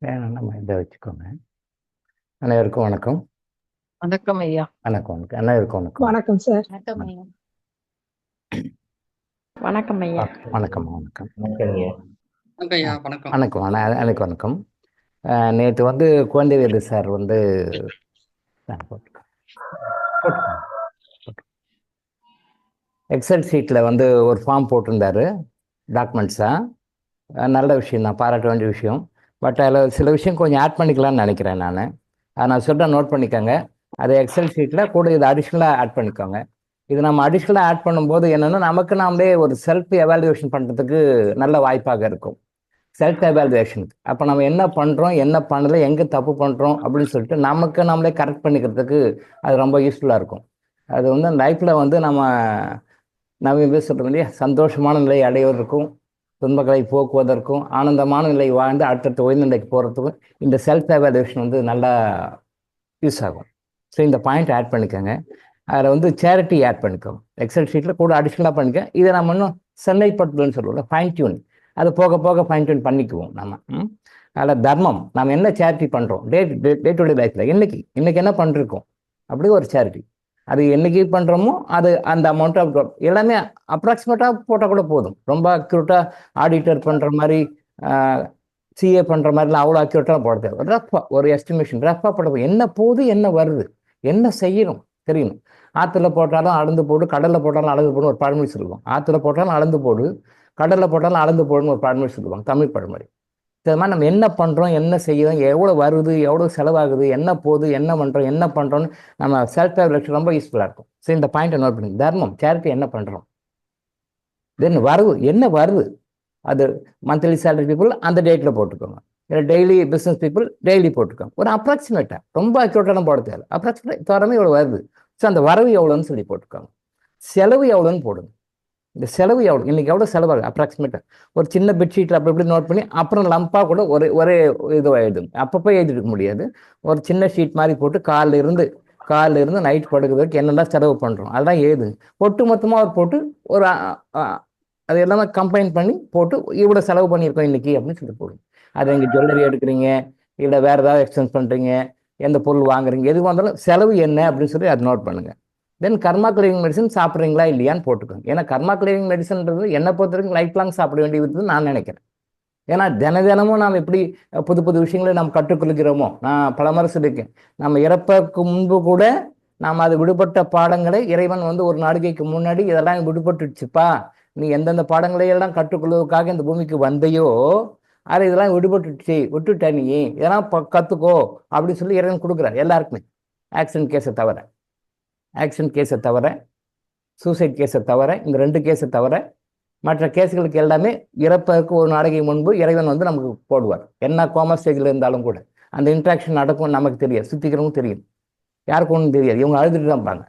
வேணும்னா நம்ம இதை வச்சுக்கோங்க. அனைவருக்கும் வணக்கம். வணக்கம் ஐயா. வணக்கம் வணக்கம். அனைவருக்கும் வணக்கம். வணக்கம் சார். வணக்கம் ஐயா. வணக்கம் ஐயா. வணக்கம் வணக்கம். வணக்கம். வணக்கம் அனைவருக்கும் வணக்கம். நேற்று வந்து குழந்தைவேலு சார் வந்து எக்ஸல் ஷீட்டில் வந்து ஒரு ஃபார்ம் போட்டிருந்தாரு டாக்குமெண்ட்ஸாக. நல்ல விஷயம் தான், பாராட்ட வேண்டிய விஷயம். பட் அதில் சில விஷயம் கொஞ்சம் ஆட் பண்ணிக்கலாம்னு நினைக்கிறேன் நான். அதை நான் சொல்கிறேன், நோட் பண்ணிக்கோங்க. அதை எக்ஸல் ஷீட்டில் கூட இது அடிஷ்னலாக ஆட் பண்ணிக்கோங்க. இது நம்ம அடிஷ்னலாக ஆட் பண்ணும்போது என்னென்னா, நமக்கு நாமளே ஒரு செல்ஃப் எவாலுவேஷன் பண்ணுறதுக்கு நல்ல வாய்ப்பாக இருக்கும். செல்ஃப் எவாலுவேஷனுக்கு அப்போ நம்ம என்ன பண்ணுறோம், என்ன பண்ணலை, எங்கே தப்பு பண்ணுறோம் அப்படின்னு சொல்லிட்டு நமக்கு நம்மளே கரெக்ட் பண்ணிக்கிறதுக்கு அது ரொம்ப யூஸ்ஃபுல்லாக இருக்கும். அது வந்து லைஃப்பில் வந்து நம்ம சொல்கிறோம் இல்லையா, சந்தோஷமான நிலையை அடைவதற்கும் துன்பங்களை போக்குவதற்கும் ஆனந்தமான நிலை வாழ்ந்து அடுத்தடுத்த உயர்நிலைக்கு போகிறதுக்கும் இந்த செல்ஃப் எவாலுவேஷன் வந்து நல்லா யூஸ் ஆகும். ஸோ இந்த பாயிண்ட் ஆட் பண்ணிக்கோங்க. அதில் வந்து சேரிட்டி ஆட் பண்ணிக்கோங்க. எக்ஸல் ஷீட்டில் கூட அடிஷ்னலாக பண்ணிக்க. இதை நம்ம இன்னும் சென்னைப்பட்டுன்னு சொல்லுவோம், ஃபைன் டியூன். அது போக போக ஃபைன் டியூன் பண்ணிக்குவோம் நம்ம. அதில் தர்மம், நம்ம என்ன சேரிட்டி பண்ணுறோம் டே டு டே லைஃப்பில் இன்னைக்கு என்ன பண்ணிருக்கோம் அப்படி ஒரு சேரிட்டி. அது என்னைக்கு பண்ணுறோமோ அது அந்த அமௌண்ட் ஆஃப் எல்லாமே அப்ராக்சிமேட்டாக போட்டால் கூட போதும். ரொம்ப அக்யூரேட்டாக ஆடிட்டர் பண்ணுற மாதிரி சிஏ பண்ணுற மாதிரிலாம் அவ்வளோ அக்யூரேட்டாக போட தேவை. ரஃபாக ஒரு எஸ்டிமேஷன் ரஃபாக போட, என்ன போகுது, என்ன வருது, என்ன செய்யணும் தெரியணும். ஆற்றுல போட்டாலும் அளந்து போடு, கடலில் போட்டாலும் அளந்து போடுன்னு ஒரு பழமொழி சொல்லுவாங்க. ஆற்றுல போட்டாலும் அளந்து போடு, கடலில் போட்டாலும் அளந்து போடுன்னு ஒரு பழமொழி சொல்லுவாங்க, தமிழ் பழமொழி. இது மாதிரி நம்ம என்ன பண்ணுறோம், என்ன செய்யறோம், எவ்வளோ வருது, எவ்வளோ செலவாகுது, என்ன போகுது, என்ன பண்ணுறோன்னு நம்ம செல்ஃப் எவாலுவேஷன் ரொம்ப யூஸ்ஃபுல்லாக இருக்கும். ஸோ இந்த பாயிண்ட்டை நோட் பண்ணி, தர்மம் சேரிட்டி என்ன பண்ணுறோம், தென் வரவு என்ன வருது, அது மந்த்லி சேலரி பீப்புள் அந்த டேட்டில் போட்டுக்கோங்க. இல்லை டெய்லி பிஸ்னஸ் பீப்புள் டெய்லி போட்டுக்கோங்க. ஒரு அப்ராக்சிமேட்டாக, ரொம்ப அக்யூரேட்டான போட தேவை, அப்ராக்சிமேட்டாக தோறமே இவ்வளோ வருது. ஸோ அந்த வரவு எவ்வளோன்னு சொல்லி போட்டுக்கோங்க. செலவு எவ்வளோன்னு போடுங்க. இந்த செலவு எவ்வளோ, இன்னைக்கு எவ்வளோ செலவாகுது அப்ராக்சிமேட்டாக ஒரு சின்ன பெட்ஷீட்டில் அப்படி இப்படி நோட் பண்ணி அப்புறம் லம்பாக கூட ஒரே இதுவாக எழுதுங்க. அப்பப்போ எழுதிருக்க முடியாது. ஒரு சின்ன ஷீட் மாதிரி போட்டு காலில் இருந்து நைட் படுக்கிறதுக்கு என்னெல்லாம் செலவு பண்ணுறோம் அதெல்லாம் எழுதுங்க. ஒட்டு மொத்தமாக போட்டு ஒரு அது எல்லாமே கம்பைன் பண்ணி போட்டு இவ்வளோ செலவு பண்ணியிருக்கோம் இன்னைக்கு அப்படின்னு சொல்லி போடுங்க. அது இங்கே ஜுவல்லரி எடுக்கிறீங்க, இல்லை வேறு ஏதாவது எக்ஸ்சேஞ்ச் பண்ணுறீங்க, எந்த பொருள் வாங்குறீங்க, எது வந்தாலும் செலவு என்ன அப்படின்னு சொல்லி அதை நோட் பண்ணுங்கள். தென் கர்மா கிளியரிங் மெடிசன் சாப்பிட்றீங்களா இல்லையான்னு போட்டுக்கோங்க. ஏன்னா கர்மா கிளியரிங் மெடிசன்ன்றது என்னை பொறுத்த வரைக்கும் லைஃப் லாங் சாப்பிட வேண்டியது நான் நினைக்கிறேன். ஏன்னா தினமும் நாம் எப்படி புது விஷயங்களை நாம் கற்றுக்கொள்கிறோமோ, நான் பல முறை சொல்லியிருக்கேன், நம்ம இறப்பதற்கு முன்பு கூட நாம் அது விடுபட்ட பாடங்களை இறைவன் வந்து ஒரு நாடுகைக்கு முன்னாடி இதெல்லாம் விடுபட்டுச்சுப்பா, நீ எந்தெந்த பாடங்களை எல்லாம் கற்றுக்கொள்வதற்காக இந்த பூமிக்கு வந்தையோ அது இதெல்லாம் விட்டுட்ட, நீ இதெல்லாம் கற்றுக்கோ அப்படின்னு சொல்லி இறைவன் கொடுக்குறார் எல்லாருக்குமே. ஆக்சிடென்ட் கேஸை தவிர சூசைட் கேஸை தவிர இந்த 2 கேஸை தவிர மற்ற கேஸுகளுக்கு எல்லாமே இறப்பதற்கு ஒரு நாளைக்கு முன்பு இறைவன் வந்து நமக்கு போடுவார். என்ன கோமா ஸ்டேஜில் இருந்தாலும் கூட அந்த இன்ட்ராக்ஷன் நடக்கும், நமக்கு தெரியாது, சுற்றிக்கிறவங்க தெரியும், யாருக்கு ஒன்றும் தெரியாது, இவங்க அழுதுட்டு தான் இருப்பாங்க.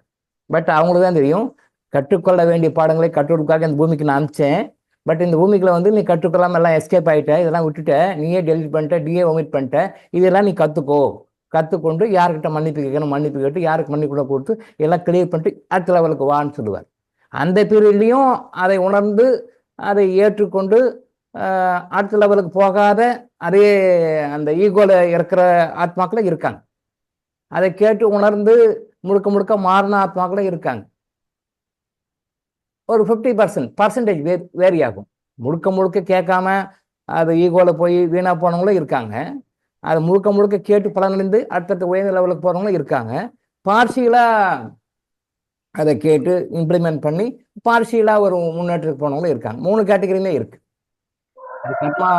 பட் அவங்களுக்கு தான் தெரியும், கற்றுக்கொள்ள வேண்டிய பாடங்களை கற்றுக்கொடுக்காக இந்த பூமிக்கு நான் அனுப்பிச்சேன். பட் இந்த பூமிக்குள்ள வந்து நீ கற்றுக்கொள்ளாமல் எல்லாம் எஸ்கேப் ஆகிட்ட, இதெல்லாம் விட்டுட்ட, நீயே டெலிட் பண்ணிட்ட, நீயே ஒமிட் பண்ணிட்ட, இதெல்லாம் நீ கற்றுக்கொண்டு யார்கிட்ட மன்னிப்பு கேட்கணும் மன்னிப்பு கேட்டு யாருக்கு மன்னிப்பு கூட கொடுத்து எல்லாம் கிளியர் பண்ணிட்டு அடுத்த லெவலுக்கு வான்னு சொல்லுவார். அந்த பீரியட்லையும் அதை உணர்ந்து அதை ஏற்றுக்கொண்டு அடுத்த லெவலுக்கு போகாத அதே அந்த ஈகோல இருக்கிற ஆத்மாக்களும் இருக்காங்க. அதை கேட்டு உணர்ந்து முழுக்க மாறின ஆத்மாக்களும் இருக்காங்க. ஒரு 50% வேரி ஆகும். முழுக்க கேட்காம அது ஈகோல போய் வீணா போனவங்களும் இருக்காங்க. அதை முழுக்க கேட்டு பலனடைந்து அடுத்தடுத்த உயர்ந்த லெவலுக்கு போகிறவங்களும் இருக்காங்க. பார்ஷியலாக அதை கேட்டு இம்ப்ளிமெண்ட் பண்ணி பார்ஷியலாக ஒரு முன்னேற்றத்துக்கு போனவங்களும் இருக்காங்க. 3 கேட்டகரியுமே இருக்கு. கர்மா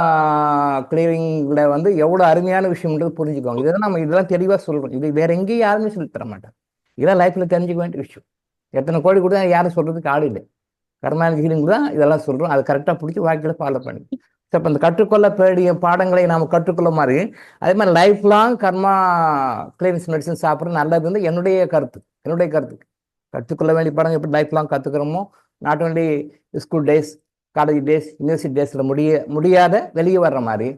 கிளியரிங்ல வந்து எவ்வளோ அருமையான விஷயம்ன்றது புரிஞ்சுக்கோங்க. இதெல்லாம் நம்ம இதெல்லாம் தெளிவாக சொல்கிறோம். இது வேற எங்கேயும் யாருமே சொல்லி தர மாட்டாங்க. இதெல்லாம் லைஃப்பில் தெரிஞ்சுக்க வேண்டிய விஷயம். எத்தனை கோடி கூட யாரும் சொல்கிறதுக்கு ஆள் இல்லை. கர்மா ஹீலிங் தான் இதெல்லாம் சொல்கிறோம். அதை கரெக்டாக பிடிச்சி வாழ்க்கையில் ஃபாலோ பண்ணி இப்போ இந்த கற்றுக்கொள்ள வேண்டிய பாடங்களை நாம் கற்றுக்கொள்ள மாதிரி அதே மாதிரி life long karma clearings medicine சாப்பிட்றது நல்லது வந்து என்னுடைய கருத்து. கற்றுக்கொள்ள வேண்டிய பாடம் எப்படி லைஃப் லாங் கற்றுக்கிறோமோ, not only school days, college days, university டேஸில் முடியாத வெளியே வர்ற மாதிரி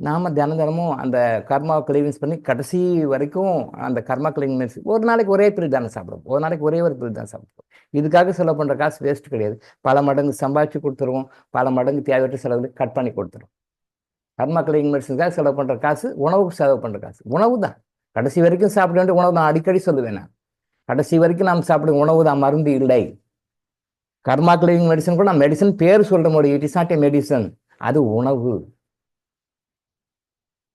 நாம் தினமும் அந்த கர்மா கிளியரிங்ஸ் பண்ணி கடைசி வரைக்கும் அந்த கர்மா கிளியரிங் மெடிசன் ஒரு நாளைக்கு ஒரே பீரியட் தானே சாப்பிடுவோம், ஒரு நாளைக்கு ஒரே ஒரு பீரியட் தான் சாப்பிடுவோம். இதுக்காக செலவு பண்ணுற காசு வேஸ்ட் கிடையாது. பல மடங்கு சம்பாதிச்சு கொடுத்துருவோம், பல மடங்கு தேவையற்ற செலவுகளை கட் பண்ணி கொடுத்துருவோம். கர்மா கிளினிங் மெடிசனுக்காக செலவு பண்ணுற காசு உணவுக்கு செலவு பண்ணுற காசு உணவு தான். கடைசி வரைக்கும் சாப்பிட வேண்டிய உணவு தான். அடிக்கடி சொல்லுவேன் நான், கடைசி வரைக்கும் நாம் சாப்பிடும் உணவு தான், மருந்து இல்லை. கர்மா கிளினிங் மெடிசன் கூட நான் மெடிசன் பேர் சொல்ற முடியும், it is not a medicine, அது உணவு.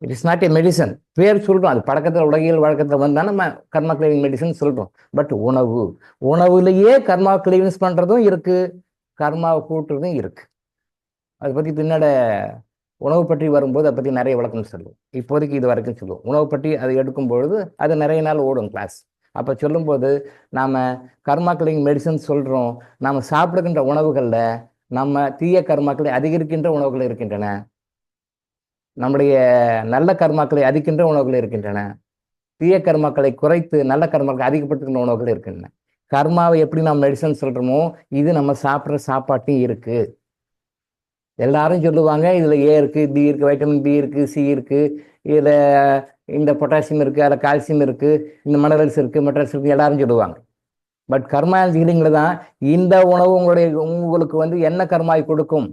It is not a medicine, பேர் சொல்றோம், அது பழக்கத்தில் உலகியல் வழக்கத்தில் வந்தால் நம்ம கர்மா கிளினிங் மெடிசன் சொல்றோம். பட் உணவு, உணவுலேயே கர்மா கிளினிங்ஸ் பண்றதும் இருக்கு, கர்மாவை கூட்டுறதும் இருக்கு. அதை பற்றி பின்னாட உணவு பற்றி வரும்போது அதை பற்றி நிறைய விளக்கம் சொல்லுவோம். இப்போதைக்கு இது வரைக்கும் சொல்லுவோம். உணவு பற்றி அதை எடுக்கும் பொழுது அது நிறைய நாள் ஓடும் கிளாஸ். அப்போ சொல்லும்போது நாம் கர்மா கிளினிங் மெடிசன் சொல்கிறோம். நாம் சாப்பிடுகின்ற உணவுகளில் நம்ம தீய கர்மாக்களை அதிகரிக்கின்ற உணவுகள் இருக்கின்றன, நம்முடைய நல்ல கர்மாக்களை அதிகின்ற உணவுகள் இருக்கின்றன, தீய கர்மாக்களை குறைத்து நல்ல கர்மாக்களை அதிகப்படுத்துகின்ற உணவுகள் இருக்கின்றன. கர்மாவை எப்படி நாம் மெடிசன் சொல்கிறோமோ இது நம்ம சாப்பிட்ற சாப்பாட்டையும் இருக்கு. எல்லாரும் சொல்லுவாங்க இதில் ஏ இருக்குது, பி இருக்குது, வைட்டமின் பி இருக்குது, சி இருக்குது, இதில் இந்த பொட்டாசியம் இருக்குது, அதில் கால்சியம் இருக்குது, இந்த மினரல்ஸ் இருக்குது, மெட்டல்ஸ் இருக்குது, எல்லாரும் சொல்லுவாங்க. பட் கர்மா ஹீலிங்கில் தான் இந்த உணவு உங்களுக்கு வந்து என்ன கர்மாவை கொடுக்கும்,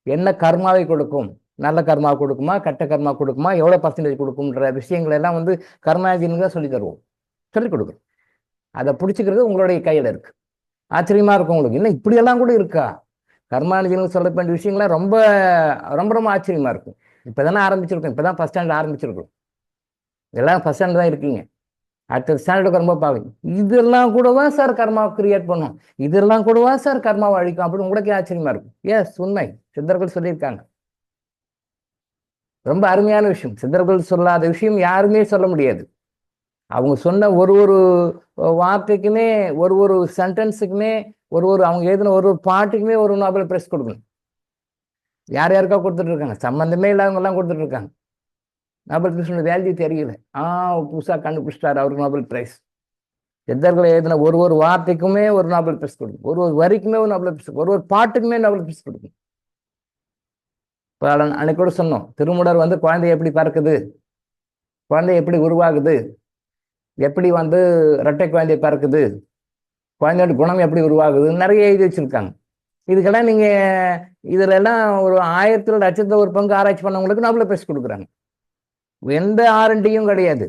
என்ன கர்மாவை கொடுக்கும், நல்ல கர்மா கொடுக்குமா, கெட்ட கர்மா கொடுக்குமா, எவ்வளோ பர்சன்டேஜ் கொடுக்கும்ன்ற விஷயங்கள் எல்லாம் வந்து கர்மா ஹீலிங் தான் சொல்லி தருவோம், சொல்லிக் கொடுக்குறோம். அதை பிடிச்சிக்கிறது உங்களுடைய கையில் இருக்கு. ஆச்சரியமா இருக்கும் உங்களுக்கு, இன்னும் இப்படியெல்லாம் கூட இருக்கா. கர்மானுஜின்னு சொல்ல வேண்டிய விஷயங்கள்லாம் ரொம்ப ரொம்ப ரொம்ப ஆச்சரியமா இருக்கும். இப்போ தானே ஆரம்பிச்சிருக்கோம், இப்போ தான் ஃபஸ்ட் ஸ்டாண்டர்ட் ஆரம்பிச்சிருக்கோம், எல்லாம் ஃபஸ்ட் ஸ்டாண்டர்ட் தான் இருக்கீங்க. அடுத்த ஸ்டாண்டர்டுக்கு ரொம்ப பார்க்குங்க, இதெல்லாம் கூடவா சார் கர்மாவை கிரியேட் பண்ணும், இதெல்லாம் கூடவா சார் கர்மாவை அழிக்கும் அப்படின்னு உங்களுக்கே ஆச்சரியமா இருக்கும். எஸ், உண்மை, சித்தர்கள் சொல்லியிருக்காங்க. ரொம்ப அருமையான விஷயம். சித்தர்கள் சொல்லாத விஷயம் யாருமே சொல்ல முடியாது. அவங்க சொன்ன ஒரு ஒரு வார்த்தைக்குமே, ஒரு ஒரு சென்டென்ஸுக்குமே, அவங்க எழுதின ஒரு பாட்டுக்குமே ஒரு நோபல் பிரைஸ் கொடுக்கணும். யார் யாருக்கா கொடுத்துட்டு இருக்காங்க, சம்பந்தமே இல்லாதவங்க எல்லாம் கொடுத்துட்டு இருக்காங்க. நோபல் பிரைஸோட வேல்யூ தெரியல. புதுசாக கண்டுபிடிச்சிட்டாரு, அவருக்கு நோபல் பிரைஸ். சித்தர்களை எழுதின ஒரு ஒரு வார்த்தைக்குமே ஒரு நோபல் பிரைஸ் கொடுக்கும், ஒரு ஒரு வரிக்குமே ஒரு நோபல் பிரைஸ், ஒரு ஒரு பாட்டுக்குமே நோபல் பிரைஸ் கொடுக்கும். இப்போ அன்னைக்கு கூட சொன்னோம், திருமூலர் வந்து குழந்தை எப்படி பறக்குது, குழந்தை எப்படி உருவாகுது, எப்படி வந்து இரட்டை குழந்தை பறக்குது, குழந்தையோட குணம் எப்படி உருவாகுதுன்னு நிறைய எழுதி வச்சிருக்காங்க. இதுக்கெல்லாம் நீங்க இதுல எல்லாம் ஒரு 1000 லட்சத்துல ஒரு பங்கு ஆராய்ச்சி பண்ணவங்களுக்கு நோபல் பிரைஸ் கொடுக்குறாங்க. எந்த ஆர்என்டியும் கிடையாது.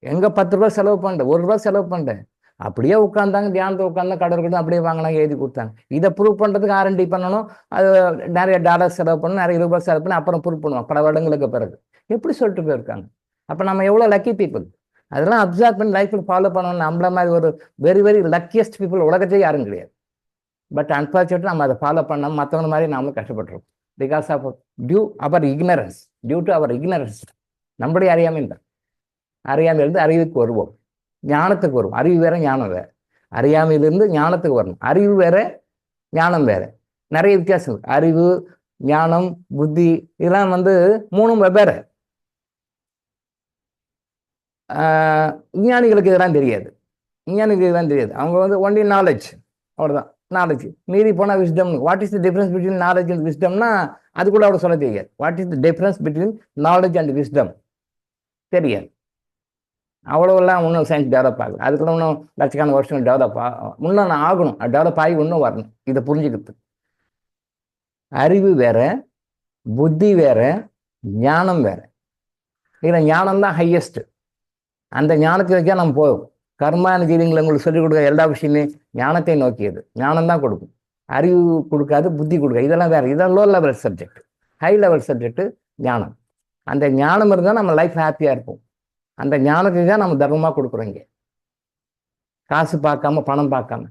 எங்க 10 ரூபாய் செலவு பண்ண, 1 ரூபாய் செலவு பண்ண, அப்படியே உட்காந்தாங்க, தியானத்தை உட்காந்தா கடற்கரை அப்படியே வாங்கினாங்க, எழுதி கொடுத்தாங்க. இதை ப்ரூவ் பண்றதுக்கு ஆர்என்டி பண்ணணும், அது நிறைய டாலர் செலவு பண்ணணும், நிறைய ரூபாய் செலவு பண்ணி அப்புறம் ப்ரூவ் பண்ணுவோம் பல வருடங்களுக்கு பிறகு. எப்படி சொல்லிட்டு போயிருக்காங்க. அப்ப நம்ம எவ்வளவு லக்கி பீப்புள். அதெல்லாம் அப்சர்வ் பண்ணி லைஃப்ல ஃபாலோ பண்ணணும். நம்மள மாதிரி ஒரு வெரி வெரி லக்கியஸ்ட் பீப்புள் உலகத்தையே யாரும் கிடையாது. பட் அன்பார்ச்சுனேட்லி நம்ம அதை ஃபாலோ பண்ணாமல் மற்றவங்க மாதிரி நாமளும் கஷ்டப்பட்டுருக்கோம். Because of due to our ignorance. நம்முடைய அறியாமை தான். அறியாமையிலிருந்து அறிவுக்கு வருவோம், ஞானத்துக்கு வருவோம். அறிவு வேற, ஞானம் வேற. அறியாமையிலிருந்து ஞானத்துக்கு வரணும். அறிவு வேற, ஞானம் வேற. நிறைய வித்தியாசம் இருக்கு. அறிவு, ஞானம், புத்தி இதெல்லாம் வந்து மூணும் வெவ்வேறு. விஞ்ஞானிகளுக்கு இதெல்லாம் தெரியாது. அவங்க வந்து ஒன்லி நாலேஜ், அவ்வளோதான். நாலேஜ் மீறி போனால் wisdom. What is the difference between knowledge and விஸ்டம்னா அது கூட அவர் சொல்ல தெரியாது. What is the difference between knowledge and wisdom தெரியாது. அவ்வளோவெல்லாம் இன்னும் சயின்ஸ் டெவலப் ஆகுது. அதுக்குள்ள இன்னும் லட்சக்கணக்கான வருஷங்கள் டெவலப் இன்னும் ஆகணும். டெவலப் ஆகி இன்னும் வரணும். இதை புரிஞ்சுக்கிறது. அறிவு வேற, புத்தி வேற, ஞானம் வேற. இதில் ஞானம் தான் ஹையஸ்ட். அந்த ஞானத்தை வச்சா நம்ம போதும். கர்மான ஜீவிங்களை உங்களுக்கு சொல்லிக் கொடுக்க எல்லா விஷயமே ஞானத்தை நோக்கியது. ஞானம் தான் கொடுக்கும், அறிவு கொடுக்காது, புத்தி கொடுக்காது. இதெல்லாம் வேற. இதெல்லாம் low level subject. High level subject ஞானம். அந்த ஞானம் இருந்தால் நம்ம லைஃப் ஹாப்பியாக இருப்போம். அந்த ஞானத்துக்கு தான் நம்ம தர்மமாக கொடுக்குறோம். இங்கே காசு பார்க்காம, பணம் பார்க்காம.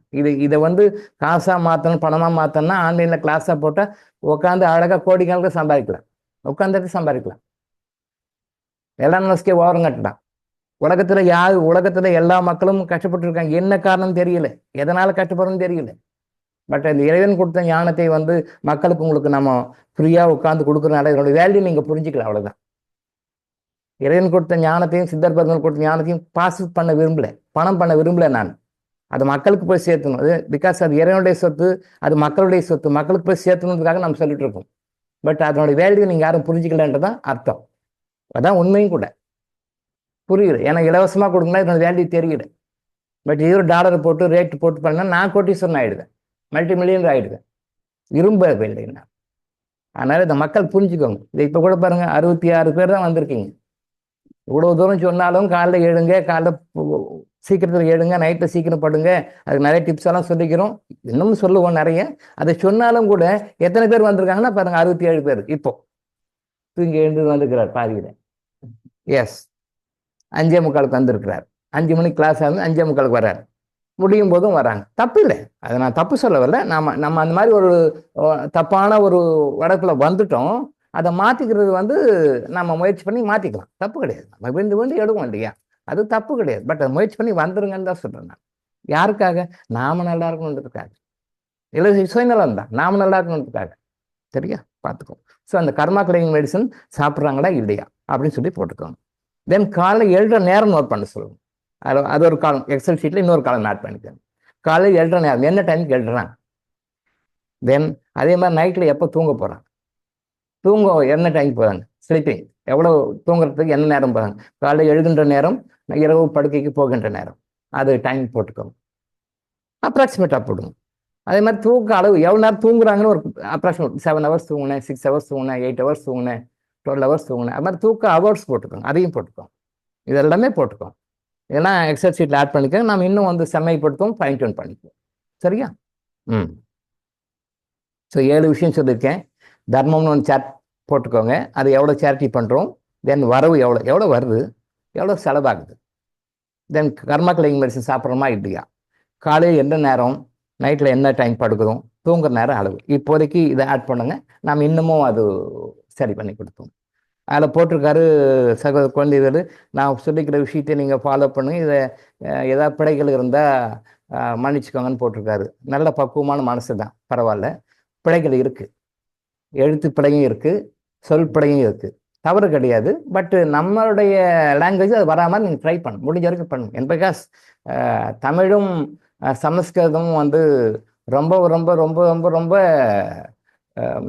இதை வந்து காசாக மாற்றணும், பணமாக மாற்றணும்னா ஆன்லைனில் கிளாஸாக போட்டால் உட்காந்து அழகாக கோடிக்கணக்கில் சம்பாதிக்கலாம். உட்காந்துட்டு சம்பாதிக்கலாம். எல்லாம் நஸ்கே ஓரம் கட்டலாம். உலகத்துல எல்லா மக்களும் கஷ்டப்பட்டு இருக்காங்க. என்ன காரணம் தெரியல, எதனால கஷ்டப்படுறதுன்னு தெரியல. பட் அந்த இறைவன் கொடுத்த ஞானத்தை வந்து மக்களுக்கு உங்களுக்கு நம்ம ஃப்ரீயா உட்காந்து கொடுக்குறதுனால இதனுடைய வேல்யூ நீங்க புரிஞ்சுக்கலாம். அவ்வளவுதான். இறைவன் கொடுத்த ஞானத்தையும், சித்தர்பர்கள் கொடுத்த ஞானத்தையும் பாஸ் பண்ண விரும்பல, பணம் பண்ண விரும்பல. நான் அது மக்களுக்கு போய் சேர்த்தணும். அது பிகாஸ் அது இறைவனுடைய சொத்து, அது மக்களுடைய சொத்து. மக்களுக்கு போய் சேர்த்தணுன்றதுக்காக நம்ம சொல்லிட்டு இருக்கோம். பட் அதனுடைய வேல்யூ நீங்க யாரும் புரிஞ்சுக்கலன்றதான் அர்த்தம். அதான் உண்மையும் கூட. புரியுது. ஏன்னா இலவசமாக கொடுக்கணும், இதோட வேல்யூ தெரியல. பட் $1 போட்டு ரேட் போட்டு பண்ணால் நான் கோட்டீஸ்வரன் ஆயிடுவேன், மல்டி மில்லியனர் ஆயிடுவேன். விரும்பவில்லை. நான் அதனால இந்த மக்கள் புரிஞ்சுக்கோங்க. இதை இப்போ கூட பாருங்க 66 பேர் தான் வந்திருக்கீங்க. இவ்வளவு தூரம் சொன்னாலும் காலைல எழுங்க, காலைல சீக்கிரத்தில் எழுங்க, நைட்டில் சீக்கிரம் படுங்க, அதுக்கு நிறைய டிப்ஸ் எல்லாம் சொல்லிக்கிறோம், இன்னும் சொல்லுவோம் நிறைய. அதை சொன்னாலும் கூட எத்தனை பேர் வந்திருக்காங்கன்னா பாருங்க, 67 பேர் இப்போ தூங்கி எழுந்து வந்திருக்கிறார் பாதியில். எஸ், 5:45 வந்திருக்கிறார். 5 மணிக்கு கிளாஸ் ஆகுது, 5:45 வர்றாரு. முடியும் போதும் வராங்க. தப்பு இல்லை, அதை நான் தப்பு சொல்ல வரல. நம்ம அந்த மாதிரி ஒரு தப்பான ஒரு வடக்குள்ள வந்துட்டோம். அதை மாற்றிக்கிறது வந்து நம்ம முயற்சி பண்ணி மாற்றிக்கலாம், தப்பு கிடையாது. நம்ம விழுந்து எடுவோம் இல்லையா, அது தப்பு கிடையாது. பட் அதை முயற்சி பண்ணி வந்துருங்கன்னு தான் சொல்கிறேன் நான். யாருக்காக? நாம நல்லா இருக்கணுன்றதுக்காக. இல்லை, சுயநலம் தான், நாம நல்லா இருக்கணுன்றதுக்காக. சரியா, பார்த்துக்கோங்க. ஸோ அந்த கர்மா கிளைங் மெடிசன் சாப்பிட்றாங்களா இல்லையா அப்படின்னு சொல்லி போட்டுக்கோங்க. தென் காலை எழுற நேரம் நோட் பண்ண சொல்லுங்க. அது ஒரு காலம், எக்ஸல் ஷீட்டில் இன்னொரு காலம் ஆட் பண்ணிக்கோங்க. காலையில் எழுற நேரம், என்ன டைமுக்கு எழுறான். தென் அதே மாதிரி நைட்டில் எப்போ தூங்க போகிறாங்க, தூங்க என்ன டைம் போகிறாங்க, ஸ்லீப்பிங் எவ்வளோ, தூங்குறதுக்கு என்ன நேரம் போகிறாங்க, காலையில் எழுகின்ற நேரம், இரவு படுக்கைக்கு போகின்ற நேரம், அது டைம் போட்டுக்கோங்க. அப்ராக்சிமேட்டாக போடுங்க. அதே மாதிரி தூக்க அளவு, எவ்வளோ நேரம் தூங்குறாங்கன்னு ஒரு அப்ராக்சிமேட், 7 ஹவர்ஸ் தூங்கினேன், 6 ஹவர்ஸ் தூங்கினேன், 8 ஹவர்ஸ் தூங்கினேன், 12 ஹவர்ஸ் தூங்கினேன், அது மாதிரி தூக்க ஹவர்ஸ் போட்டுக்கோங்க. அதையும் போட்டுக்கோங்க, இது எல்லாமே போட்டுக்கோங்க. இதெல்லாம் எக்ஸல் ஷீட்டில் ஆட் பண்ணிக்க. நம்ம இன்னும் வந்து செம்மைப்படுத்தும், ஃபைன் டியூன் பண்ணிக்குவோம். சரியா? ஸோ 7 விஷயம் சொல்லியிருக்கேன். தர்மம்னு ஒன்று சேட் போட்டுக்கோங்க, அது எவ்வளோ சேரிட்டி பண்ணுறோம், தென் வரவு எவ்வளோ வருது, எவ்வளோ செலவாகுது, தென் கர்மா கிளைங் மெடிசன் சாப்பிட்றோமா இல்லையா, காலையில் எந்த நேரம், நைட்டில் என்ன டைம் படுக்கிறோம், தூங்குற நேரம், அளவு. இப்போதைக்கு இதை ஆட் பண்ணுங்க, நாம் இன்னமும் அது சரி பண்ணி கொடுத்தோம். அதில் போட்டிருக்காரு சகோதர குழந்தைகள், நான் சொல்லிக்கிற விஷயத்தை நீங்கள் ஃபாலோ பண்ணுங்க, இதை ஏதாவது பிழைகள் இருந்தால் மன்னிச்சுக்கோங்கன்னு போட்டிருக்காரு. நல்ல பக்குவமான மனசு தான், பரவாயில்ல. பிழைகள் இருக்குது, எழுத்து பிழையும் இருக்குது, சொல் பிழையும் இருக்குது, தவறு கிடையாது. பட்டு நம்மளுடைய லாங்குவேஜ் அது வராமல் நீங்கள் ட்ரை பண்ண முடிஞ்ச வரைக்கும் பண்ணுங்க. பிகாஸ் தமிழும் சமஸ்கிருதமும் வந்து ரொம்ப ரொம்ப ரொம்ப ரொம்ப ரொம்ப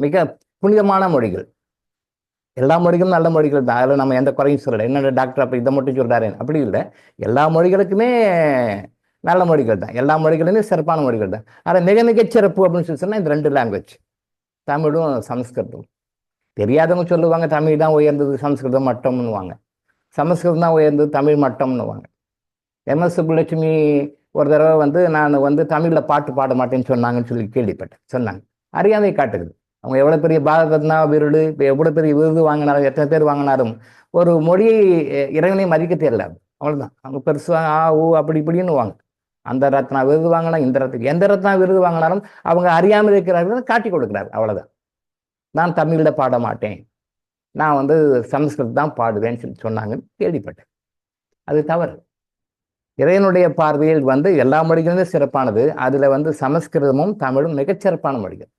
மிக புனிதமான மொழிகள். எல்லா மொழிகளும் நல்ல மொழிகள் தான், அதில் நம்ம எந்த குறையும் சொல்லலை. என்னோட டாக்டர் அப்போ இதை மட்டும் சொல்கிறாரு அப்படி இல்லை, எல்லா மொழிகளுக்குமே நல்ல மொழிகள் தான், எல்லா மொழிகளுமே சிறப்பான மொழிகள் தான். ஆனால் மிக மிகச்சிறப்பு அப்படின்னு சொல்லி சொன்னால் இந்த 2 லாங்குவேஜ், தமிழும் சமஸ்கிருதம். தெரியாதவங்க சொல்லுவாங்க தமிழ் தான் உயர்ந்தது, சமஸ்கிருதம் மட்டம்னுவாங்க, சமஸ்கிருதம் தான் உயர்ந்தது, தமிழ் மட்டம்னுவாங்க. MS சுப்புலட்சுமி ஒரு தடவை வந்து நான் வந்து தமிழில் பாட்டு பாட மாட்டேன்னு சொன்னாங்கன்னு சொல்லி கேள்விப்பட்டேன், சொன்னாங்க. அறியாமை காட்டுக்குது. அவங்க எவ்வளோ பெரிய பாரத ரத்னா விருது, இப்போ எவ்வளோ பெரிய விருது வாங்கினாலும், எத்தனை பேர் வாங்கினாலும், ஒரு மொழியை இறைவனை மதிக்க தெரியல, அவ்வளோதான். அவங்க பெருசாக ஊ அப்படி இப்படின்னு வாங்க. அந்த ரத்னா விருது வாங்கினா, இந்த ரத்னா, எந்த ரத்னா விருது வாங்கினாலும் அவங்க அறியாமல் இருக்கிறார்கள், காட்டி கொடுக்குறாரு, அவ்வளோதான். நான் தமிழில் பாட மாட்டேன், நான் வந்து சமஸ்கிருதம் தான் பாடுவேன்னு சொல்லி சொன்னாங்கன்னு கேள்விப்பட்டேன். அது தவறு. இறைவனுடைய பார்வையில் வந்து எல்லா மொழிகளுமே சிறப்பானது. அதில் வந்து சமஸ்கிருதமும் தமிழும் மிகச்சிறப்பான மொழிகள்.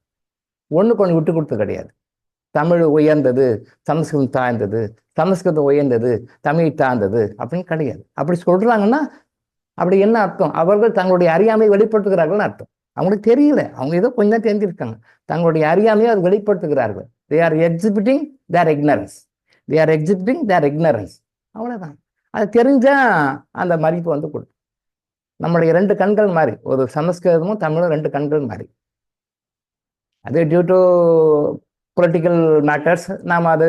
ஒன்று கொஞ்சம் விட்டு கொடுத்து கிடையாது. தமிழ் உயர்ந்தது, சமஸ்கிருதம் தாழ்ந்தது, சமஸ்கிருதம் உயர்ந்தது, தமிழ் தாழ்ந்தது அப்படின்னு கிடையாது. அப்படி சொல்கிறாங்கன்னா அப்படி என்ன அர்த்தம்? அவர்கள் தங்களுடைய அறியாமையை வெளிப்படுத்துகிறார்கள்னு அர்த்தம். அவங்களுக்கு தெரியல, அவங்க ஏதோ கொஞ்சம் தான் தெரிஞ்சிருக்காங்க. தங்களுடைய அறியாமையை அது வெளிப்படுத்துகிறார்கள். They are exhibiting their ignorance, they are exhibiting their ignorance, அவ்வளோதான். அது தெரிஞ்சால் அந்த மதிப்பு வந்து கொடுக்கும். நம்முடைய 2 கண்கள் மாதிரி, ஒரு சமஸ்கிருதமும் தமிழும் 2 கண்கள் மாதிரி. அது டியூ டு பொலிட்டிக்கல் மேட்டர்ஸ் நாம் அது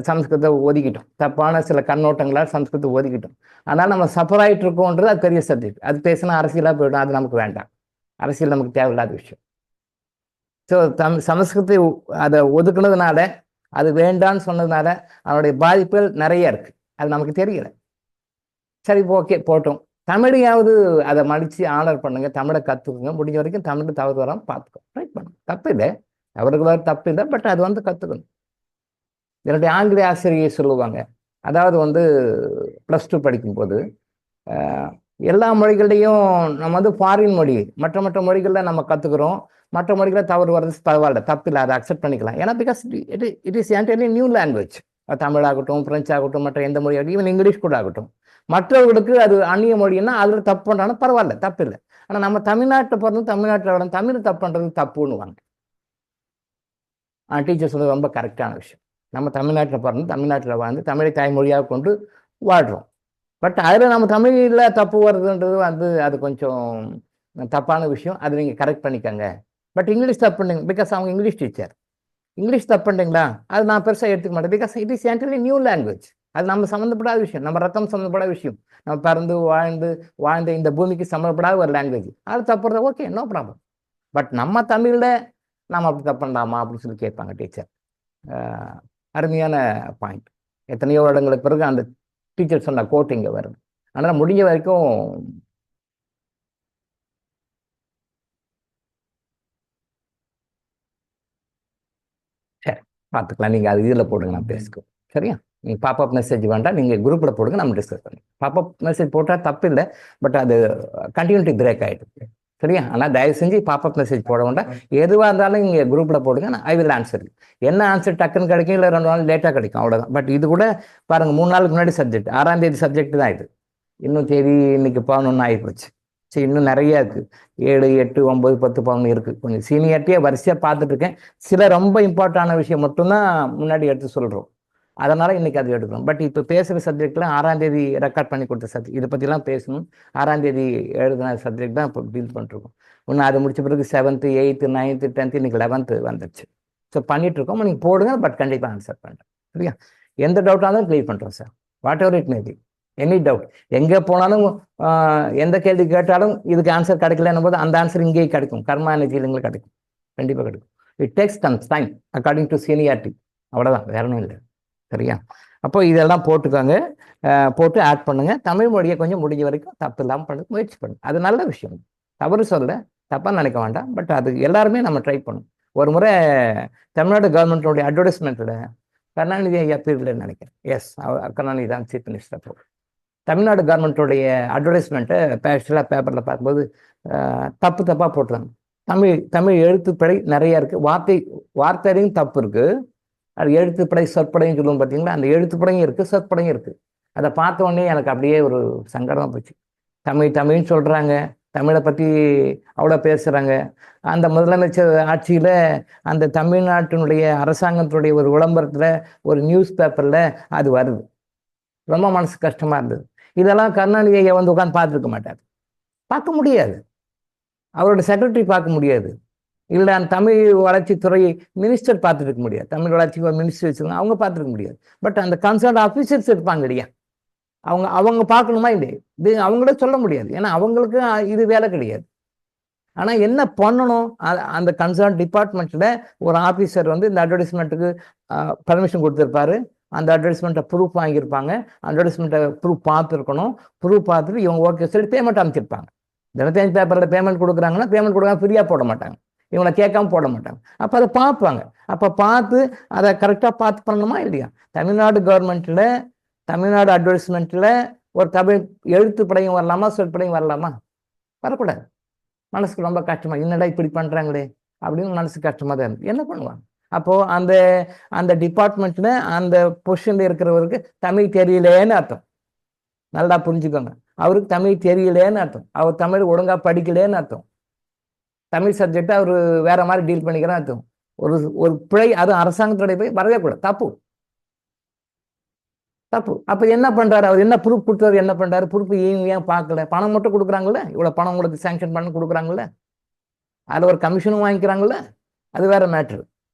சமஸ்கிருதத்தை ஒதுக்கிட்டோம், தப்பான சில கண்ணோட்டங்களால் சமஸ்கிருதத்தை ஒதுக்கிட்டோம். அதனால் நம்ம சஃபர் ஆகிட்டு இருக்கோன்றது அது பெரிய சப்ஜெக்ட். அது பேசினா அரசியலாக போய்டும், அது நமக்கு வேண்டாம். அரசியல் நமக்கு தேவையில்லாத விஷயம். ஸோ சமஸ்கிருதத்தை அதை ஒதுக்குனதுனால, அது வேண்டான்னு சொன்னதுனால அதனுடைய பாதிப்புகள் நிறைய இருக்குது, அது நமக்கு தெரியலை. சரி, ஓகே, போட்டோம். தமிழையாவது அதை மடித்து ஆனர் பண்ணுங்க, தமிழை கற்றுக்குங்க, முடிஞ்ச வரைக்கும் தமிழ் தவறு வராமல் பார்த்துக்கோ, ட்ரை பண்ணுங்க, தப்பு இல்லை, அவர்களால் தப்பு இல்லை. பட் அது வந்து கற்றுக்கணும். என்னுடைய ஆங்கில ஆசிரியை சொல்லுவாங்க, அதாவது வந்து +2 படிக்கும்போது எல்லா மொழிகளையும் நம்ம வந்து ஃபாரின் மொழி, மற்ற மொழிகளில் நம்ம கற்றுக்குறோம், மற்ற மொழிகளில் தவறு வர்றது பரவாயில்ல, தப்பு இல்லை, அதை அக்செப்ட் பண்ணிக்கலாம். ஏன்னா because it is entirely new language. Tamil ஆகட்டும், ஃப்ரெஞ்ச் ஆகட்டும், மற்ற எந்த மொழி ஆகட்டும், ஈவன் இங்கிலீஷ் கூட ஆகட்டும், மற்றவர்களுக்கு அது அந்நிய மொழின்னா அதில் தப்பு பண்ணுறாங்கன்னா பரவாயில்ல, தப்பு இல்லை. ஆனால் நம்ம தமிழ்நாட்டில் பிறந்து தமிழ்நாட்டில் விட தமிழ் தப்பு பண்ணுறது தப்புன்னுவாங்க. டீச்சர் சொல்றது ரொம்ப கரெக்டான விஷயம். நம்ம தமிழ்நாட்டில் பிறந்து தமிழ்நாட்டில் வாழ்ந்து தமிழை தாய்மொழியாக கொண்டு வாழ்கிறோம். பட் அதில் நம்ம தமிழில் தப்பு வருதுன்றது வந்து அது கொஞ்சம் தப்பான விஷயம். அதை நீங்கள் கரெக்ட் பண்ணிக்கோங்க. பட் இங்கிலீஷ் தப்பு பண்ணுங்க, பிகாஸ் அவங்க இங்கிலீஷ் டீச்சர். இங்கிலீஷ் தப்பு பண்ணுறீங்களா, அது நான் பெருசாக எடுத்துக்க மாட்டேன். Because it is என்டர்லி new language. அது நம்ம சம்மந்தப்படாத விஷயம், நம்ம ரத்தம் சம்மந்தப்படாத விஷயம், நம்ம பிறந்து வாழ்ந்த இந்த பூமிக்கு சம்மந்தப்படாத ஒரு லாங்குவேஜ். அது தப்புறது ஓகே, நோ ப்ராப்ளம். பட் நம்ம தமிழில் நாம் அப்படி தப்பு பண்ணலாமா அப்படின்னு சொல்லி கேட்பாங்க டீச்சர். அருமையான பாயிண்ட். எத்தனையோ வருடங்களுக்கு பிறகு அந்த டீச்சர் சொன்ன கோட் இங்கே வருது. அதனால் முடிஞ்ச வரைக்கும் சரி பார்த்துக்கலாம். நீங்கள் அது இதில் போடுங்க, நான் பேசிக்குவோம். சரியா? நீங்கள் பாப்அப் மெசேஜ் வேண்டாம், நீங்கள் குரூப்பில் போடுங்க, நம்ம டிஸ்கஸ் பண்ணுங்க. பாப்அப் மெசேஜ் போட்டால் தப்பு இல்லை, பட் அது கண்டினியூட்டி பிரேக் ஆகிடுது. சரியா? ஆனால் தயவு செஞ்சு பாப்அப் மெசேஜ் போட வேண்டாம். எதுவாக இருந்தாலும் நீங்கள் குரூப்பில் போடுங்க, நான் ஐ வில் ஆன்சர். என்ன ஆன்சர் டக்குன்னு கிடைக்கும், இல்லை 2 நாள் லேட்டாக கிடைக்கும், அவ்வளோதான். பட் இது கூட பாருங்கள், 3 நாளுக்கு முன்னாடி சப்ஜெக்ட், 6ஆம் தேதி சப்ஜெக்ட் தான் இது. இன்னும் தேதி இன்னைக்கு 11 ஆகிப்போச்சு. சரி, இன்னும் நிறைய இருக்குது. 7, 8, 9, 10, 11 இருக்குது. கொஞ்சம் சீனியாரிட்டியாக வரிசையாக பார்த்துட்டு இருக்கேன். சில ரொம்ப இம்பார்ட்டான விஷயம் மட்டும்தான் முன்னாடி எடுத்து சொல்கிறோம். அதனால் இன்னைக்கு அது எடுக்கணும். பட் இப்போ பேசுகிற சப்ஜெக்டில் 6ஆம் தேதி ரெக்கார்ட் பண்ணி கொடுத்த சப்ஜெக்ட், இதை பற்றிலாம் பேசணும். 6ஆம் தேதி எழுதின சப்ஜெக்ட் தான் இப்போ டீல் பண்ணிருக்கோம். இன்னும் அது முடிச்ச பிறகு 7th, 8th, 9th, 10th, இன்னைக்கு 11th வந்துடுச்சு. ஸோ பண்ணிகிட்ருக்கோம். நீங்கள் போடுங்க, பட் கண்டிப்பாக ஆன்சர் பண்ணுறேன். சரியா? எந்த டவுட்டாக இருந்தாலும் கிளியர் பண்ணுறோம் sir. What ever it may be, any doubt. எங்கே போனாலும் எந்த கேள்வி கேட்டாலும் இதுக்கு ஆன்சர் கிடைக்கலன்னும் போது அந்த ஆன்சர் இங்கேயே கிடைக்கும். கர்மா எனர்ஜிகளுங்களுக்கு கிடைக்கும், கண்டிப்பாக கிடைக்கும். It takes time according to seniority, அவ்வளோதான், வேற ஒன்றும் இல்லை. சரியா? அப்போ இதெல்லாம் போட்டுக்கோங்க, போட்டு ஆட் பண்ணுங்க. தமிழ் மொழியை கொஞ்சம் முடிஞ்ச வரைக்கும் தப்பு இல்லாமல் பண்ண முயற்சி பண்ணுங்க. அது நல்ல விஷயம், தவறு சொல்ல, தப்பாக நினைக்க வேண்டாம். பட் அது எல்லாருமே நம்ம ட்ரை பண்ணணும். ஒரு முறை தமிழ்நாடு கவர்மெண்ட்டோடைய அட்வர்டைஸ்மெண்ட்டில் கருணாநிதி ஐயா பீரியட்ல நினைக்கிறேன், எஸ், கருணாநிதி தான் சீஃப் மினிஸ்டர். அப்போ தமிழ்நாடு கவர்மெண்ட்டோடைய அட்வர்டைஸ்மெண்ட்டை பேஸ்டலாக பேப்பரில் பார்க்கும்போது தப்பாக போட்டுறாங்க. தமிழ் எழுத்துப்படை நிறையா இருக்குது, வார்த்தையும் தப்பு இருக்குது. அது எழுத்துப்படை சொற்படையும் சொல்லுவோம் பார்த்தீங்களா, அந்த எழுத்துப்படையும் இருக்குது, சொற்படையும் இருக்குது. அதை பார்த்த உடனே எனக்கு அப்படியே ஒரு சங்கடமாக போச்சு. தமிழ்னு சொல்கிறாங்க, தமிழை பற்றி அவ்வளோ பேசுகிறாங்க. அந்த முதலமைச்சர் ஆட்சியில் அந்த தமிழ்நாட்டினுடைய அரசாங்கத்தினுடைய ஒரு விளம்பரத்தில், ஒரு நியூஸ் பேப்பரில் அது வருது. ரொம்ப மனசு கஷ்டமாக இருந்தது. இதெல்லாம் கருணாநிதி ஐயா வந்து உட்காந்து பார்த்துருக்க மாட்டார், பார்க்க முடியாது. அவரோட செக்ரட்டரி பார்க்க முடியாது, இல்லை அந்த தமிழ் வளர்ச்சித்துறை மினிஸ்டர் பார்த்துட்டு இருக்க முடியாது. தமிழ் வளர்ச்சிக்கு ஒரு மினிஸ்டர் வச்சுருக்காங்க, அவங்க பார்த்துருக்க முடியாது. பட் அந்த கன்சர்ன் ஆஃபீஸர்ஸ் இருப்பாங்க இல்லையா, அவங்க பார்க்கணுமா இல்லையா, இது அவங்களே சொல்ல முடியாது. ஏன்னா அவங்களுக்கு இது வேலை கிடையாது. ஆனால் என்ன பண்ணணும், அந்த கன்சர்ன் டிபார்ட்மெண்ட்டில் ஒரு ஆஃபீஸர் வந்து இந்த அட்வர்டைஸ்மெண்ட்டுக்கு பர்மிஷன் கொடுத்துருப்பாரு. அந்த அட்வர்டைஸ்மெண்ட்டை ப்ரூஃப் வாங்கியிருப்பாங்க, அட்வர்டைஸ்மெண்ட்டை ப்ரூஃப் பார்த்துருக்கணும். ப்ரூஃப் பார்த்துட்டு இவங்க ஓகே சொல்லி பேமெண்ட் அமைச்சிருப்பாங்க. தினத்தனி பேப்பரில் பேமெண்ட் கொடுக்குறாங்கன்னா பேமெண்ட் கொடுக்காம ஃப்ரீயாக போட மாட்டாங்க, இவங்களை கேட்காம போட மாட்டாங்க. அப்போ அதை பார்ப்பாங்க. அப்போ பார்த்து அதை கரெக்டாக பார்த்து பண்ணணுமா இல்லையா? தமிழ்நாடு கவர்மெண்ட்டில், தமிழ்நாடு அட்வர்டைஸ்மெண்ட்டில் ஒரு தமிழ் எழுத்துப்படையும் வரலாமா, சொற்படையும் வரலாமா? வரக்கூடாது. மனசுக்கு ரொம்ப கஷ்டமா, என்னடா இப்படி பண்ணுறாங்களே அப்படின்னு மனசு கஷ்டமாக தான் இருக்கு. என்ன பண்ணுவாங்க? அப்போது அந்த டிபார்ட்மெண்ட்டில் அந்த பொசிஷனில் இருக்கிறவருக்கு தமிழ் தெரியலேன்னு அர்த்தம். நல்லா புரிஞ்சுக்கோங்க, அவருக்கு தமிழ் தெரியலேன்னு அர்த்தம், அவர் தமிழ் ஒழுங்காக படிக்கலேன்னு அர்த்தம். தமிழ் சப்ஜெக்டை அவர் வேற மாதிரி டீல் பண்ணிக்கிறேன்னு அர்த்தம். ஒரு பிழை, அது அரசாங்கத்துடைய போய் வரவே கூடாது, தப்பு. அப்போ என்ன பண்ணுறாரு அவர், என்ன ப்ரூஃப் கொடுத்தாரு, என்ன பண்ணுறாரு, ப்ரூஃப் ஏன் பார்க்கல? பணம் மட்டும் கொடுக்குறாங்கல்ல, இவ்வளோ பணம் உங்களுக்கு சேங்ஷன் பண்ணி கொடுக்குறாங்கல்ல, அதில் ஒரு கமிஷனும் வாங்கிக்கிறாங்கல்ல, அது வேற மேட்ரு.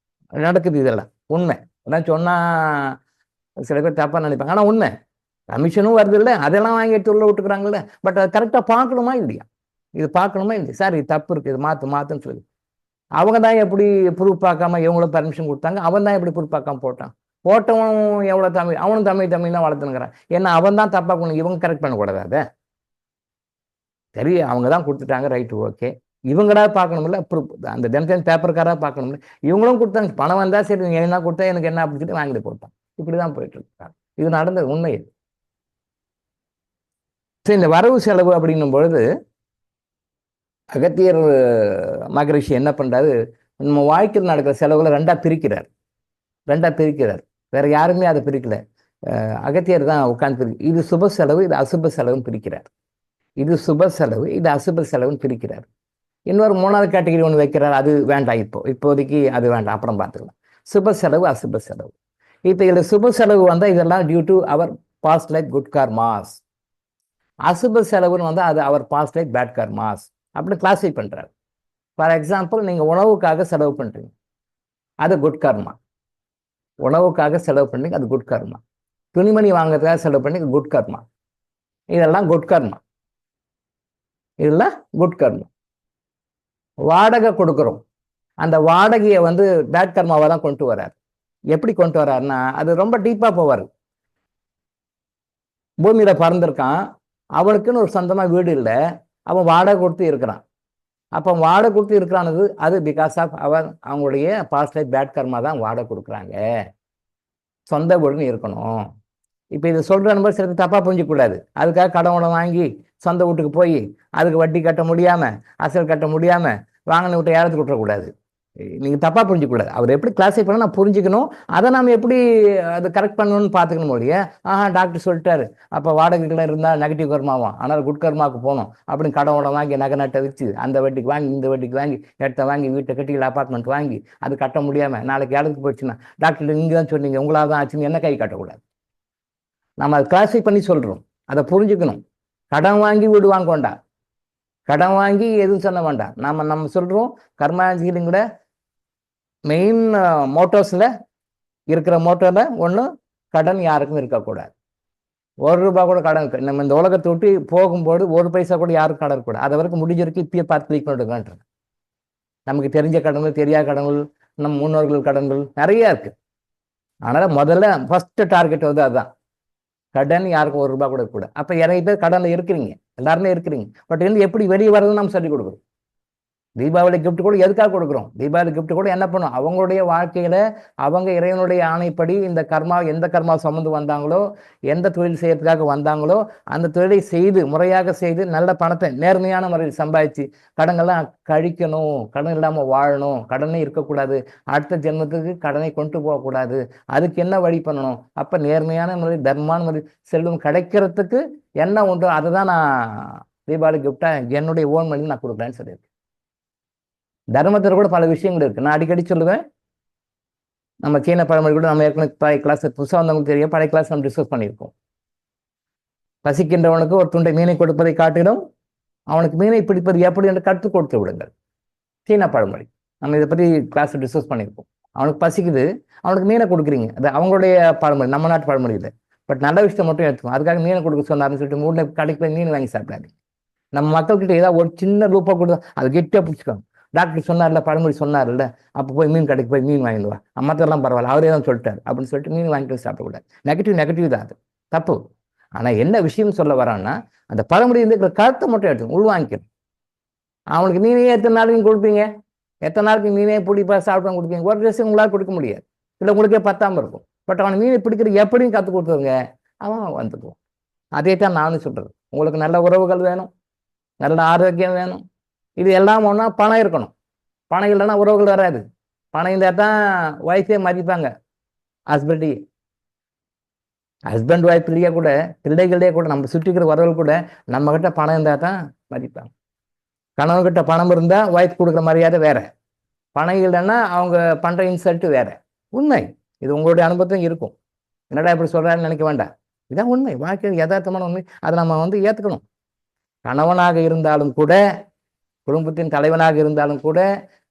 நடக்குது இதெல்லாம் உண்மை. அதான் சொன்னால் சில பேர் தப்பாக நினைப்பாங்க, ஆனால் உண்மை. கமிஷனும் வருது இல்லை, அதெல்லாம் வாங்கி எடுத்து உள்ள விட்டுக்கிறாங்கல்ல. பட் அதை கரெக்டாக பார்க்கணுமா இல்லையா? இது பார்க்கணுமா இல்லையா? சார் இது தப்பு இருக்குது, இது மாற்றுன்னு சொல்லி அவங்க தான் எப்படி ப்ரூஃப் பார்க்காம இவங்களும் பர்மிஷன் கொடுத்தாங்க, அவன் தான் எப்படி ப்ரூஃப் பார்க்காம போட்டவன் எவ்வளோ தமிழ், அவனும் தமிழ் தான் வளர்த்துனுங்கிறான். ஏன்னா அவன் தான் தப்பாக பண்ணணும், இவங்க கரெக்ட் பண்ணக்கூடாது. அதை சரி, அவங்க தான் கொடுத்துட்டாங்க, ரைட்டு, ஓகே. இவங்கடா பார்க்கணும்ல ப்ரூஃப், அந்த தினத்தனி பேப்பருக்காராக பார்க்கணும்ல. இவங்களும் கொடுத்தாங்க, பணம் வந்தால் சரி நீங்கள் என்ன கொடுத்தா எனக்கு என்ன அப்படின்னு சொல்லி வாங்கிட்டு போட்டான். இப்படி தான் போயிட்டு இருக்காங்க. இது நடந்தது உண்மை. சரி, இந்த வரவு செலவு அப்படின்னும் பொழுது அகத்தியர் மகரிஷி என்ன பண்ணுறாரு, நம்ம வாழ்க்கையில் நடக்கிற செலவுகளை ரெண்டாக பிரிக்கிறார். வேற யாருமே அதை பிரிக்கல, அகத்தியர் தான் உட்காந்து இது சுப செலவு, இது அசுப செலவுன்னு பிரிக்கிறார். இது சுப செலவு, இது அசுப செலவுன்னு பிரிக்கிறார். இன்னொரு 3வது கேட்டகரி ஒன்று வைக்கிறார், அது வேண்டாம், இப்போதைக்கு அது வேண்டாம், அப்புறம் பார்த்துக்கலாம். சுப செலவு, அசுப செலவு. இப்போ இதில் சுப செலவு வந்தால் இதெல்லாம் due to our past life good karmas. அசுப செலவுன்னு வந்தால் அது our past life bad karmas. அப்படி கிளாஸிஃபை பண்ணுறாரு. ஃபார் எக்ஸாம்பிள், நீங்கள் உணவுக்காக செலவு பண்ணுறீங்க, அது குட் கர்மா. உணவுக்காக செலவு பண்ணி அது குட் கர்மா. துணிமணி வாங்குறதுக்காக செலவு பண்ணி குட் கர்மா. இதெல்லாம் குட் கர்மா. இதெல்லாம் குட் கர்மா. வாடகை கொடுக்குறோம், அந்த வாடகையை வந்து பேட் கர்மாவை தான் கொண்டு வர்றார். எப்படி கொண்டு வர்றாருன்னா அது ரொம்ப டீப்பா போவார். பூமியில பறந்துருக்கான், அவனுக்குன்னு ஒரு சொந்தமா வீடு இல்லை, அவன் வாடகை கொடுத்து இருக்கிறான். அப்போ வாடகை கொடுத்து இருக்கிறானது அது பிகாஸ் ஆஃப் அவங்களுடைய பாஸ்ட் லைஃப் பேட் கர்மா தான் வாடகை கொடுக்குறாங்க. சொந்த வீடுன்னு இருக்கணும். இப்போ இதை சொல்கிற நம்பர் சில தப்பாக புரிஞ்சிக்கூடாது. அதுக்காக கடவுளை வாங்கி சொந்த வீட்டுக்கு போய் அதுக்கு வட்டி கட்ட முடியாமல் அசல் கட்ட முடியாமல் வாங்கின வீட்டை ஏறத்துக்கு விட்டுறக்கூடாது. நீங்கள் தப்பாக புரிஞ்சிக்கூடாது. அவர் எப்படி கிளாஸிஃபை பண்ண நான் புரிஞ்சுக்கணும், அதை நாம் எப்படி அது கரெக்ட் பண்ணணும்னு பார்த்துக்கணும் மொழியே. டாக்டர் சொல்லிட்டாரு, அப்போ வாடகைக்குலாம் இருந்தால் நெகட்டிவ் கர்மாவும், ஆனால் குட் கர்மாவுக்கு போகணும் அப்படின்னு கடவுளை வாங்கி நகை நட்டை வச்சு அந்த வட்டிக்கு வாங்கி இந்த வட்டிக்கு வாங்கி இடத்த வாங்கி வீட்டை கட்டி அப்பார்ட்மெண்ட் வாங்கி அது கட்ட முடியாமல் நாளைக்கு இடத்துக்கு போயிடுச்சுன்னா டாக்டர் நீங்கள் தான் சொன்னீங்க உங்களால் தான் ஆச்சுன்னு என்ன கை கட்டக்கூடாது. நம்ம அதை கிளாஸிஃபை பண்ணி சொல்கிறோம், அதை புரிஞ்சுக்கணும். கடன் வாங்கி வீடு வாங்க வேண்டாம், கடன் வாங்கி எதுவும் சொல்ல வேண்டாம். நம்ம சொல்கிறோம் கர்மாஞ்சலியும் கூட மெயின் மோட்டோஸில் இருக்கிற மோட்டோவில் ஒன்று கடன் யாருக்கும் இருக்கக்கூடாது. ₹1 கூட கடன் இருக்கு. நம்ம இந்த உலகத்தை விட்டு போகும்போது 1 பைசா கூட யாருக்கும் கடன் இருக்கக்கூடாது. அது வரைக்கும் முடிஞ்ச வரைக்கும் இப்பயே பார்த்து கிளிக் பண்ணிட்டு நமக்கு தெரிஞ்ச கடன்கள், தெரியாத கடன்கள், நம் முன்னோர்கள் கடன்கள் நிறைய இருக்கு. அதனால் முதல்ல ஃபர்ஸ்ட் டார்கெட் வந்து அதுதான், கடன் யாருக்கும் ₹1 கூட கூட. அப்போ நிறைய பேர் கடனில் இருக்கிறீங்க, எல்லாருமே இருக்கிறீங்க. பட் வந்து எப்படி வெளியே வர்றதுன்னு நம்ம சொல்லிக் கொடுக்குறோம். தீபாவளி கிஃப்ட் கூட எதுக்காக கொடுக்குறோம்? தீபாவளி கிஃப்ட் கூட என்ன பண்ணும், அவங்களுடைய வாழ்க்கையில அவங்க இறைவனுடைய ஆணைப்படி இந்த கர்மா எந்த கர்மா சுமந்து வந்தாங்களோ, எந்த தொழில் செய்யறதுக்காக வந்தாங்களோ அந்த தொழிலை செய்து முறையாக செய்து நல்ல பணத்தை நேர்மையான முறையில் சம்பாதிச்சு கடன்கள்லாம் கழிக்கணும். கடன் இல்லாமல் வாழணும், கடனே இருக்கக்கூடாது, அடுத்த ஜென்மத்துக்கு கடனை கொண்டு போகக்கூடாது. அதுக்கு என்ன வழி பண்ணணும்? அப்போ நேர்மையான முறையில் தர்மமான முறையில் செல்வம் கிடைக்கிறதுக்கு என்ன உண்டோ அதை தான் நான் தீபாவளி கிஃப்டா என்னுடைய ஓன் மணி நான் கொடுக்குறேன்னு சொல்லியிருக்கேன். தர்மத்தில் கூட பல விஷயங்கள் இருக்கு. நான் அடிக்கடி சொல்லுவேன், நம்ம சீன பழமொழி கூட நம்ம ஏற்கனவே பழைய கிளாஸ் புதுசாக வந்தவங்களுக்கு தெரியும், பழைய கிளாஸ் நம்ம டிஸ்கஸ் பண்ணியிருக்கோம். பசிக்கின்றவனுக்கு ஒரு துண்டை மீனை கொடுப்பதை காட்டிலும் அவனுக்கு மீனை பிடிப்பது எப்படி என்று கற்றுக் கொடுத்து விடுங்கள். சீன பழமொழி நம்ம இதை பற்றி கிளாஸ் டிஸ்கஸ் பண்ணியிருக்கோம். அவனுக்கு பசிக்குது, அவனுக்கு மீனை கொடுக்குறீங்க, அது அவங்களுடைய பழமொழி, நம்ம நாட்டு பழமொழி இல்லை. பட் நல்ல விஷயத்தை மட்டும் எடுத்துக்கோம். அதுக்காக மீனை கொடுக்க சொன்னாருன்னு சொல்லிட்டு மூணு கடைக்கு போய் மீன் வாங்கி சாப்பிடாது. நம்ம மக்கள்கிட்ட ஏதாவது ஒரு சின்ன ரூபா கொடுத்தா அது கெட்டியாக பிடிச்சிக்கோங்க. டாக்டர் சொன்னார்ல, பழமொழி சொன்னார்ல, அப்போ போய் மீன் கடைக்கு போய் மீன் வாங்கிடுவா, மற்றெல்லாம் பரவாயில்ல அவரே தான் சொல்லிட்டார் அப்படின்னு சொல்லிட்டு மீன் வாங்கிட்டு சாப்பிடக்கூடாது. நெகட்டிவ் தான், அது தப்பு. ஆனால் என்ன விஷயம் சொல்ல வரான்னா, அந்த பழமொழி இருக்கிற கருத்தை மட்டும் எடுத்து உள்வாங்கிக்கணும். அவனுக்கு மீனையே எத்தனை நாளைக்கு கொடுப்பீங்க? எத்தனை நாளைக்கு மீனே பிடிப்பா சாப்பிட்டு கொடுப்பீங்க? ஒரு ட்ரெஸ் உங்களால் கொடுக்க முடியாது, இல்லை உங்களுக்கே பத்தாமல் இருக்கும். பட் அவன் மீனை பிடிக்கிற எப்படியும் கற்றுக் கொடுத்துருங்க, அவன் வந்துக்குவோம். அதே தான் நானும் சொல்கிறது. உங்களுக்கு நல்ல உறவுகள் வேணும், நல்ல ஆரோக்கியம் வேணும், இது எல்லாம் ஒன்றா பணம் இருக்கணும். பணம் இல்லைன்னா உறவுகள் வராது. பணம் இருந்தால் தான் ஒய்ஃபே மதிப்பாங்க, ஹஸ்பண்டையே. ஹஸ்பண்ட் ஒய்ஃப் இல்லையா கூட, பிள்ளைகளே கூட, நம்ம சுற்றிக்கிற உறவுகள் கூட நம்மக்கிட்ட பணம் இருந்தால் தான் மதிப்பாங்க. கணவன்கிட்ட பணம் இருந்தால் ஒய்ஃப் கொடுக்குற மரியாதை வேற, பணம் இல்லைன்னா அவங்க பண்ணுற இன்சல்ட்டு வேற. உண்மை, இது உங்களுடைய அனுபவத்தையும் இருக்கும். என்னடா இப்படி சொல்கிறாருன்னு நினைக்க வேண்டாம், இதான் உண்மை, வாழ்க்கையில் யதார்த்தமான உண்மை. அதை நம்ம ஏற்றுக்கணும். கணவனாக இருந்தாலும் கூட, குடும்பத்தின் தலைவனாக இருந்தாலும் கூட,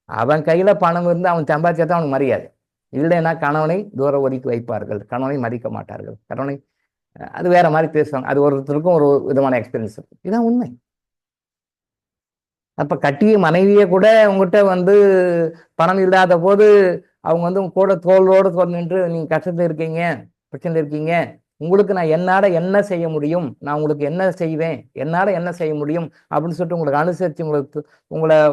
அவன் கையில் பணம் இருந்து அவன் சம்பாதிச்சா தான் அவனுக்கு மரியாதை. இல்லைன்னா கணவனை தூரம் ஒதுக்கி வைப்பார்கள், கணவனை மதிக்க மாட்டார்கள், கணவனை அது வேற மாதிரி பேசுவாங்க. அது ஒருத்தருக்கும் ஒரு விதமான எக்ஸ்பீரியன்ஸ் இருக்கு. இதுதான் உண்மை. அப்போ கட்டிய மனைவியே கூட உங்ககிட்ட பணம் இல்லாத போது அவங்க உங்க கூட தோளோடு நின்று நீங்கள் கஷ்டத்தில் இருக்கீங்க, பிரச்சனையில் இருக்கீங்க, உங்களுக்கு நான் என்னால் என்ன செய்ய முடியும், நான் உங்களுக்கு என்ன செய்வேன், என்னால் என்ன செய்ய முடியும் அப்படின்னு சொல்லிட்டு உங்களுக்கு அனுசரித்து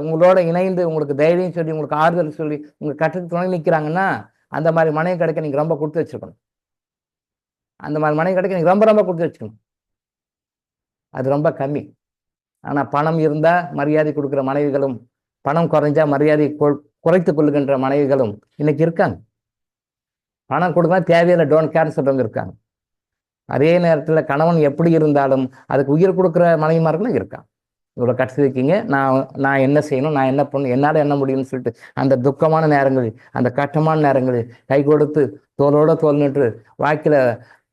உங்களோட இணைந்து உங்களுக்கு தைரியம் சொல்லி உங்களுக்கு ஆறுதல் சொல்லி உங்கள் கட்டத்துக்கு துணை நிற்கிறாங்கன்னா அந்த மாதிரி மனைவி கிடைக்க நீங்கள் ரொம்ப கொடுத்து வச்சுருக்கணும். அந்த மாதிரி மனைவி கிடைக்க நீங்கள் ரொம்ப கொடுத்து வச்சுக்கணும். அது ரொம்ப கம்மி. ஆனால் பணம் இருந்தால் மரியாதை கொடுக்குற மனைவிகளும், பணம் குறைஞ்சா மரியாதை குறைத்து கொள்ளுகின்ற மனைவிகளும் இன்னைக்கு இருக்காங்க. பணம் கொடுக்கலாம் தேவையில்லை, டோன்ட் கேர்னு சொல்றவங்க இருக்காங்க. அதே நேரத்தில் கணவன் எப்படி இருந்தாலும் அதுக்கு உயிர் கொடுக்குற மனைவிமார்களும் இருக்கான். இவ்வளோ கஷ்டம் இருக்கீங்க, நான் என்ன செய்யணும், நான் என்ன பண்ணணும், என்னால் என்ன முடியும்னு சொல்லிட்டு அந்த துக்கமான நேரங்களில், அந்த கஷ்டமான நேரங்களில் கை கொடுத்து தோளோட தோல் நின்று வாக்கில்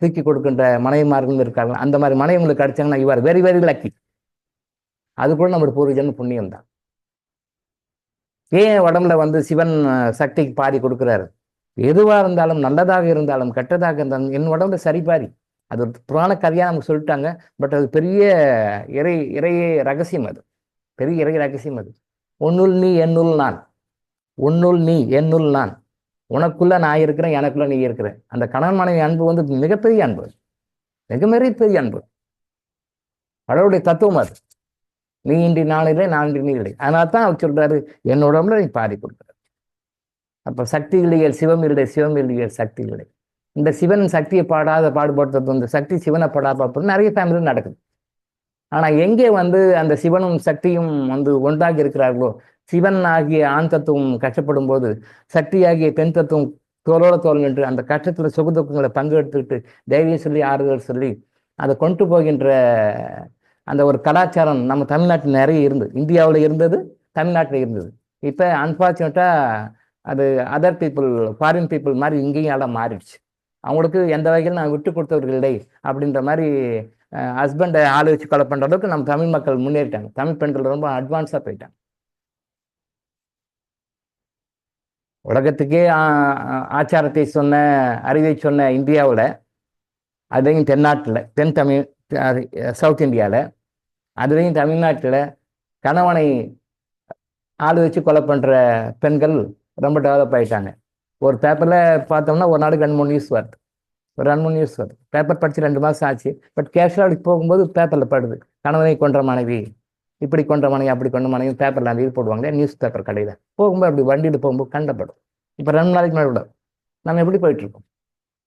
தூக்கி கொடுக்கின்ற மனைவிமார்களும் இருக்காங்க. அந்த மாதிரி மனைவிங்களுக்கு கிடைச்சாங்கன்னா you are very very lucky. அது கூட நம்மளுடைய பூர்வீகன்னு புண்ணியம் தான். ஏன் உடம்புல வந்து சிவன் சக்திக்கு பாதி கொடுக்குறாரு? எதுவாக இருந்தாலும், நல்லதாக இருந்தாலும் கெட்டதாக இருந்தாலும் என் உடம்புல சரி பாதி. அது ஒரு புராண கதையாக நமக்கு சொல்லிட்டாங்க. பட் அது பெரிய இறையே ரகசியம். அது பெரிய இறை ரகசியம். அது உன்னுள் நீ என்னுள் நான், உன்னுள் நீ என்னுள் நான், உனக்குள்ள நான் இருக்கிறேன், எனக்குள்ள நீ இருக்கிற. அந்த கணவன் மனைவி அன்பு வந்து மிகப்பெரிய அன்பு, மிக பெரிய அன்பு. கடவுளுடைய தத்துவம் அது. நீ இன்றி நான் இல்லை, நான் இன்றி நீ இல்லை. அதனால தான் அவர் சொல்றாரு, என்னோட உடம்புல நீ பாதி கொடுக்குற. அப்ப சக்தி இல்லையல் சிவம் இல்லை, சிவம் இல்லையல் சக்தி இல்லை. இந்த சிவன் சக்தியை பாடுபடுத்துறது, இந்த சக்தி சிவனை பாடாத நிறைய ஃபேமிலியில் நடக்குது. ஆனா எங்கே வந்து அந்த சிவனும் சக்தியும் வந்து ஒன்றாகி இருக்கிறார்களோ, சிவன் ஆகிய ஆண் தத்துவம் கஷ்டப்படும் போது சக்தி ஆகிய பெண் தத்துவம் தோளோட தோல் நின்று அந்த கஷ்டத்துல சுகதுக்கங்களை பங்கு எடுத்துக்கிட்டு தைரியம் சொல்லி ஆறுதல் சொல்லி அதை கொண்டு போகின்ற அந்த ஒரு கலாச்சாரம் நம்ம தமிழ்நாட்டில் நிறைய இருந்தது. இந்தியாவில் இருந்தது, தமிழ்நாட்டில் இருந்தது. இப்போ அன்பார்ச்சுனேட்டா அது அதர் பீப்புள், ஃபாரின் பீப்புள் மாதிரி இங்கேயும் எல்லாம் மாறிடுச்சு. அவங்களுக்கு எந்த வகையில் நான் விட்டு கொடுத்தவர்கள் இல்லை அப்படின்ற மாதிரி ஹஸ்பண்டை ஆளு வச்சு கொலை பண்ணுற அளவுக்கு நம்ம தமிழ் மக்கள் முன்னேறிட்டாங்க. தமிழ் பெண்கள் ரொம்ப அட்வான்ஸாக போயிட்டாங்க. உலகத்துக்கே ஆச்சாரத்தை சொன்ன, அறிவை சொன்ன இந்தியாவில், அதையும் தென்னாட்டில், தென் தமிழ் சவுத் இந்தியாவில், அதுலேயும் தமிழ்நாட்டில் கணவனை ஆள் வச்சு கொலை பண்ணுற பெண்கள் ரொம்ப டெவலப் ஆகிட்டாங்க. ஒரு பேப்பரில் பார்த்தோம்னா ஒரு நாளைக்கு 2-3 நியூஸ் வருது, ஒரு 2-3 நியூஸ் வருது. பேப்பர் படித்து 2 மாதம் ஆச்சு. பட் கேஷுவலாக போகும்போது பேப்பரில் படுது, கணவனை கொன்ற மனைவி, இப்படி கொன்ற மனைவி, அப்படி கொன்ற மனைவி, பேப்பரில் அந்த இது போடுவாங்க, நியூஸ் பேப்பர் கடையில் போகும்போது அப்படி வண்டியில் போகும்போது கண்டப்படும். இப்போ 2 நாளைக்கு மேலே விட நம்ம எப்படி போயிட்டுருக்கோம்?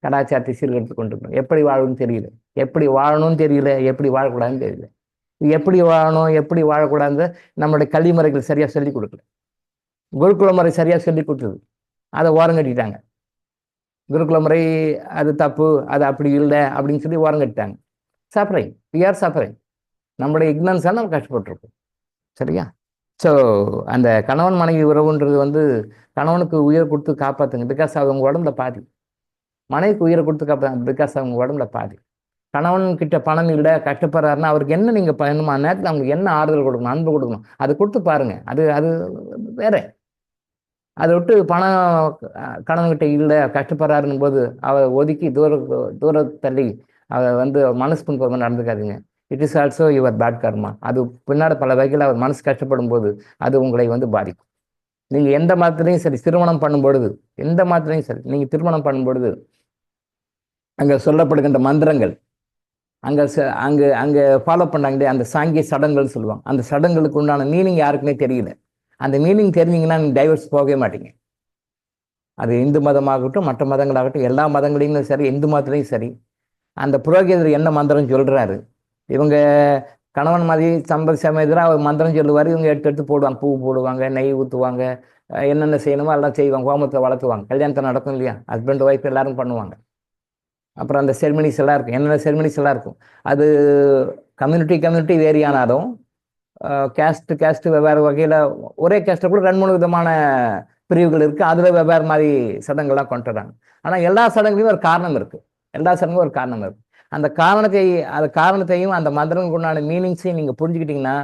கலாச்சாரத்தை சீர்கெடுத்து கொண்டு இருக்கோம். எப்படி வாழணும்னு தெரியல, எப்படி வாழணும்னு தெரியல, எப்படி வாழக்கூடாதுன்னு தெரியல. எப்படி வாழணும், எப்படி வாழக்கூடாது நம்மளுடைய கல்வி முறைகள் சரியாக சொல்லிக் கொடுக்கல. குருகுல முறை சரியாக சொல்லி கொடுத்தது, அதை ஓரம் கட்டிட்டாங்க. குருகுல முறை அது தப்பு, அது அப்படி இல்லை அப்படின்னு சொல்லி ஓரம் கட்டிட்டாங்க. Suffering, we are suffering. நம்மளுடைய இக்னன்ஸால் நம்ம கஷ்டப்பட்டுருக்கோம். சரியா? ஸோ அந்த கணவன் மனைவி உறவுன்றது வந்து கணவனுக்கு உயிர் கொடுத்து காப்பாற்றுங்க, பிகாஸ் அவங்க உடம்புல பாதி. மனைவிக்கு உயிரை கொடுத்து காப்பாற்றுங்க, பிகாஸ் அவங்க உடம்புல பாதி. கணவன் கிட்ட பணம் இல்லை, கஷ்டப்படுறாருன்னா அவருக்கு என்ன நீங்கள் பண்ணணுமா நேரத்தில் அவங்களுக்கு என்ன ஆறுதல் கொடுக்கணும், அன்பு கொடுக்கணும், அதை கொடுத்து பாருங்க. அது அது வேற. அதை விட்டு பணம் கணவன்கிட்ட இல்லை, கஷ்டப்படுறாருன்னு போது அவரை ஒதுக்கி தூர தள்ளி அதை வந்து மனசு புண்பமாக நடந்துக்காதீங்க. It is also your bad karma. அது பின்னாடி பல வகையில் அவர் மனசு கஷ்டப்படும் போது அது உங்களை வந்து பாதிக்கும். நீங்கள் எந்த மதத்துலையும் சரி, திருமணம் பண்ணும் பொழுது, எந்த மதத்துலையும் சரி, நீங்கள் திருமணம் பண்ணும் பொழுது அங்கே சொல்லப்படுகின்ற மந்திரங்கள், அங்கே அங்கே அங்கே ஃபாலோ பண்ணாங்களே அந்த சாங்கிய சடங்குகள் சொல்லுவாங்க. அந்த சடங்குகளுக்கு உண்டான மீனிங் யாருக்குமே தெரியல. அந்த மீனிங் தெரிஞ்சிங்கன்னா நீங்கள் டைவர்ஸ் போகவே மாட்டீங்க. அது இந்து மதமாகட்டும், மற்ற மதங்களாகட்டும், எல்லா மதங்களையும் சரி, இந்து மதத்துலையும் சரி, அந்த புரோகிதர் என்ன மந்திரம் சொல்கிறாரு, இவங்க கணவன் மாதிரி சமயத்தில் அவர் மந்திரம் சொல்லுவார், இவங்க எடுத்து போடுவாங்க, பூ போடுவாங்க, நெய் ஊற்றுவாங்க, என்னென்ன செய்யணுமோ எல்லாம் செய்வாங்க, ஹோமத்தை வளர்த்துவாங்க. கல்யாணத்தை நடக்கும் இல்லையா, ஹஸ்பண்ட் ஒய்ஃப் எல்லாரும் பண்ணுவாங்க. அப்புறம் அந்த செரிமனிஸ் எல்லாம் இருக்கும், என்னென்ன செரிமனிஸ் எல்லாம் இருக்கும். அது கம்யூனிட்டி வேரி ஆனாலும் கேஸ்ட் வெவ்வேறு வகையில், ஒரே கேஸ்ட்டில் கூட 2-3 விதமான பிரிவுகள் இருக்குது. அதில் வெவ்வேறு மாதிரி சடங்குகள்லாம் கொண்டு வராங்க. ஆனால் எல்லா சடங்குலையும் ஒரு காரணம் இருக்குது, எல்லா சடங்குக்கும் ஒரு காரணம் இருக்குது. அந்த காரணத்தையும் அந்த மந்திரங்களுக்கு உண்டான மீனிங்ஸையும் நீங்கள் புரிஞ்சுக்கிட்டீங்கன்னா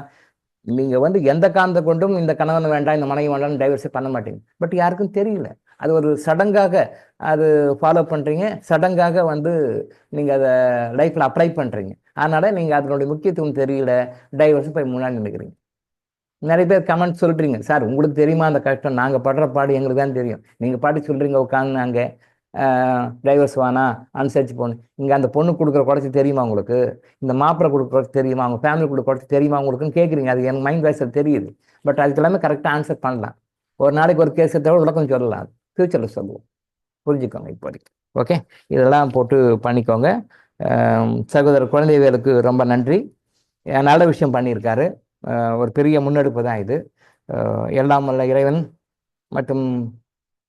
நீங்கள் வந்து எந்த காரணத்தை கொண்டும் இந்த கணவன் வேண்டாம், இந்த மனைவி வேண்டாம்னு டைவர்ஸே பண்ண மாட்டீங்க. பட் யாருக்கும் தெரியல. அது ஒரு சடங்காக அது ஃபாலோ பண்ணுறீங்க, சடங்காக வந்து நீங்கள் அதை லைஃப்பில் அப்ளை பண்ணுறீங்க. அதனால் நீங்கள் அதனுடைய முக்கியத்துவம் தெரியல, டைவர்ஸ் போய் முன்னாடி நினைக்கிறீங்க. நிறைய பேர் கமெண்ட் சொல்கிறீங்க, சார் உங்களுக்கு தெரியுமா அந்த கஷ்டம், நாங்கள் படுற பாடு எங்களுக்கு தான் தெரியும், நீங்கள் பாட்டு சொல்கிறீங்க உட்காந்து அங்கே டைவர்ஸ் வேணா, அனுசரிச்சு போகணும். இங்கே அந்த பொண்ணு கொடுக்குற குறைச்சி தெரியுமா உங்களுக்கு, இந்த மாப்பிள்ளை கொடுக்குற குறைச்சி தெரியுமா, அவங்க ஃபேமிலி கொடுக்குற குறைச்சி தெரியுமா உங்களுக்குன்னு கேட்குறீங்க. அது எனக்கு மைண்ட் வாய்ஸில் தெரியுது. பட் அதுக்கு எல்லாமே கரெக்டாக ஆன்சர் பண்ணலாம். ஒரு நாளைக்கு ஒரு கேஸை தவிர விளக்கம் சொல்லலாம், ஃப்யூச்சரில் சொல்லுவோம். புரிஞ்சுக்கோங்க இப்போதைக்கு. ஓகே, இதெல்லாம் போட்டு பண்ணிக்கோங்க. சகோதரர் குழந்தைவேலுக்கு ரொம்ப நன்றி. நல்ல விஷயம் பண்ணியிருக்காரு. ஒரு பெரிய முன்னெடுப்பு தான் இது. எல்லாம் வல்ல இறைவன் மற்றும்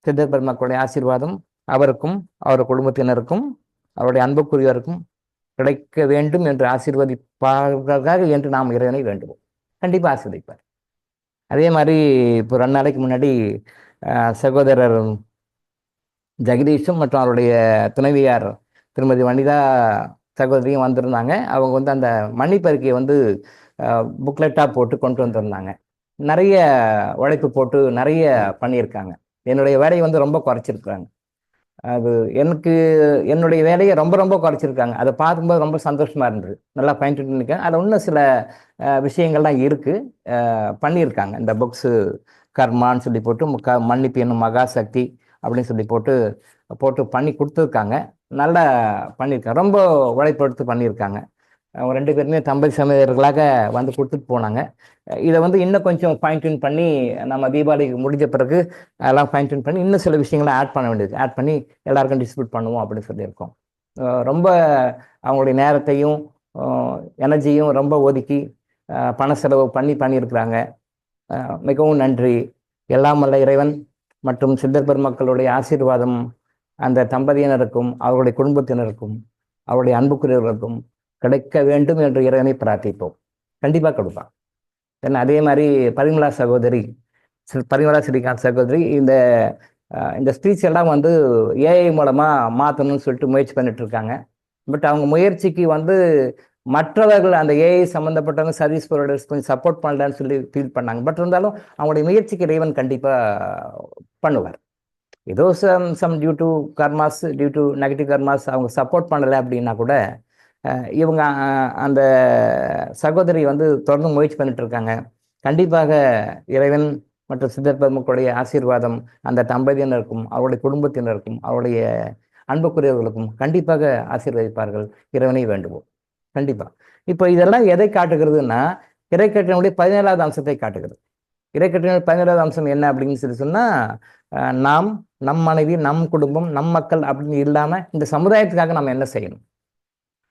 சித்தர் பெருமக்களுடைய ஆசீர்வாதம் அவருக்கும் அவர் குடும்பத்தினருக்கும் அவருடைய அன்புக்குரியவருக்கும் கிடைக்க வேண்டும் என்று ஆசீர்வதிப்பார்கள் என்று நாம் இறைவனை வேண்டுவோம். கண்டிப்பாக ஆசீர்வதிப்பார். அதே மாதிரி இப்போ 2 நாளைக்கு முன்னாடி சகோதரர் ஜெகதீஷும் மற்றும் அவருடைய துணைவியார் திருமதி வனிதா சகோதரியும் வந்திருந்தாங்க. அவங்க வந்து அந்த மன்னிப்பறிக்கையை வந்து புக்லெட்டாக போட்டு கொண்டு வந்திருந்தாங்க. நிறைய உழைப்பு போட்டு நிறைய பண்ணியிருக்காங்க. என்னுடைய வேலையை வந்து ரொம்ப குறைச்சிருக்கிறாங்க. அது எனக்கு என்னுடைய வேலையை ரொம்ப ரொம்ப குறைச்சிருக்காங்க. அதை பார்க்கும்போது ரொம்ப சந்தோஷமா இருந்தது. நல்லா பயன்பட்டு இருக்கேன். அதில் இன்னும் சில விஷயங்கள்லாம் இருக்கு. பண்ணியிருக்காங்க. இந்த புக்ஸு கர்மான்னு சொல்லி போட்டு மன்னிப்பு என்னும் மகாசக்தி அப்படின்னு சொல்லி போட்டு போட்டு பண்ணி கொடுத்துருக்காங்க. நல்லா பண்ணியிருக்காங்க. ரொம்ப உழைப்படுத்து பண்ணியிருக்காங்க. அவங்க 2 பேருமே தம்பதி சமேதர்களாக வந்து கொடுத்துட்டு போனாங்க. இதை வந்து இன்னும் கொஞ்சம் ஃபைன் டியூன் பண்ணி நம்ம தீபாவளிக்கு முடிஞ்ச பிறகு அதெல்லாம் ஃபைன் டியூன் பண்ணி இன்னும் சில விஷயங்களை ஆட் பண்ண வேண்டியது, ஆட் பண்ணி எல்லாருக்கும் டிஸ்ட்ரிபியூட் பண்ணுவோம் அப்படின்னு சொல்லியிருக்கோம். ரொம்ப அவங்களுடைய நேரத்தையும் எனர்ஜியும் ரொம்ப ஒதுக்கி பண செலவு பண்ணியிருக்கிறாங்க. மிகவும் நன்றி. எல்லாம் வல்ல இறைவன் மற்றும் சித்தர் பெருமக்களுடைய ஆசீர்வாதம் அந்த தம்பதியினருக்கும் அவருடைய குடும்பத்தினருக்கும் அவருடைய அன்புக்குரியவர்களுக்கும் கிடைக்க வேண்டும் என்று இறைவனை பிரார்த்திப்போம். கண்டிப்பாக கொடுப்பான். தென் அதே மாதிரி பரிமளா ஸ்ரீகாந்த் சகோதரி இந்த ஸ்பீச் எல்லாம் வந்து ஏஐ மூலமாக மாற்றணும்னு சொல்லிட்டு முயற்சி பண்ணிட்டு இருக்காங்க. பட் அவங்க முயற்சிக்கு வந்து மற்றவர்கள் அந்த ஏஐ சம்மந்தப்பட்டவங்க சர்வீஸ் ப்ரொவைடர்ஸ் கொஞ்சம் சப்போர்ட் பண்ணலான்னு சொல்லி ஃபீல் பண்ணாங்க. பட் இருந்தாலும் அவங்களுடைய முயற்சிக்கு இறைவன் கண்டிப்பாக பண்ணுவார். ஏதோ some due to karmas, due to negative karmas அவங்க சப்போர்ட் பண்ணலை அப்படின்னா கூட இவங்க அந்த சகோதரி வந்து தொடர்ந்து முயற்சி பண்ணிட்டு இருக்காங்க. கண்டிப்பாக இறைவன் மற்றும் சித்தர் பெருமக்களுடைய ஆசீர்வாதம் அந்த தம்பதியினருக்கும் அவருடைய குடும்பத்தினருக்கும் அவருடைய அன்புக்குரியவர்களுக்கும் கண்டிப்பாக ஆசீர்வதிப்பார்கள். இறைவனை வேண்டுவோம். கண்டிப்பா. இப்போ இதெல்லாம் எதை காட்டுகிறதுன்னா இறைக்கட்டளையுடைய 17வது அம்சத்தை காட்டுகிறது. இறைக்கட்டளையுடைய 17வது அம்சம் என்ன அப்படின்னு சொல்லி சொன்னா, நாம், நம் மனைவி, நம் குடும்பம், நம் மக்கள் அப்படின்னு இல்லாம இந்த சமுதாயத்துக்காக நம்ம என்ன செய்யணும்,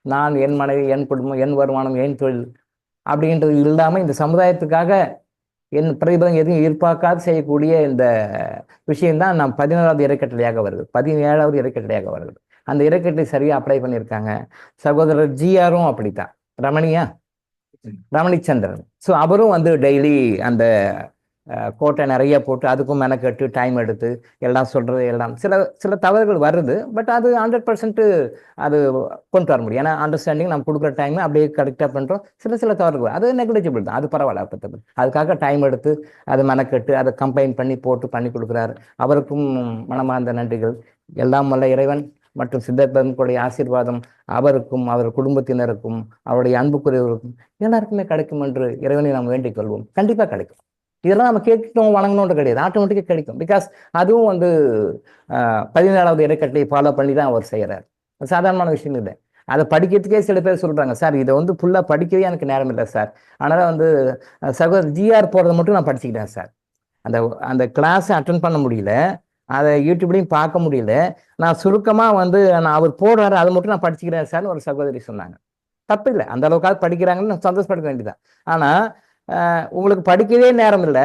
நான், என் மனைவி, என் குடும்பம், என் வருமானம், என் தொழில் அப்படின்றது இல்லாம இந்த சமுதாயத்துக்காக என் பிரதிபலம் எதுவும் எதிர்பார்க்காது செய்யக்கூடிய இந்த விஷயம்தான் நம் 17வது இறைக்கட்டளையாக வருது, 17வது இறைக்கட்டளையாக வருது. அந்த இறைக்கட்டளை சரியா அப்ளை பண்ணியிருக்காங்க. சகோதரர் ஜிஆரும் அப்படித்தான், ரமணிச்சந்திரன். ஸோ அவரும் வந்து டெய்லி அந்த கோட்டை நிறைய போட்டு அதுக்கும் மெனக்கெட்டு டைம் எடுத்து எல்லாம் சொல்றது எல்லாம் சில தவறுகள் வருது. பட் அது 100% அது கொண்டு வர முடியும். ஏன்னா அண்டர்ஸ்டாண்டிங் நம்ம கொடுக்குற டைம் அப்படியே கரெக்டாக பண்ணுறோம். சில தவறுகள் அது நெக்லிஜிபிள் தான், அது பரவாயில்ல. அப்போ அதுக்காக டைம் எடுத்து அதை மெனக்கெட்டு அதை கம்பைன் பண்ணி கொடுக்குறாரு. அவருக்கும் மனமார்ந்த நன்றிகள். எல்லாம் வல்ல இறைவன் மற்றும் சித்தர் பெருமக்களுடைய ஆசீர்வாதம் அவருக்கும் அவர் குடும்பத்தினருக்கும் அவருடைய அன்புக்குரியவருக்கும் எல்லாருக்குமே கிடைக்கும் என்று இறைவனை நாம் வேண்டிக் கொள்வோம். கண்டிப்பாக கிடைக்கும். இதெல்லாம் நம்ம கேட்கணும் வணங்கணும்னு கிடையாது, ஆட்டோமேட்டிக்காக கிடைக்கும். பிகாஸ் அதுவும் வந்து 17வது இறைக்கட்டளையை ஃபாலோ பண்ணி தான் அவர் செய்கிறார். சாதாரணமான விஷயம் இல்லை. அதை படிக்கிறதுக்கே சில பேர் சொல்கிறாங்க, சார் இதை வந்து ஃபுல்லாக படிக்கவே எனக்கு நேரம் இல்லை சார், அதனால் வந்து சகோதரர் ஜிஆர் போகிறத மட்டும் நான் படிச்சுக்கிட்டேன் சார், அந்த கிளாஸை அட்டன் பண்ண முடியல, அதை யூடியூப்லையும் பார்க்க முடியல, நான் சுருக்கமாக வந்து நான் அவர் போடுறாரு அதை மட்டும் நான் படிச்சுக்கிறேன் சார்னு ஒரு சகோதரி சொன்னாங்க. தப்பு இல்லை, அந்த அளவுக்காவது படிக்கிறாங்கன்னு சந்தோஷப்படுத்த வேண்டியதான். ஆனால் உங்களுக்கு படிக்கவே நேரம் இல்லை,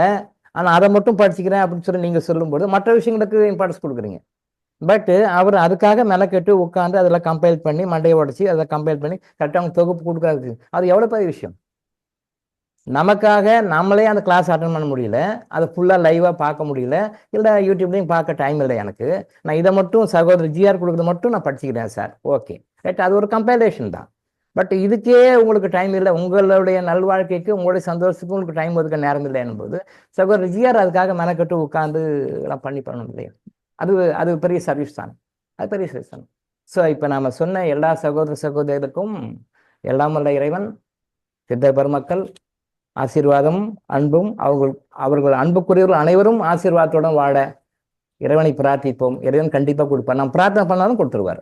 ஆனால் அதை மட்டும் படிச்சுக்கிறேன் அப்படின்னு சொல்லி நீங்கள் சொல்லும்போது மற்ற விஷயங்களுக்கு இம்பார்ட்டன்ஸ் கொடுக்குறீங்க. பட் அவர் அதுக்காக மெனக்கெட்டு உட்காந்து அதில் கம்பைல் பண்ணி மண்டையை உடச்சி அதை கம்பைல் பண்ணி கரெக்டாக அவங்க தொகுப்பு கொடுக்காது. அது எவ்வளோ பெரிய விஷயம். நமக்காக நம்மளே அந்த கிளாஸ் அட்டன் பண்ண முடியல, அதை ஃபுல்லாக லைவாக பார்க்க முடியல, இல்லை யூடியூப்லையும் பார்க்க டைம் இல்லை எனக்கு, நான் இதை மட்டும் சகோதரர் ஜிஆர் கொடுக்குறது மட்டும் நான் படிச்சுக்கிறேன் சார், ஓகே ரைட், அது ஒரு கம்பைலேஷன் தான். பட் இதுக்கே உங்களுக்கு டைம் இல்லை, உங்களுடைய நல்வாழ்க்கைக்கு உங்களுடைய சந்தோஷத்துக்கு உங்களுக்கு டைம் ஒதுக்க நேரம் இல்லை என்பது சகோதரர் ஜிஆர் அதுக்காக மெனக்கட்டு உட்காந்து எல்லாம் பண்ணணும் இல்லையா. அது பெரிய சர்வீஸ் தான், அது பெரிய சர்வீஸ் தான். ஸோ இப்போ நாம் சொன்ன எல்லா சகோதரருக்கும் எல்லாம் வல்ல இறைவன் சித்தர் பெருமக்கள் ஆசீர்வாதம் அன்பும் அவர்கள் அன்புக்குரியவர்கள் அனைவரும் ஆசீர்வாதத்துடன் வாழ இறைவனை பிரார்த்திப்போம். இறைவன் கண்டிப்பாக கொடுப்பார். நம்ம பிரார்த்தனை பண்ணாலும் கொடுத்துருவார்.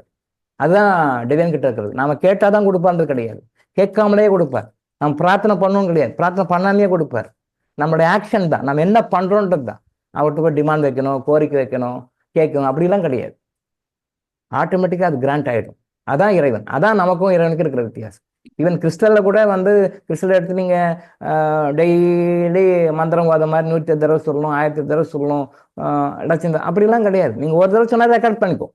அதுதான் டிவைன் கிட்ட இருக்கிறது. நாம கேட்டாதான் கொடுப்பான்றது கிடையாது, கேட்காமலே கொடுப்பார். நம்ம பிரார்த்தனை பண்ணணும் கிடையாது, பிரார்த்தனை பண்ணாமே கொடுப்பார். நம்மளுடைய ஆக்ஷன் தான், நம்ம என்ன பண்றோன்றது தான். அவர்கிட்ட போய் டிமாண்ட் வைக்கணும், கோரிக்கை வைக்கணும், கேட்கணும் அப்படிலாம் கிடையாது. ஆட்டோமேட்டிக்காக அது கிராண்ட் ஆகிடும். அதான் இறைவன். அதான் நமக்கும் இறைவனுக்கு இருக்கிற வித்தியாசம். ஈவன் கிறிஸ்டலில் கூட வந்து கிறிஸ்டல் எடுத்து நீங்கள் டெய்லி மந்திரம் ஓத மாதிரி 108 தடவை சொல்லணும், 1000 தடவை சொல்லணும், லட்சம் அப்படிலாம் கிடையாது. நீங்கள் ஒரு தடவை சொன்னால் ரெக்கார்ட் பண்ணிக்கும்.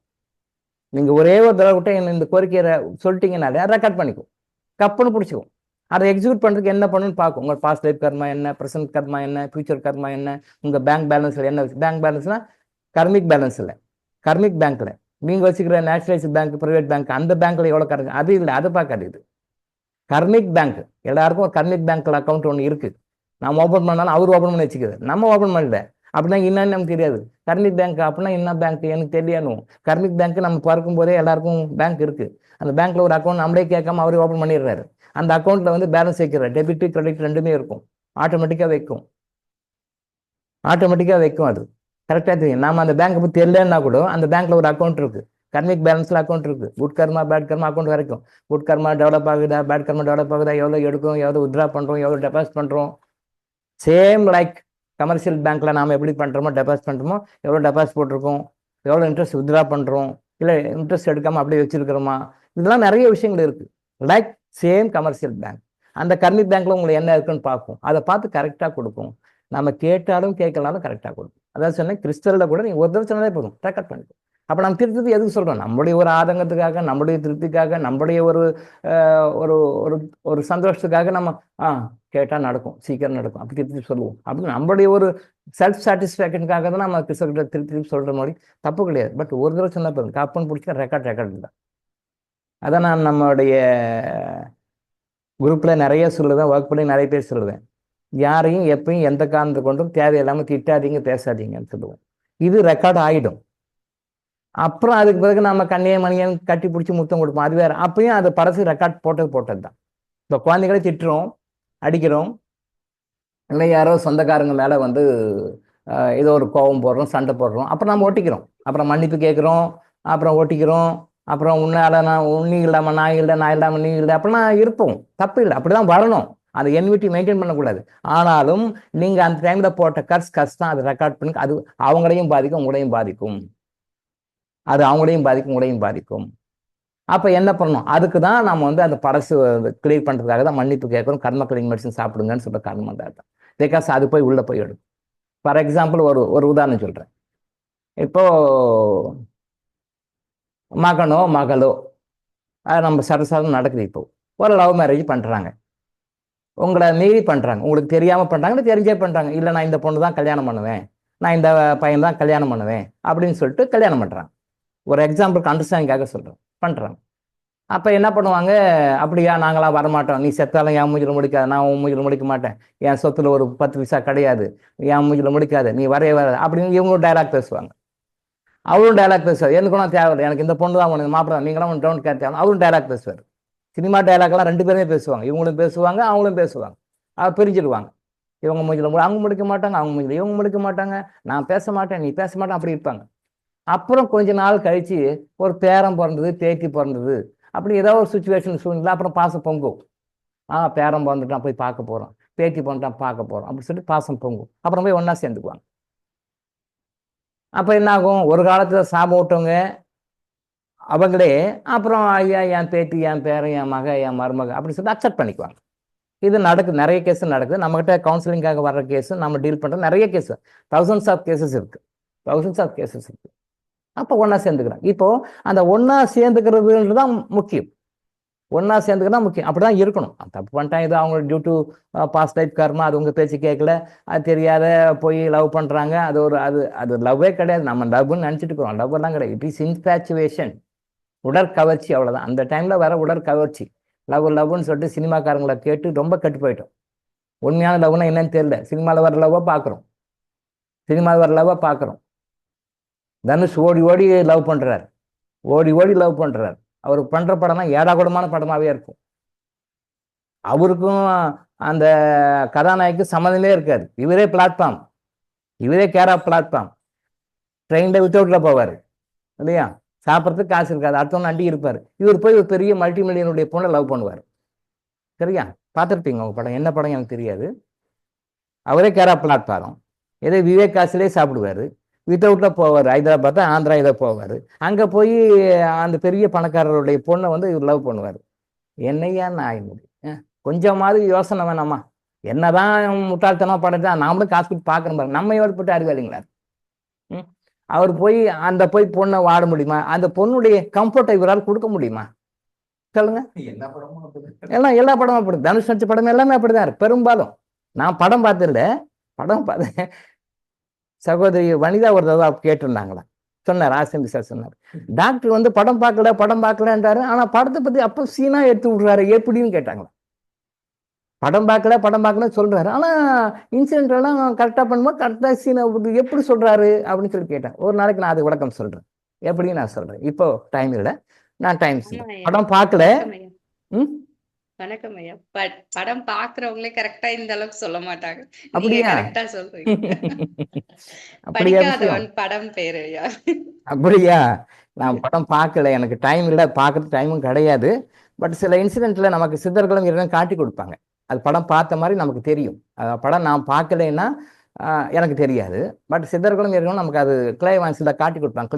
நீங்கள் ஒரே ஒரு தடவை விட்டு இந்த கோரிக்கையை சொல்லிட்டீங்கனாலே அதை ரெக்கார்ட் பண்ணிக்கும், கப்புன்னு பிடிச்சிக்கும். அதை எக்ஸிக்யூட் பண்ணுறதுக்கு என்ன பண்ணுன்னு பார்க்கும். உங்கள் பாஸ்ட் லைஃப் கர்மா என்ன, ப்ரெசன்ட் கர்மா என்ன, ஃபியூச்சர் கர்மா என்ன, உங்கள் பேங்க் பேலன்ஸில் என்ன. பேங்க் பேலன்ஸ்னா கர்மிக் பேலன்ஸ் இல்லை, கர்மிக் பேங்க்கில் நீங்கள் வச்சுக்கிற நேஷனலைஸ் பேங்க், ப்ரைவேட் பேங்க், அந்த பேங்க்கில் எவ்வளோ கரெக்ட் அது இல்லை, அதை பார்க்காது. இது கர்மிக் பேங்க். எல்லாருக்கும் ஒரு கர்மிக் பேங்க்கில் அக்கௌண்ட் ஒன்று இருக்குது. நம்ம ஓப்பன் பண்ணாலும் அவர் ஓப்பன் பண்ணி வச்சுக்கிறது, நம்ம ஓப்பன் பண்ணல. அப்படின்னா என்னன்னு நமக்கு தெரியாது. கர்மிக் பேங்க் அப்படின்னா என்ன பேங்க் எனக்கு தெரியாதும். கர்மிக் பேங்க் நம்ம பிறக்கும் போதே எல்லாருக்கும் பேங்க் இருக்கு. அந்த பேங்க்ல ஒரு அக்கௌண்ட் நம்மளே கேட்காம அவரே ஓப்பன் பண்ணிடுறாரு. அந்த அக்கௌண்ட்ல வந்து பேலன்ஸ் வைக்கிறார், டெபிட் கிரெடிட் ரெண்டுமே இருக்கும். ஆட்டோமேட்டிக்கா வைக்கும், ஆட்டோமேட்டிக்கா வைக்கும். அது கரெக்டா தெரியும். நாம அந்த பேங்க் பத்தி தெரியலன்னா கூட அந்த பேங்க்ல ஒரு அக்கௌண்ட் இருக்கு, கர்மிக் பேலன்ஸ்ல அக்கௌண்ட் இருக்கு. குட் கர்மா பேட் கர்மா அக்கௌண்ட் வரைக்கும். குட் கர்மா டெவலப் ஆகுதா, பேட் கர்மா டெவலப் ஆகுதா, எவ்வளவு எடுக்கும், எவ்வளவு வித்ரா பண்றோம், எவ்வளவு டெபாசிட் பண்றோம். சேம் லைக் கமர்ஷியல் பேங்க்ல நாம எப்படி பண்றோமோ, டெபாசிட் பண்றோமோ, எவ்வளவு டெபாசிட் போட்டிருக்கோம், எவ்வளவு இன்ட்ரெஸ்ட் வித்ரா பண்றோம், இல்ல இன்ட்ரெஸ்ட் எடுக்காம அப்படியே வச்சிருக்கிறோமா, இதெல்லாம் நிறைய விஷயங்கள் இருக்கு. Like same commercial bank. அந்த கர்மிக் பேங்க்ல உங்களுக்கு என்ன இருக்குன்னு பார்க்கும், அதை பார்த்து கரெக்டா கொடுக்கும். நம்ம கேட்டாலும் கேட்கலாலும் கரெக்டா கொடுக்கும். அதாவது சொன்னேன், கிறிஸ்டல்ல கூட நீங்க ஒரு தடவை சொன்னாலே போதும், ரெக்கார்ட் பண்ணிக்கும். அப்ப நம்ம திருப்பி எதுக்கு சொல்றோம், நம்முடைய ஒரு ஆதங்கத்துக்காக, நம்முடைய திருப்திக்காக, நம்முடைய ஒரு ஒரு ஒரு ஒரு சந்தோஷத்துக்காக நம்ம கேட்டா நடக்கும், சீக்கிரம் நடக்கும், அப்படி திருப்பி சொல்லுவோம். அப்படி நம்மளுடைய ஒரு செல்ஃப் சாட்டிஸ்ஃபேக்ஷனுக்காக தான் நம்ம கிறிஸ்தவர்கிட்ட திருப்பி சொல்ற மாதிரி தப்பு கிடையாது. பட் ஒரு தடவை சொன்னா போதும், காப்பன் பிடிச்சா ரெக்கார்ட் தான். அதான் நான் நம்மளுடைய குரூப்ல நிறைய சொல்லுவேன், ஒர்க் பண்ணி நிறைய பேர் சொல்லுவேன், யாரையும் எப்பயும் எந்த காரணத்தை கொண்டும் தேவையில்லாம திட்டாதீங்க, பேசாதீங்கன்னு சொல்லுவோம். இது ரெக்கார்ட் ஆகிடும். அப்புறம் அதுக்கு பிறகு நம்ம கண்ணிய மணியன் கட்டி பிடிச்சி முத்தம் கொடுப்போம், அது வேற. அப்பயும் அது படத்து ரெக்கார்ட் போட்டது தான். இப்போ குழந்தைகளே திட்டுறோம், அடிக்கிறோம், இல்லை யாரோ சொந்தக்காரங்க மேலே வந்து ஏதோ ஒரு கோபம் போடுறோம், சண்டை போடுறோம், அப்புறம் நம்ம ஒட்டிக்கிறோம், அப்புறம் மன்னிப்பு கேட்குறோம், அப்புறம் ஒட்டிக்கிறோம், அப்புறம் உன்னால நான் உன்னி இல்லாமல் நான் இல்லை, நான் இல்லாமல் நீ இல்லை, அப்படின்னா இருப்போம். தப்பு இல்லை, அப்படிதான் வரணும். அந்த என்விட்டி மெயின்டைன் பண்ணக்கூடாது. ஆனாலும் நீங்க அந்த டைம்ல போட்ட கர்ஸ் தான் அது ரெக்கார்ட் பண்ணி, அது அவங்களையும் பாதிக்கும், உங்களையும் பாதிக்கும். அது அவங்களையும் பாதிக்கும், உங்களையும் பாதிக்கும். அப்ப என்ன பண்ணணும், அதுக்கு தான் நம்ம வந்து அந்த படசு கிளியர் பண்றதுக்காக தான் மன்னிப்பு கேட்கறோம். கர்ம கிளிங் மெடிசன் சாப்பிடுங்கன்னு சொல்ற காரணம் தான். பிகாஸ் அது போய் உள்ள போய் எடுக்கும். ஃபார் எக்ஸாம்பிள் ஒரு உதாரணம் சொல்றேன். இப்போ மகனோ மகளோ நம்ம சரசாரம் நடக்குது. இப்போ ஒரு லவ் மேரேஜ் பண்றாங்க, உங்களை மீறி பண்றாங்க, உங்களுக்கு தெரியாம பண்றாங்க, தெரிஞ்சே பண்றாங்க. இல்லை நான் இந்த பொண்ணு தான் கல்யாணம் பண்ணுவேன், நான் இந்த பையன் தான் கல்யாணம் பண்ணுவேன் அப்படின்னு சொல்லிட்டு கல்யாணம் பண்றாங்க. ஒரு எக்ஸாம்பிளுக்கு அண்டர்ஸ்டாண்டிங்காக சொல்றேன், பண்றாங்க. அப்ப என்ன பண்ணுவாங்க, அப்படியா நாங்களாம் வரமாட்டோம், நீ செத்தாலும் என் மூஞ்சில முடிக்காது, நான் உன் மூஞ்சில முடிக்க மாட்டேன், என் சொத்துல ஒரு 10 பைசா கிடையாது, என் மூஞ்சில முடிக்காது, நீ வரைய வர அப்படின்னு இவங்களும் டைலாக் பேசுவாங்க. அவரும் டைலாக் பேசுவார், எனக்குலாம் தேவையில்லை, எனக்கு இந்த பொண்ணு தான் உனக்கு மாப்பிள்ள, நீங்களாம் டவுன் கேர் தேவை, அவரும் டைலாக் பேசுவார். சினிமா டைலாக்லாம் 2 பேருமே பேசுவாங்க, இவங்களும் பேசுவாங்க, அவங்களும் பேசுவாங்க. பிரிஞ்சிடுவாங்க. இவங்க மூஞ்சில அவங்க முடிக்க மாட்டாங்க, அவங்க மூஞ்சில இவங்க முடிக்க மாட்டாங்க, நான் பேச மாட்டேன், நீ பேச மாட்டேன், அப்படி இருப்பாங்க. அப்புறம் கொஞ்ச நாள் கழிச்சு ஒரு பேரன் பிறந்தது, பேத்தி பிறந்தது, அப்படி ஏதோ ஒரு சுச்சுவேஷன் சூழ்நிலை, அப்புறம் பாசம் பொங்கும். பேரன் பிறந்துட்டான் போய் பார்க்க போறோம், பேத்தி பிறந்துட்டான் பார்க்க போறோம் அப்படின்னு சொல்லிட்டு பாசம் பொங்கும். அப்புறம் போய் ஒன்னா சேர்ந்துக்குவாங்க. அப்ப என்ன ஆகும், ஒரு காலத்துல சாபம் விட்டவங்க அவங்களே அப்புறம் ஐயா என் பேத்தி, என் பேரன், என் மக, என் மருமக அப்படின்னு சொல்லி அக்செப்ட் பண்ணிக்குவாங்க. இது நடக்குது, நிறைய கேஸ் நடக்குது. நம்மகிட்ட கவுன்சிலிங்காக வர்ற கேஸ், நம்ம டீல் பண்ற நிறைய கேஸ், thousands ஆஃப் கேசஸ் இருக்கு, thousands ஆஃப் கேசஸ் இருக்கு. அப்போ ஒன்னா சேர்ந்துக்கிறாங்க. இப்போ அந்த ஒன்னா சேர்ந்துக்கிறதுதான் முக்கியம், ஒன்னா சேர்ந்துக்கிறதா முக்கியம். அப்படிதான் இருக்கணும். தப்பு பண்ணிட்டான், இது அவங்க டியூ டு பாஸ்ட் லைஃப் கர்மா, அது உங்க பேச்சு கேட்கல, அது தெரியாத போய் லவ் பண்றாங்க, அது ஒரு அது லவ்வே கிடையாது, நம்ம லவ்னு நினைச்சிட்டு இருக்கோம். லவ் எல்லாம் கிடையாது, இட் இஸ் இன்ஃபேச்சுவேஷன், உடற்கவர்ச்சி, அவ்வளவுதான். அந்த டைம்ல வர உடற்கவர்ச்சி. லவ்னு சொல்லிட்டு சினிமாக்காரங்களை கேட்டு ரொம்ப கெட்டு போயிட்டோம். உண்மையான லவ்னா என்னன்னு தெரியல, சினிமாவில் வர லவ்வா பார்க்குறோம், சினிமாவில் வர லவ்வா பார்க்குறோம். தனுஷ் ஓடி ஓடி லவ் பண்றாரு, ஓடி ஓடி லவ் பண்றாரு. அவர் பண்ற படம்லாம் ஏடாகூடமான படமாவே இருக்கும். அவருக்கும் அந்த கதாநாயகிக்கு சம்மந்தமே இருக்காது. இவரே பிளாட்ஃபார்ம், இவரே கேரா பிளாட்ஃபார்ம், ட்ரெயின்ல வித்தவுட்ல போவாரு இல்லையா, சாப்பிட்றதுக்கு காசு இருக்காது, அடுத்தவங்க அண்டி இருப்பாரு. இவர் போய் ஒரு பெரிய மல்டி மில்லியனுடைய பொண்ணை லவ் பண்ணுவார். சரியா, பார்த்துருப்பீங்க உங்க படம், என்ன படம் எனக்கு தெரியாது. அவரே கேரா பிளாட்ஃபார்ம், ஏதோ விவேக் காசுலேயே சாப்பிடுவாரு, வித்தவுட்ல போவார், ஹைதராபாத் ஆந்திரா இதை போவார். அங்கே போய் அந்த பெரிய பணக்காரருடைய பொண்ணை வந்து இவர் லவ் பண்ணுவார். என்னையா நாய் முடி, கொஞ்சமாவது யோசனை வேணாமா? என்னதான் முட்டாள்தனமா படம், நாமளும் காசு கொடுத்து பார்க்கணும் பாருங்க, நம்ம எவ்வளோ போட்டு அறிவாளிங்களா? அவர் போய் அந்த போய் பொண்ணை வாட முடியுமா? அந்த பொண்ணுடைய கம்ஃபர்ட்டை இவரால் கொடுக்க முடியுமா? சொல்லுங்க. எல்லா படமும் அப்படி, தனுஷ் நடிச்ச படம் எல்லாமே அப்படிதான் இருக்கு பெரும்பாலும். நான் படம் பார்த்ததில்ல, படம் பார்த்தேன். சகோதரி வனிதா ஒரு தடவை கேட்டிருந்தாங்களா, சொன்னார், ஆசிரியர் சார் சொன்னார், டாக்டர் வந்து படம் பார்க்கலன்றாரு, ஆனா படத்தை பத்தி அப்போ சீனா எடுத்து விடுறாரு எப்படின்னு கேட்டாங்களா. படம் பார்க்கல படம் பார்க்கலன்னு சொல்றாரு. ஆனா இன்சிடென்ட் எல்லாம் கரெக்டா பண்ணும்போது கரெக்டா சீன் எப்படி சொல்றாரு அப்படின்னு சொல்லி கேட்டேன். ஒரு நாளைக்கு நான் அது விளக்கம் சொல்றேன். எப்படின்னு நான் சொல்றேன். இப்போ டைம் இல்லை, நான் டைம் ஆமா ஐயா. படம் பார்க்கல. வணக்கம் ஐயா. ம் வணக்கம் ஐயா. படம் பாக்குறவங்களே கரெக்டா இந்த அளவுக்கு சொல்ல மாட்டாங்க. நீங்க அப்படியா? கரெக்டா சொல்றீங்க. அப்படியா விஷயம்? படிக்காதவன் படம் பேரு ஐயா. அப்படியா? நான் படம் பார்க்கல, எனக்கு டைம் இல்லை, பார்க்கறது டைமும் கிடையாது. பட் சில இன்சிடென்ட்ல நமக்கு சித்தர்களும் இறைவனும் காட்டி கொடுப்பாங்க. அது படம் பார்த்த மாதிரி நமக்கு தெரியும். படம் நான் பார்க்கலைன்னா எனக்கு தெரியாது. பட் சித்தர்களும் இறைவனும் நமக்கு அது கிளியர் வாய்ஸில் காட்டி கொடுப்பாங்க.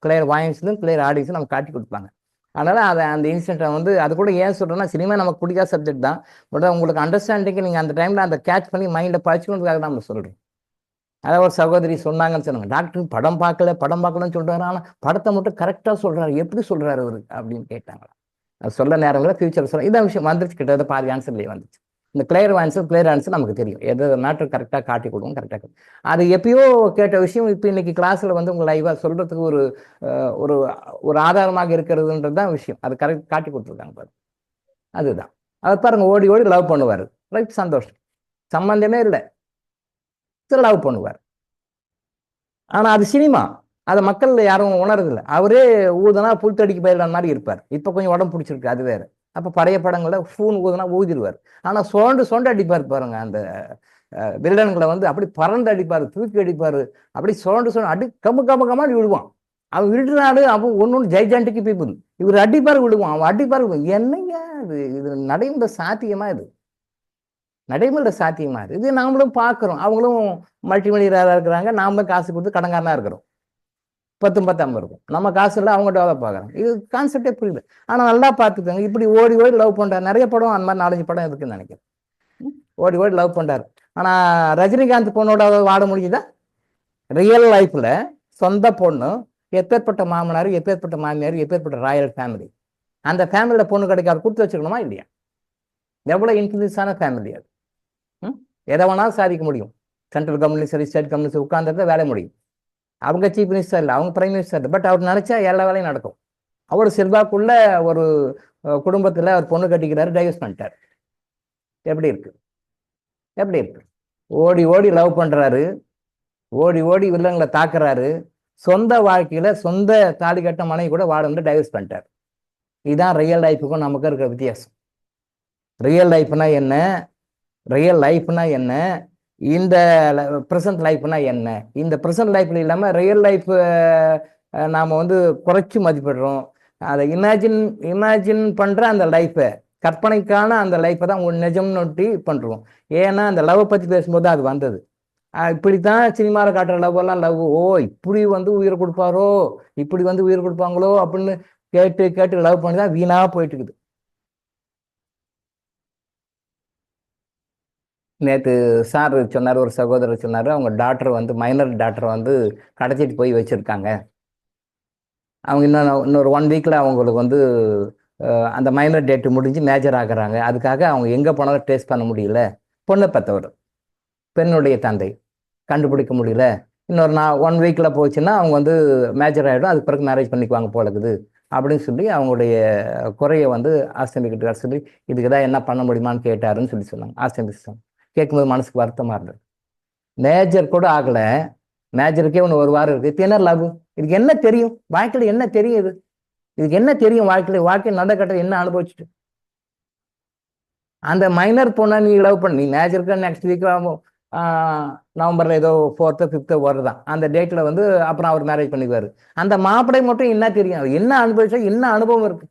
கிளியர் வாய்ஸ்லும் கிளியர் ஆடியன்ஸும் நமக்கு காட்டி கொடுப்பாங்க. அதனால அதை அந்த இன்சிடென்ட்டை வந்து அது கூட ஏன் சொல்றேன்னா, சினிமா நமக்கு பிடிக்காத சப்ஜெக்ட் தான். பட் உங்களுக்கு அண்டர்ஸ்டாண்டிங் நீங்கள் அந்த டைம்ல அந்த கேட்ச் பண்ணி மைண்டை பழிச்சுக்கிறதுக்காக தான் நம்ம சொல்றேன். அதாவது ஒரு சகோதரி சொன்னாங்கன்னு சொன்னாங்க, டாக்டர் படம் பார்க்கலன்னு சொல்றாரு, ஆனால் படத்தை மட்டும் கரெக்டாக சொல்றாரு, எப்படி சொல்றாரு அவரு அப்படின்னு கேட்டாங்களா. அது சொல்ல நேரங்களில் ஃபியூச்சர் சொல்ல இதான் விஷயம் வந்துருச்சு. கிட்டத்தட்ட பாதி ஆன்சர்லேயே வந்துச்சு. இந்த கிளியர் ஆன்சர் நமக்கு தெரியும், எது மேட்டர் கரெக்டாக காட்டி கொடுக்கும், கரெக்டாக. அது எப்பயோ கேட்ட விஷயம் இப்போ இன்னைக்கு கிளாஸ்ல வந்து உங்க லைவா சொல்றதுக்கு ஒரு ஒரு ஒரு ஆதாரமாக இருக்கிறதுன்றது தான் விஷயம். அது கரெக்ட் காட்டி கொடுத்துருக்காங்க பாரு. அதுதான் அது பாருங்க, ஓடி ஓடி லவ் பண்ணுவார். ரைட், சந்தோஷம், சம்பந்தமே இல்லை, லவ் பண்ணுவார். ஆனா அது சினிமா, அதை மக்கள் யாரும் உணர்றதில்லை. அவரே ஊதுனா புல்தடிக்கு பயிரிடாத மாதிரி இருப்பார். இப்ப கொஞ்சம் உடம்பு பிடிச்சிருக்கு, அது வேற. அப்ப பழைய படங்கள்ல ஃபூன் ஊதுனா ஊதிடுவார். ஆனா சொண்டு அடிப்பார் பாருங்க, அந்த வில்லன்களை வந்து அப்படி பறந்து அடிப்பாரு, தூக்கி அடிப்பாரு, அப்படி சொண்டு அடி கம்மாடி விடுவான். அவன் விடுறாரு, அவன் ஒன்னு ஜெய்ஜாண்டிக்கு பீப்புள். இவர் அடிப்பாரு விடுவான், அவன் அடிப்பாரு. என்னங்க இது நடைமுறை சாத்தியமா? இது நடைமுறை சாத்தியமா? இது நாமளும் பார்க்குறோம். அவங்களும் மல்டி மில்லியனராக இருக்கிறாங்க, நாமளும் காசு கொடுத்து கடங்காரனா இருக்கிறோம். 10 இருக்கும், நம்ம காசு இல்லை, அவங்க டெவலப் ஆகிறாங்க. இது கான்செப்டே புரியல. ஆனா நல்லா பார்த்துக்கோங்க, இப்படி ஓடி ஓடி லவ் பண்றாரு. நிறைய படம் அந்த மாதிரி 4-5 படம் இருக்குன்னு நினைக்கிறேன். ஓடி ஓடி லவ் பண்றாரு. ஆனா ரஜினிகாந்த் பொண்ணோட வாட முடியுதா? ரியல் லைஃப்ல சொந்த பொண்ணு, எப்பேற்பட்ட மாமனார், எப்பேற்பட்ட மாமியார், எப்பேற்பட்ட ராயல் ஃபேமிலி. அந்த ஃபேமிலியில பொண்ணு கிடைக்காது, கொடுத்து வச்சுக்கணுமா இல்லையா? எவ்வளவு இன்ஃபுளுன்ஸான ஃபேமிலி அது. எதை வேணாலும் சாதிக்க முடியும். சென்ட்ரல் கவர்மெண்ட் சரி, ஸ்டேட் கவர்மெண்ட் சரி, உட்கார்ந்துருந்தா வேலை முடியும். அவங்க சீஃப் மினிஸ்டர் இல்லை, அவங்க பிரைம் மினிஸ்டர் இல்லை. பட் அவர் நினைச்சா எல்லா வேலையும் நடக்கும். அவர் செல்வாக்குள்ள ஒரு குடும்பத்துல அவர் பொண்ணு கட்டிக்கிறாரு, டைவர்ஸ் பண்ணிட்டார். எப்படி இருக்கு? எப்படி இருக்கு? ஓடி ஓடி லவ் பண்றாரு, ஓடி ஓடி வில்லங்களை தாக்குறாரு, சொந்த வாழ்க்கையில சொந்த தாலி கட்ட மனைவி கூட வாழ டைவர்ஸ் பண்ணிட்டார். இதுதான் ரியல் லைஃபுக்கும் நமக்கு இருக்கிற வித்தியாசம். ரியல் லைஃப்னா என்ன, ரியல் லைஃப்னா என்ன, இந்த ப்ரெசன்ட் லைஃப்னா என்ன? இந்த ப்ரெசன்ட் லைஃப்ல இல்லாமல் ரியல் லைஃப் நாம் வந்து குறைச்சி மதிப்பிடுறோம். அதை இமேஜின் பண்ணுற அந்த லைஃப்பை, கற்பனைக்கான அந்த லைஃப்பை தான் நிஜம்னு ஒட்டி பண்ணுறோம். ஏன்னா அந்த லவ்வை பற்றி பேசும்போது அது வந்தது. இப்படித்தான் சினிமாவில் காட்டுற லவ் எல்லாம் லவ், ஓ இப்படி வந்து உயிர் கொடுப்பாரோ, இப்படி வந்து உயிர் கொடுப்பாங்களோ அப்படின்னு கேட்டு கேட்டு லவ் பண்ணி தான் வீணாக போயிட்டு இருக்குது. நேற்று சார் சொன்னார், ஒரு சகோதரர் சொன்னார், அவங்க டாக்டர் வந்து மைனர் டாக்டர் வந்து கடத்திட்டு போய் வச்சுருக்காங்க. அவங்க இன்னொரு 1 வீக்கில் அவங்களுக்கு வந்து அந்த மைனர் டேட்டு முடிஞ்சு மேஜர் ஆகுறாங்க. அதுக்காக அவங்க எங்கே போனாலும் ட்ரேஸ் பண்ண முடியல. பொண்ணை பெற்றவர், பெண்ணுடைய தந்தை, கண்டுபிடிக்க முடியல. இன்னொரு 1 வீக்கில் போச்சுன்னா அவங்க வந்து மேஜர் ஆகிடும், அதுக்கு பிறகு மேரேஜ் பண்ணிக்குவாங்க போல இருக்குது அப்படின்னு சொல்லி அவங்களுடைய குறையை வந்து ஆசிரியர்கிட்ட சொல்லி இதுக்கு தான் என்ன பண்ண முடியுமான்னு கேட்டாருன்னு சொன்னாங்க. ஆசிரியர் கேட்கும்போது மனசுக்கு வருத்தமா இருந்தது. மேஜர் கூட ஆகல, மேஜருக்கே ஒன்று 1 வாரம் இருக்கு. இது என்ன லவ்? இதுக்கு என்ன தெரியும் வாழ்க்கையில? என்ன தெரியுது இதுக்கு? என்ன தெரியும் வாழ்க்கையில் நடக்கட்ட என்ன அனுபவிச்சுட்டு? அந்த மைனர் பொண்ணை நீ லவ் பண்ணி, நீ மேஜருக்கு நெக்ஸ்ட் வீக் நவம்பர்ல ஏதோ 4th 5th வருதான் அந்த டேட்ல வந்து அப்புறம் அவர் மேரேஜ் பண்ணிக்குவாரு. அந்த மாப்பிள்ளை மட்டும் என்ன தெரியும்? என்ன அனுபவிச்சா, என்ன அனுபவம் இருக்கு,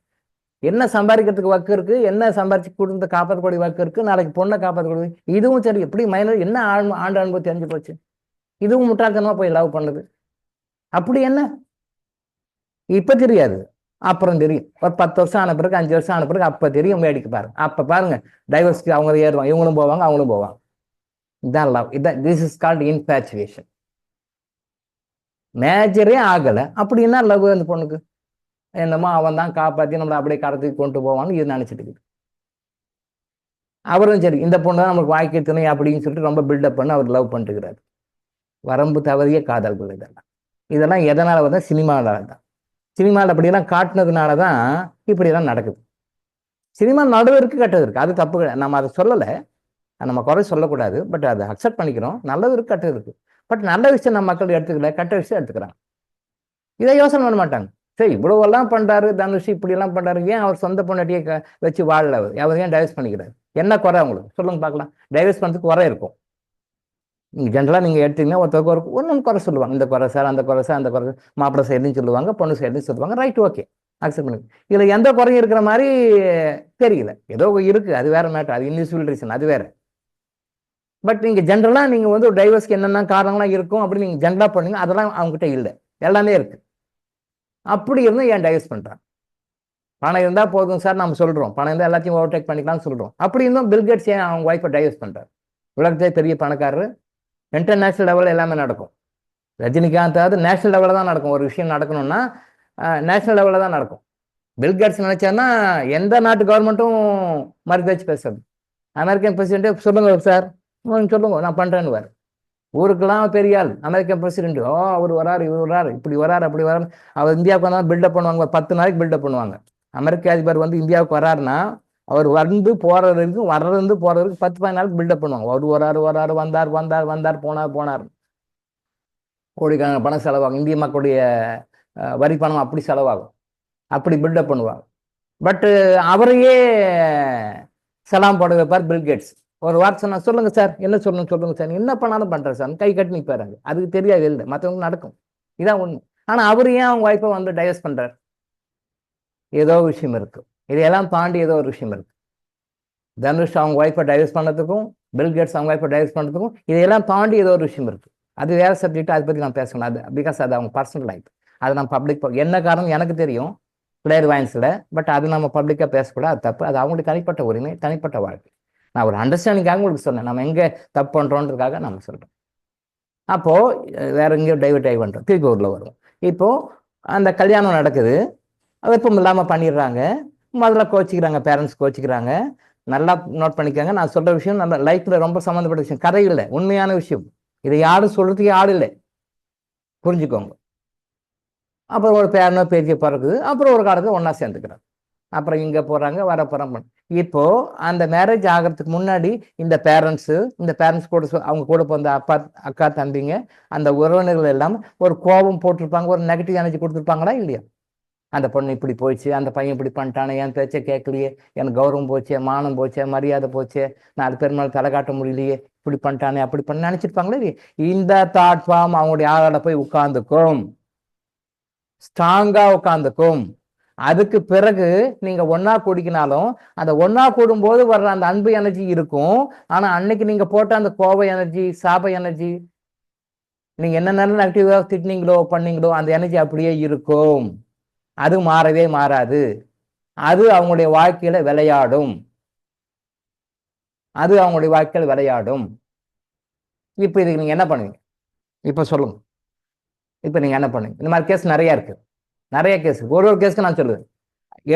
என்ன சம்பாதிக்கிறதுக்கு வக்கு இருக்கு, என்ன சம்பாதிச்சு குடும்பத்தை காப்பாற்றக்கூடிய வக்கு இருக்கு, நாளைக்கு பொண்ணை காப்பாற்றக்கூடிய, இதுவும் சரி. எப்படி மைனர் என்ன ஆண்டு அனுபவம் தெரிஞ்சு போச்சு? இதுவும் முட்டாள்தனமா போய் லவ் பண்ணுது. அப்படி என்ன இப்ப தெரியாது, அப்புறம் தெரியும். ஒரு 10 வருஷம் ஆன பிறகு, 5 வருஷம் ஆன பிறகு அப்ப தெரியும். வேடிக்கை பாருங்க. அப்ப பாருங்க, டைவர்ஸ்க்கு அவங்க ஏறுவாங்க, இவங்களும் போவாங்க, அவங்களும் போவாங்க. இதான் லவ். இதான் திஸ் இஸ் கால்ட் இன்ஃபேச்சுவேஷன். மேஜரே ஆகல, அப்படின்னா லவ் அந்த பொண்ணுக்கு என்னமோ அவன் தான் காப்பாற்றி நம்மளை அப்படியே கடத்துக்கு கொண்டு போவான்னு இது நினைச்சிட்டு இருக்குது. அவரும் சரி, இந்த பொண்ணு தான் நமக்கு வாழ்க்கை துணை அப்படின்னு சொல்லிட்டு ரொம்ப பில்டப் பண்ணி அவர் லவ் பண்ணிட்டுக்கிறாரு. வரம்பு தவறிய காதல்கள் இதெல்லாம் எதனால வந்து சினிமாவில் தான். சினிமாவில் அப்படியெல்லாம் காட்டினதுனால தான் இப்படியெல்லாம் நடக்குது. சினிமா நடுவு இருக்கு, கெட்டது இருக்கு, அது தப்பு கிடையாது. நம்ம அதை சொல்லலை, நம்ம குறை சொல்லக்கூடாது. பட் அதை அக்செப்ட் பண்ணிக்கிறோம். நல்லது இருக்கு, கெட்டது இருக்கு. பட் நல்ல விஷயம் நம்ம மக்கள் எடுத்துக்கல, கெட்ட விஷயம் எடுத்துக்கிறாங்க. இதை யோசனை பண்ண மாட்டாங்க. சரி, இவ்வளவு எல்லாம் பண்றாரு தனுஷ், இப்படி எல்லாம் பண்றாரு, ஏன் அவர் சொந்த பொண்டாட்டியை வச்சு வாழல? அவர் ஏன் டைவர்ஸ் பண்ணிக்கிறாரு? என்ன குறை அவங்களுக்கு சொல்லுங்க பார்க்கலாம். டைவர்ஸ் பண்ணுறதுக்கு குறை இருக்கும். நீங்க ஜென்ரலா நீங்க எடுத்தீங்கன்னா ஒருத்தருக்கு ஒரு ஒன்று குறை சொல்லுவாங்க. இந்த குறை சார், அந்த குறை சார், அந்த குறை, மாப்பிள்ளை சைடுன்னு சொல்லுவாங்க, பொண்ணு சைடுன்னு சொல்லுவாங்க. ரைட், ஓகே, அக்செப்ட் பண்ணுங்க. இதுல எந்த குறையும் இருக்கிற மாதிரி தெரியல. ஏதோ இருக்கு, அது வேற மேட்டர், அது இன்டிவிஜுவல் ரீசன், அது வேற. பட் நீங்க ஜென்ரலா நீங்க வந்து ஒரு டைவர்ஸ்க்கு என்னென்ன காரணம்லாம் இருக்கும் அப்படின்னு நீங்க ஜென்ரலா பண்ணீங்க, அதெல்லாம் அவங்ககிட்ட இல்லை, எல்லாமே இருக்கு. அப்படி இருந்தால் ஏன் டைவர்ஸ் பண்றாங்க? பணம் இருந்தா போதும் சார் நம்ம சொல்றோம், பணம் இருந்தால் எல்லாத்தையும் ஓவர்டேக் பண்ணிக்கலாம்னு சொல்றோம். அப்படி இருந்தும் பில்கேட்ஸ் ஏன் அவங்க ஒய்ஃபை டைவர்ஸ் பண்றாரு? உலகத்தே பெரிய பணக்காரரு, இன்டர்நேஷனல் லெவலில் எல்லாமே நடக்கும். ரஜினிகாந்தாவது நேஷனல் லெவலில் தான் நடக்கும். ஒரு விஷயம் நடக்கணும்னா நேஷனல் லெவலில் தான் நடக்கும். பில்கேட்ஸ் நினைச்சாருன்னா எந்த நாட்டு கவர்மெண்ட்டும் மறுத்து வச்சு பேசுறது. அமெரிக்கன் பிரசிடென்ட் சொல்லுங்க சார், சொல்லுங்க நான் பண்றேன்னு ஊருக்கெல்லாம் பெரிய ஆள். அமெரிக்கன் பிரசிடென்ட், அவர் வராரு, இவர் வராரு, இப்படி வராரு, அப்படி வராரு. அவர் இந்தியாவுக்கு வந்தாலும் பில்டப் பண்ணுவாங்க, 10 நாளைக்கு பில்டப் பண்ணுவாங்க. அமெரிக்க அதிபர் வந்து இந்தியாவுக்கு வராருன்னா அவர் வந்து போறதுக்கு வர்றதுலேருந்து போறதுக்கு 10-15 நாளுக்கு பில்டப் பண்ணுவாங்க. அவர் வராரு, வந்தார், போனார். கோடிக்கணக்கான பணம் செலவாகும். இந்திய மக்களுடைய வரி பணம் அப்படி செலவாகும், அப்படி பில்டப் பண்ணுவாங்க. பட்டு அவரையே சலாம் போட வைப்பார் பில்கேட்ஸ். ஒரு வார்த்தை சொன்னா, சொல்லுங்க சார், என்ன சொல்லணும் சொல்லுங்க சார், என்ன பண்ணாலும் பண்றேன் சார், கை கட்டி நிற்பாரு. அதுக்கு தெரியாது, இல்லை, மற்றவங்க நடக்கும். இதான் ஒண்ணு. ஆனா அவர் ஏன் அவங்க ஒய்ஃபை வந்து டைவர்ஸ் பண்றாரு? ஏதோ விஷயம் இருக்கு. இதையெல்லாம் தாண்டி ஏதோ ஒரு விஷயம் இருக்கு. தனுஷ் அவங்க ஒய்ஃபை டைவர்ஸ் பண்ணதுக்கும், பில்கேட்ஸ் அவங்க ஒய்ஃபை டைவர்ஸ் பண்ணதுக்கும் இதையெல்லாம் தாண்டி ஏதோ ஒரு விஷயம் இருக்கு. அது வேற சப்ஜெக்ட், அதை பத்தி நான் பேசணும். அது பிகாஸ் அது அவங்க பர்சனல் லைஃப். அது நம்ம பப்ளிக் என்ன காரணம் எனக்கு தெரியும், கிளியர் வாயின்ஸில். பட் அது நம்ம பப்ளிக்காக பேசக்கூடாது, அது தப்பு. அது அவங்களுடைய தனிப்பட்ட உரிமை, தனிப்பட்ட வாழ்க்கை. நான் ஒரு அண்டர்ஸ்டாண்டிங்காக உங்களுக்கு சொன்னேன், நம்ம எங்கே தப்பு பண்ணுறோன்றதுக்காக நம்ம சொல்கிறோம். அப்போது வேற எங்கேயோ டைவர்ட் ஆகி பண்ணுறோம், திருப்பி ஊரில் வரும். இப்போது அந்த கல்யாணம் நடக்குது, விருப்பம் இல்லாமல் பண்ணிடுறாங்க. முதல்ல கோச்சிக்கிறாங்க, பேரண்ட்ஸ் கோச்சிக்கிறாங்க. நல்லா நோட் பண்ணிக்காங்க, நான் சொல்கிற விஷயம் நம்ம லைஃப்பில் ரொம்ப சம்மந்தப்பட்ட விஷயம், கதை இல்லை, உண்மையான விஷயம். இதை யாரும் சொல்கிறதுக்கு ஆள் இல்லை, புரிஞ்சுக்கோங்க. அப்புறம் ஒரு பேரனோ பேத்தியை பிறக்குது. அப்புறம் ஒரு காலத்தில் ஒன்றா சேர்ந்துக்கிறாங்க. அப்புறம் இங்கே போகிறாங்க, வர போகிறாங்க. இப்போ அந்த மேரேஜ் ஆகிறதுக்கு முன்னாடி இந்த பேரண்ட்ஸ் கூட அவங்க கூட பிறந்த அப்பா, அக்கா, தம்பிங்க, அந்த உறவினர்கள் எல்லாம் ஒரு கோபம் போட்டிருப்பாங்க, ஒரு நெகட்டிவ் எனர்ஜி கொடுத்துருப்பாங்களா இல்லையா? அந்த பொண்ணு இப்படி போச்சு, அந்த பையன் இப்படி பண்ணிட்டானே, என் பேச்சை கேட்கலையே, எனக்கு கௌரவம் போச்சே, மானம் போச்சே, மரியாதை போச்சே, 4 பேர் மேலே தலை காட்ட முடியலையே, இப்படி பண்ணிட்டானே, அப்படி பண்ண நினைச்சிருப்பாங்களே இல்லையா? இந்த தாட் ஃபார்ம் அவங்களுடைய ஆளால போய் உட்கார்ந்துக்கும், ஸ்ட்ராங்கா உட்கார்ந்துக்கும். அதுக்கு பிறகு நீங்க ஒன்னா கூடிக்கினாலும் அந்த ஒன்னா கூடும்போது வர்ற அந்த அன்பு எனர்ஜி இருக்கும். ஆனா அன்னைக்கு நீங்க போட்ட அந்த கோப எனர்ஜி, சாப எனர்ஜி, நீங்க என்னென்ன நெகட்டிவா திட்டினீங்களோ பண்ணீங்களோ அந்த எனர்ஜி அப்படியே இருக்கும். அது மாறவே மாறாது. அது அவங்களுடைய வாழ்க்கையில விளையாடும். இப்ப இதுக்கு நீங்க என்ன பண்ணுவீங்க? இப்ப சொல்லுங்க. இப்ப நீங்க என்ன பண்ணுவீங்க? இந்த மாதிரி கேஸ் நிறைய இருக்கு, நிறைய கேஸ். ஒரு கேஸ்க்கு நான் சொல்லுவேன்,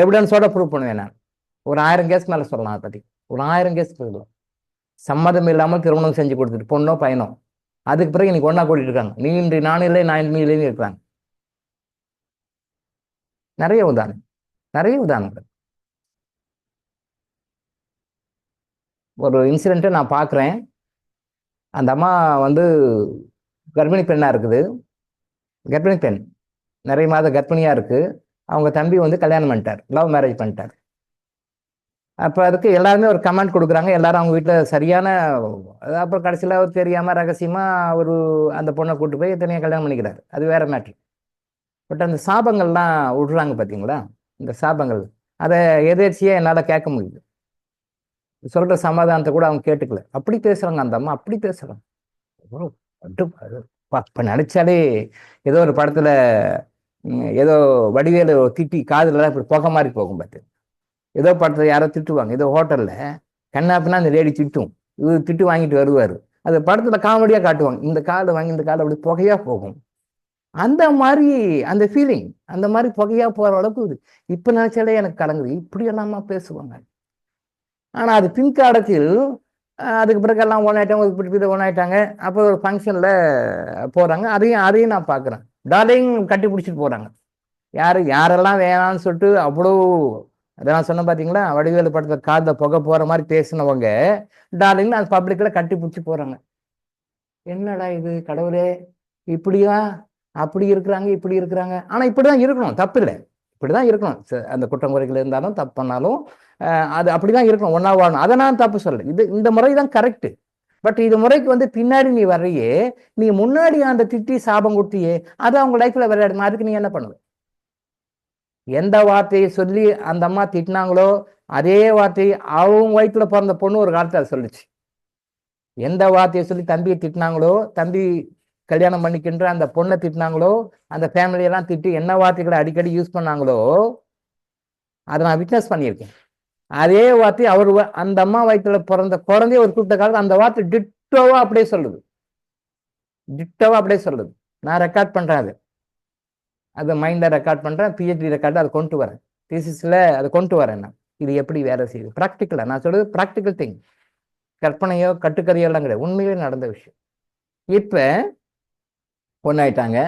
எவிடன்ஸோட ப்ரூவ் பண்ணுவேன். நான் ஒரு 1000 கேஸ் மேல சொல்லலாம். அதை பத்தி ஒரு 1000 கேஸ் சொல்லலாம். சம்மதம் இல்லாமல் திருமணம் செஞ்சு கொடுத்துட்டு பொண்ணோ பையனோ, அதுக்கு பிறகு இன்னைக்கு ஒன்னா கூட்டிட்டு இருக்காங்க. நீ இன்றி நான் இல்லை, நான் இன்றி இல்லைன்னு இருக்கிறாங்க. நிறைய உதாரணங்கள். ஒரு இன்சிடென்ட்டை நான் பார்க்குறேன். அந்த அம்மா வந்து கர்ப்பிணி பெண்ணா இருக்குது. கர்ப்பிணி பெண் நிறைய மாத கர்ப்பிணியா இருக்கு. அவங்க தம்பி வந்து கல்யாணம் பண்ணிட்டார், லவ் மேரேஜ் பண்ணிட்டார். அப்போ அதுக்கு எல்லாருமே ஒரு கமெண்ட் கொடுக்குறாங்க. எல்லாரும் அவங்க வீட்டில் சரியான, அப்புறம் கடைசியில் அவர் தெரியாமல் ரகசியமாக ஒரு அந்த பொண்ணை கூப்பிட்டு போய் தனியாக கல்யாணம் பண்ணிக்கிறாரு. அது வேற மேட்ரு. பட் அந்த சாபங்கள்லாம் விடுறாங்க பார்த்தீங்களா? இந்த சாபங்கள் அதை எதேர்ச்சியாக என்னால் கேட்க முடியுது. சொல்கிற சமாதானத்தை கூட அவங்க கேட்டுக்கல. அப்படி பேசுகிறாங்க அந்த அம்மா, அப்படி பேசுகிறாங்க. இப்போ நினச்சாலே ஏதோ ஒரு படத்தில் ஏதோ வடிவேலு திட்டி காதுலலாம் இப்படி புகை மாதிரி போகும் பார்த்து. ஏதோ படத்தில் யாரோ திட்டுவாங்க, ஏதோ ஹோட்டலில் கண்ணாப்பினா அந்த லேடி திட்டும், இவர் திட்டு வாங்கிட்டு வருவார். அது படத்தில் காமெடியாக காட்டுவாங்க. இந்த காலை வாங்கி இந்த காலை அப்படி புகையாக போகும். அந்த மாதிரி அந்த ஃபீலிங், அந்த மாதிரி புகையாக போகிற அளவுக்கு இப்போ நினச்சாலே எனக்கு கலங்குது. இப்படி எல்லாமா பேசுவாங்க. ஆனால் அது பின்காலத்தில் அதுக்கு பிறகு எல்லாம் ஒன்றாயிட்டாங்க. அப்போ ஒரு ஃபங்க்ஷனில் போகிறாங்க. அதையும் நான் பார்க்குறேன். டார்லிங் கட்டி பிடிச்சிட்டு போகிறாங்க. யாரெல்லாம் வேணான்னு சொல்லிட்டு அவ்வளோ அதான் சொன்ன பார்த்தீங்களா, வடிவேலு படத்தில் காதில் புகை போகிற மாதிரி பேசினவங்க டார்லிங்னு அது பப்ளிக்கில் கட்டி பிடிச்சி போகிறாங்க. என்னடா இது கடவுளே, இப்படியா அப்படி இருக்கிறாங்க இப்படி இருக்கிறாங்க. ஆனால் இப்படி தான் இருக்கணும், தப்பு இல்லை, இப்படி தான் இருக்கணும். அந்த குற்றம் குறைகள் இருந்தாலும் தப்பு பண்ணாலும் அது அப்படி தான் இருக்கணும், ஒன்றா வாழணும். அதை நான் தப்பு சொல்லலை, இந்த முறை தான் கரெக்டு. பட் இது முறைக்கு வந்து பின்னாடி நீ வர்றையே, நீ முன்னாடி அந்த திட்டி சாபம் கொடுத்தியே, அது அவங்க லைஃப்ல விளையாடுமா, அதுக்கு நீ என்ன பண்ணுவ? எந்த வார்த்தையை சொல்லி அந்த அம்மா திட்டினாங்களோ அதே வார்த்தையை அவங்க வயிற்றுல பிறந்த பொண்ணு ஒரு காலத்தில் அதை சொல்லிச்சு. எந்த வார்த்தையை சொல்லி தம்பியை திட்டினாங்களோ, தம்பி கல்யாணம் பண்ணிக்கின்ற அந்த பொண்ணை திட்டினாங்களோ, அந்த ஃபேமிலியெல்லாம் திட்டி என்ன வார்த்தைகளை அடிக்கடி யூஸ் பண்ணாங்களோ, அதை நான் விட்னஸ் பண்ணியிருக்கேன். அதே வார்த்தை அவர் அந்த அம்மா வயிற்றுல பிறந்த குழந்தைய ஒரு கூப்பிட்ட காலத்தில் அந்த வார்த்தை டிட்டோவா அப்படியே சொல்லுது, டிட்டோவா அப்படியே சொல்லுது. நான் ரெக்கார்ட் பண்றேன், அது மைண்டில் ரெக்கார்ட் பண்ணுறேன், பிஹெச்டி ரெக்கார்டு அதை கொண்டு வரேன், தீசிஸில் அதை கொண்டு வரேன். நான் இது எப்படி வேலை செய்யுது ப்ராக்டிக்கலாக, நான் சொல்றது ப்ராக்டிக்கல் திங், கற்பனையோ கட்டுக்கதையோ எல்லாம் கிடையாது, உண்மையிலே நடந்த விஷயம். இப்போ ஒன்றாயிட்டாங்க,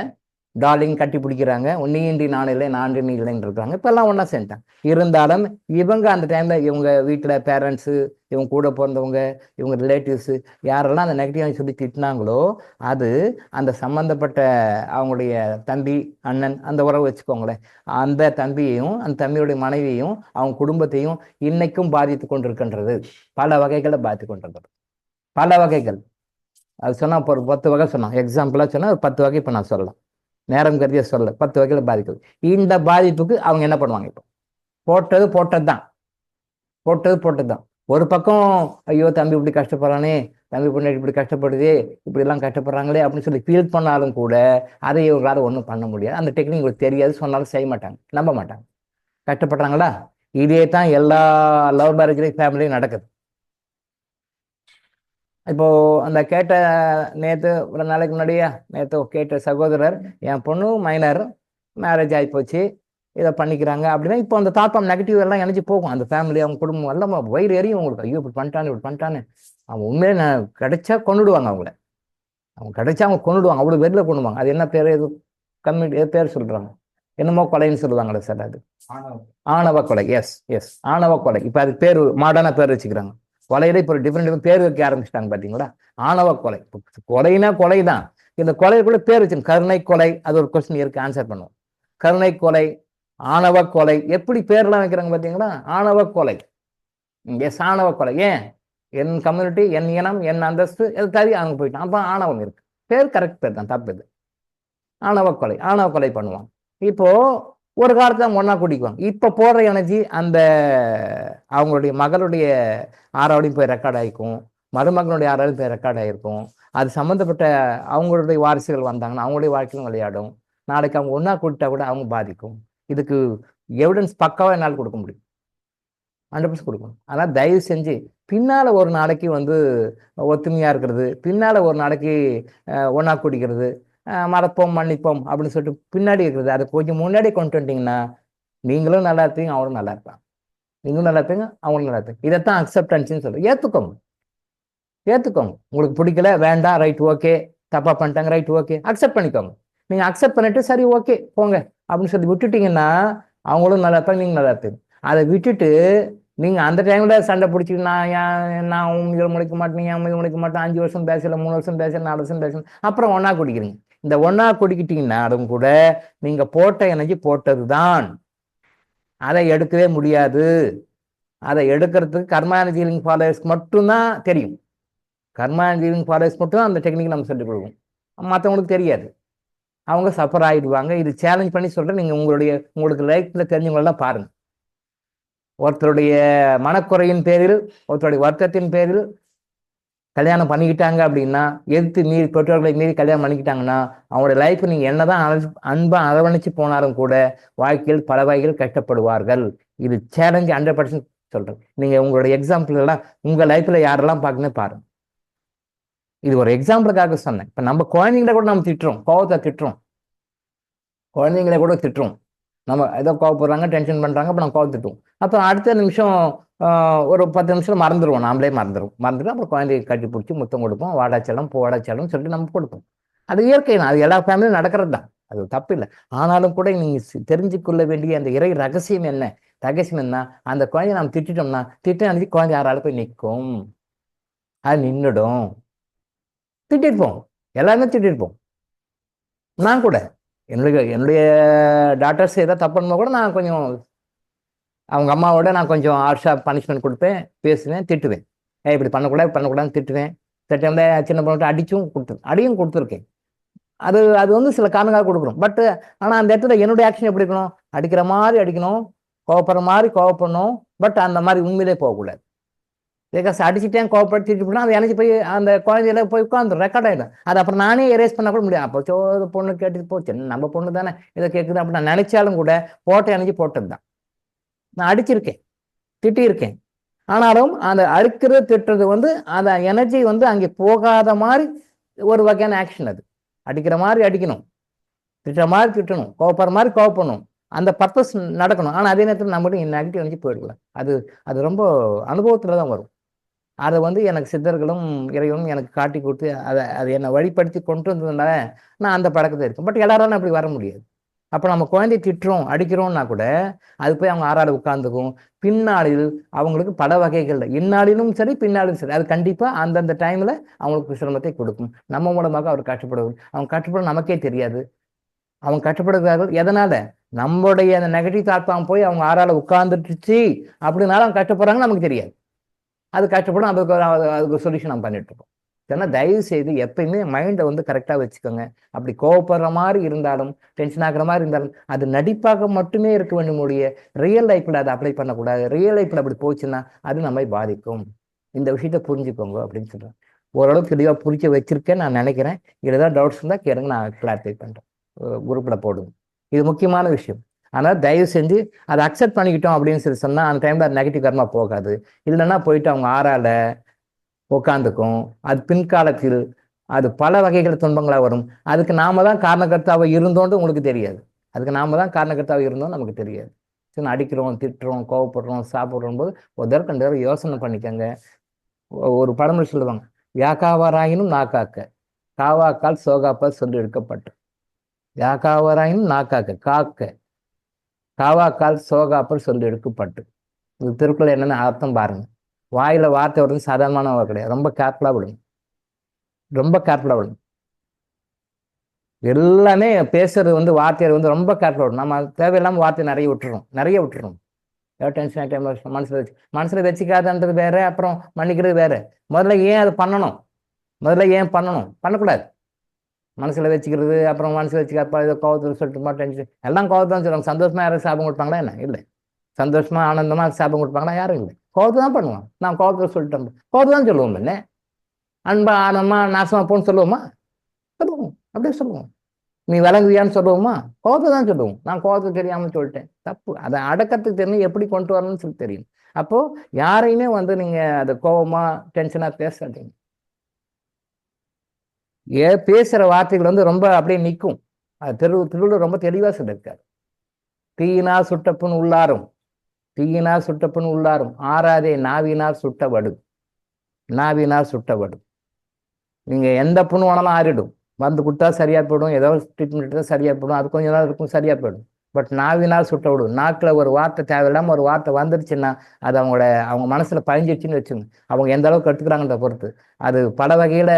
டார்லிங் கட்டி பிடிக்கிறாங்க, நீண்டி நான் இல்லை நான் நீ இல்லைன்னு இருக்காங்க, இப்போல்லாம் ஒன்றா சேர்ந்துட்டாங்க. இருந்தாலும் இவங்க அந்த டைமில் இவங்க வீட்டில் பேரண்ட்ஸு, இவங்க கூட பிறந்தவங்க, இவங்க ரிலேட்டிவ்ஸு யாரெல்லாம் அந்த நெகட்டிவாக சொல்லி திட்டினாங்களோ, அது அந்த சம்மந்தப்பட்ட அவங்களுடைய தம்பி அண்ணன் அந்த உறவு வச்சுக்கோங்களேன், அந்த தம்பியையும் அந்த தம்பியுடைய மனைவியையும் அவங்க குடும்பத்தையும் இன்னைக்கும் பாதித்து கொண்டிருக்கின்றது. பல வகைகளை பாதித்து கொண்டிருக்கிறது, பல வகைகள். அது சொன்னால் இப்போ ஒரு 10 வகை சொன்னோம், எக்ஸாம்பிளாக சொன்னால் ஒரு 10 வகை இப்போ நான் சொல்லலாம், நேரம் கருதிய சொல்ல 10 வகையில் பாதிக்குது. இந்த பாதிப்புக்கு அவங்க என்ன பண்ணுவாங்க? இப்போ போட்டது தான். ஒரு பக்கம் ஐயோ தம்பி இப்படி கஷ்டப்படுறானே, தம்பி பொண்ணு இப்படி கஷ்டப்படுதே, இப்படி எல்லாம் கஷ்டப்படுறாங்களே அப்படின்னு சொல்லி ஃபீல் பண்ணாலும் கூட அதை இவங்களால ஒன்றும் பண்ண முடியாது. அந்த டெக்னிக் உங்களுக்கு தெரியாது, சொன்னாலும் செய்ய மாட்டாங்க, நம்ப மாட்டாங்க. கஷ்டப்படுறாங்களா? இதே தான் எல்லா லவ் மேரேஜ்லையும் ஃபேமிலியும் நடக்குது. இப்போ அந்த கேட்ட நேற்று ஒரு நாளைக்கு முன்னாடியே கேட்ட சகோதரர், என் பொண்ணு மைனர், மேரேஜ் ஆகி போச்சு, இதை பண்ணிக்கிறாங்க அப்படின்னா இப்போ அந்த தாக்கம் நெகட்டிவ் எல்லாம் நினைச்சு போகும். அந்த ஃபேமிலி அவங்க குடும்பம் எல்லாம் வயிறு எறியும் உங்களுக்கு, ஐயோ இப்படி பண்ணிட்டான்னு. அவங்க உண்மையிலே நான் கிடைச்சா கொண்டுடுவாங்க, அவங்க கிடைச்சா அவங்க கொண்டுடுவாங்க, அவ்வளோ வெளில கொண்டுவாங்க. அது என்ன பேர், எது கம்யூனிட்டி பேர் சொல்றாங்க, என்னமோ கொலைன்னு சொல்லுவாங்களே சார், அது ஆணவ கொலை. எஸ் ஆணவ கொலை. இப்போ அது பேர் மாடர்னா பேர் வச்சுக்கிறாங்க. கொலையில இப்போ டிஃப்ரெண்ட் பேர் வைக்க ஆரம்பிச்சிட்டாங்க பார்த்தீங்களா, ஆணவ கொலை. கொலைனா கொலை தான், இந்த கொலைக்குள்ள பேர் வச்சு கருணை கொலை, அது ஒரு கொஸ்டின் இருக்கு, ஆன்சர் பண்ணுவோம். கருணை கொலை, ஆணவ கொலை, எப்படி பேர்லாம் வைக்கிறாங்க பார்த்தீங்களா, ஆணவ கொலை. எஸ் ஆணவ கொலை. ஏன்? என் கம்யூனிட்டி, என் இனம், என் அந்தஸ்து எது தவி அங்கே போயிட்டான், அப்போ ஆணவம் இருக்கு. பேர் கரெக்ட் பேர் தான், தப்பு இது. ஆணவ கொலை பண்ணுவாங்க. இப்போ ஒரு காலத்துல அவங்க ஒன்னா குடிக்குவாங்க. இப்போ போடுற எனர்ஜி அந்த அவங்களுடைய மகளுடைய ஆறாவடையும் போய் ரெக்கார்ட் ஆகிக்கும், மருமகனுடைய ஆறாவடையும் போய் ரெக்கார்ட் ஆகிருக்கும். அது சம்மந்தப்பட்ட அவங்களுடைய வாரிசுகள் வந்தாங்கன்னா அவங்களுடைய வாழ்க்கையிலும் விளையாடும். நாளைக்கு அவங்க ஒன்னா கூட்டிட்டா கூட அவங்க பாதிக்கும். இதுக்கு எவிடன்ஸ் பக்காவாக என்னால் கொடுக்க முடியும், 100% கொடுக்கணும். ஆனால் தயவு செஞ்சு பின்னால் ஒரு நாளைக்கு வந்து ஒத்துமையாக இருக்கிறது, பின்னால் ஒரு நாளைக்கு ஒன்றா குடிக்கிறது, மறப்போம் மன்னிப்போம் அப்படின்னு சொல்லிட்டு பின்னாடி இருக்கிறது, அதை கொஞ்சம் முன்னாடி கொண்டு வந்துட்டீங்கன்னா நீங்களும் நல்லா இருப்பீங்க, அவங்களும் நல்லா இருப்பாங்க. நீங்களும் நல்லா இருப்பீங்க, அவங்களும் நல்லா இருப்பீங்க. இதைத்தான் அக்செப்டன்ஸ்ன்னு சொல்லுவோம். ஏற்றுக்கோங்க. உங்களுக்கு பிடிக்கல, வேண்டாம், ரைட், ஓகே, தப்பாக பண்ணிட்டாங்க, ரைட், ஓகே, அக்செப்ட் பண்ணிக்கோங்க. நீங்கள் அக்செப்ட் பண்ணிட்டு சரி ஓகே போங்க அப்படின்னு சொல்லி விட்டுட்டீங்கன்னா அவங்களும் நல்லா இருப்பாங்க, நீங்கள் நல்லா இருப்பீங்க. அதை விட்டுட்டு நீங்கள் அந்த டைமில் சண்டை பிடிச்சிட்டு நான் இது முடிக்க மாட்டேன், என் இது முடிக்க மாட்டேன், 5 வருஷம் பேசல, 3 வருஷம் பேசல, 4 வருஷம் பேசல, அப்புறம் ஒன்றா குடிக்கிறீங்க. இந்த ஒன்றா குடிக்கிட்டீங்கன்னா அதுவும் கூட நீங்கள் போட்ட எனர்ஜி போட்டது தான், அதை எடுக்கவே முடியாது. அதை எடுக்கிறதுக்கு கர்மா எனர்ஜி ஹீலிங் ஃபாலோவர்ஸ்க்கு மட்டும்தான் தெரியும். கர்மா எனர்ஜி ஹீலிங் ஃபாலோவர்ஸ் மட்டும் அந்த டெக்னிக் நம்ம சொல்லிக் கொடுக்கும், மற்றவங்களுக்கு தெரியாது, அவங்க சஃபர் ஆகிடுவாங்க. இது சேலஞ்ச் பண்ணி சொல்கிறேன், நீங்கள் உங்களுக்கு லைஃப்பில் தெரிஞ்சவங்களெல்லாம் பாருங்கள். ஒருத்தருடைய மனக்குறையின் பேரில், ஒருத்தருடைய வருத்தத்தின் பேரில் கல்யாணம் பண்ணிக்கிட்டாங்க அப்படின்னா, எதிர்த்து மீறி பெற்றோர்களை மீறி கல்யாணம் பண்ணிக்கிட்டாங்கன்னா அவங்களுடைய லைஃப் நீங்கள் என்னதான் அன்பாக அரவணைச்சு போனாலும் கூட வாழ்க்கையில் பல வகைகள் கஷ்டப்படுவார்கள். இது சேலஞ்சு 100% சொல்கிறேன். நீங்கள் உங்களுடைய எக்ஸாம்பிள் எல்லாம் உங்கள் லைஃப்பில் யாரெல்லாம் பார்க்கணும் பாருங்க. இது ஒரு எக்ஸாம்பிளுக்காக சொன்னேன். இப்போ நம்ம குழந்தைங்களை கூட நம்ம திட்டுறோம், கோவத்தை திட்டுறோம், குழந்தைங்களை கூட திட்டுறோம். நம்ம ஏதோ கோவப்படுறாங்க, டென்ஷன் பண்ணுறாங்க, அப்போ நம்ம கோவம் திட்டுவோம். அப்புறம் அடுத்த நிமிஷம் ஒரு 10 நிமிஷம் மறந்துடுவோம், நாமளே மறந்துடும். அப்புறம் குழந்தைய கட்டி பிடிச்சி முத்தம் கொடுப்போம், வாடாச்சலம் போடாச்சலம் சொல்லிட்டு நம்ம கொடுப்போம். அது இயற்கை தான், அது எல்லா ஃபேமிலியும் நடக்கிறது தான், அது தப்பு இல்லை. ஆனாலும் கூட நீங்கள் தெரிஞ்சுக்கொள்ள வேண்டிய அந்த இறை ரகசியம் என்ன, தகசிமம்னா அந்த குழந்தைய நம்ம திட்டோம்னா அன்னைக்கு குழந்தை யாரால போய் நிற்கும், அது நின்றுடும். திட்டிருப்போம், எல்லாருமே திட்டிருப்போம். நான் கூட என்னுடைய டாட்டர்ஸ் ஏதாவது தப்பு பண்ணும்போது கூட நான் கொஞ்சம் அவங்க அம்மாவோட நான் கொஞ்சம் ஹார்ஷாக பனிஷ்மெண்ட் கொடுப்பேன், பேசுவேன், திட்டுவேன். இப்படி பண்ணக்கூடாதுன்னு திட்டுவேன். சில டைம்ல சின்ன பொண்ணு அடியும் கொடுத்துருக்கேன். அது அது வந்து சில காரணங்களாக கொடுக்குறோம். ஆனால் அந்த இடத்துல என்னுடைய ஆக்ஷன் எப்படி இருக்கணும்? அடிக்கிற மாதிரி அடிக்கணும், கோவப்படுற மாதிரி கோவப்படணும். அந்த மாதிரி உண்மையிலே போகக்கூடாது. பிகாஸ் அடிச்சுட்டேன், கோவப்பட்டு திட்டு போனால் அது எனக்கு போய் அந்த குழந்தையில போய் உட்காந்துரும், ரெக்கார்ட் ஆகிடும். அது அப்புறம் நானே எரேஸ் பண்ண கூட முடியாது. அப்போ பொண்ணு கேட்டு போச்சு, நம்ம பொண்ணு தானே இதை கேட்குது அப்படி நான் நினைச்சாலும் கூட எனக்கு போட்டது தான். நான் அடிச்சிருக்கேன், திட்டியிருக்கேன். ஆனாலும் அந்த அறுக்கிறது திட்டுறது வந்து அந்த எனர்ஜி வந்து அங்கே போகாத மாதிரி ஒரு வகையான ஆக்ஷன். அது அடிக்கிற மாதிரி அடிக்கணும், திட்டுற மாதிரி திட்டணும், கோவப்படுற மாதிரி கோவப்படணும், அந்த பர்பஸ் நடக்கணும். ஆனால் அதே நேரத்தில் நம்மகிட்ட நெகட்டிவ் எனர்ஜி போயிடலாம். அது ரொம்ப அனுபவத்தில் தான் வரும். அதை வந்து எனக்கு சித்தர்களும் இறைவனும் எனக்கு காட்டி கொடுத்து அதை என்னை வழிப்படுத்தி கொண்டு வந்ததுனால நான் அந்த பழக்கத்தை இருக்கேன். எல்லாராலும் அப்படி வர முடியாது. அப்போ நம்ம குழந்தைய திட்டுறோம், அடிக்கிறோம்னா கூட அது போய் அவங்க ஆறாடு உட்கார்ந்துக்கும். பின்னாளில் அவங்களுக்கு பல வகைகள், இந்நாளிலும் சரி பின்னாலும் சரி, அது கண்டிப்பாக அந்தந்த டைமில் அவங்களுக்கு சிரமத்தை கொடுக்கும். நம்ம மூலமாக அவர் கஷ்டப்படுவது, அவங்க கஷ்டப்பட நமக்கே தெரியாது. அவங்க கஷ்டப்படுகிறார்கள் எதனால? நம்மளுடைய அந்த நெகட்டிவ் தாட்பாங்க போய் அவங்க ஆறால உட்கார்ந்துட்டுச்சு அப்படின்னாலும் அவங்க கஷ்டப்படுறாங்கன்னு நமக்கு தெரியாது. அது கஷ்டப்படும். அதுக்கு சொல்யூஷன் நம்ம பண்ணிட்டு இருக்கோம். ஏன்னா தயவு செய்து எப்பயுமே மைண்டை வந்து கரெக்டாக வச்சுக்கோங்க. அப்படி கோவப்படுற மாதிரி இருந்தாலும், டென்ஷன் ஆகுற மாதிரி இருந்தாலும், அது நடிப்பாக மட்டுமே இருக்க வேண்டிய ரியல் லைஃப்பில் அதை அப்ளை பண்ணக்கூடாது. ரியல் லைஃப்பில் அப்படி போச்சுன்னா அது நம்மை பாதிக்கும். இந்த விஷயத்த புரிஞ்சுக்கோங்க அப்படின்னு சொல்கிறேன். ஓரளவுக்கு தெளிவாக புரிஞ்சு வச்சிருக்கேன் நான் நினைக்கிறேன். இதில் ஏதாவது டவுட்ஸ் இருந்தால் கேளுங்க, நான் கிளாரிஃபை பண்ணுறேன், குரூப்பில் போடுங்க. இது முக்கியமான விஷயம். ஆனால் தயவு செஞ்சு அதை அக்செப்ட் பண்ணிக்கிட்டோம் அப்படின்னு சொல்லி சொன்னால் அந்த டைமில் அது நெகட்டிவ் கர்மா போகாது. இல்லைன்னா போயிட்டு அவங்க ஆறால உட்காந்துக்கும். அது பின்காலத்தில் அது பல வகைகள் துன்பங்களாக வரும். அதுக்கு நாம தான் காரணகர்த்தாவை இருந்தோன்ட்டு உங்களுக்கு தெரியாது. அதுக்கு நாம தான் காரணகர்த்தாவை இருந்தோம் நமக்கு தெரியாது. சரி, அடிக்கிறோம், திட்டுறோம், கோவப்படுறோம், சாப்பிட்றோம் போது ஒரு தடவை 2 தடவை யோசனை பண்ணிக்கோங்க. ஒரு பழமொழி சொல்லுவாங்க, யாக்காவாராயினும் நாக்காக்க, காவாக்கால் சோகாப்பால் சொல்லி எடுக்கப்பட்டு. யாக்காவாராயினும் நாக்காக்க, காக்க, காவாக்கால் சோகாப்பால் சொல்லி எடுக்கப்பட்டு. இது திருக்குறள் என்னென்ன அர்த்தம் பாருங்க. வாயில வார்த்தை வருது சாதாரணமான கிடையாது. ரொம்ப கேர்ஃபுல்லாக விடுங்க, ரொம்ப கேர்ஃபுல்லாக விடுங்க. எல்லாமே பேசுறது வந்து வார்த்தையை வந்து ரொம்ப கேர்ஃபுல்லாக விடணும். நம்ம தேவையில்லாமல் வார்த்தை நிறைய விட்டுறோம். டென்ஷன் ஆகிட்டேன் மனசில் வச்சுக்காதுன்றது வேற, அப்புறம் மன்னிக்கிறது வேற. முதல்ல ஏன் பண்ணணும்? பண்ணக்கூடாது. மனசில் வச்சுக்கிறது, அப்புறம் மனசில் வச்சுக்கப்பா இதை கோவத்தில் சொல்லிட்டுமா, டென்ஷன் எல்லாம் கோவத்தை தான் சொல்லுவாங்க. சந்தோஷமா யாரும் சாபம் கொடுப்பாங்களா என்ன? இல்லை. சந்தோஷமா ஆனந்தமா சாபம் கொடுப்பாங்களா? யாரும் இல்லை. கோவத்தை தான் பண்ணுவான். நான் கோவத்தில் சொல்லிட்டேன், கோவத்தை தான் சொல்லுவோம். என்ன அன்பா ஆனமா நாசமா போன்னு சொல்லுவோமா? சொல்லுவோம், அப்படியே சொல்லுவோம். நீ விளங்குவியான்னு சொல்லுவோமா? கோவத்தை தான் சொல்லுவோம். நான் கோவத்தை தெரியாமல் சொல்லிட்டேன், தப்பு. அதை அடக்கத்துக்கு தெரியும், எப்படி கொண்டு வரணும்னு சொல்லி தெரியும். அப்போ யாரையுமே வந்து நீங்க அதை கோவமா டென்ஷனா பேசாதீங்க. பேசுற வார்த்தைகள் வந்து ரொம்ப அப்படியே நிற்கும். அது திருவள்ளுவர் ரொம்ப தெளிவா சொல்லியிருக்காரு. தீயினால் சுட்டப்புண் உள்ளாரும் ஆறாதே நாவினால் சுட்டவடு. நீங்க எந்த புண்ணு வேணாலும் ஆறிடும். மருந்து கொடுத்தா சரியா போயிடும், ஏதோ ட்ரீட்மெண்ட் எடுத்தா சரியா போயிடும், அது கொஞ்ச நாள் இருக்கும், சரியா போயிடும். பட் நாவினால் சுட்டவிடும். நாக்கில் ஒரு வார்த்தை தேவையில்லாமல் ஒரு வார்த்தை வந்துருச்சுன்னா அது அவங்க மனசுல பதிஞ்சிடுச்சுன்னு வச்சுங்க. அவங்க எந்த அளவுக்கு எடுத்துக்கிறாங்கன்ற பொறுத்து அது பல வகையில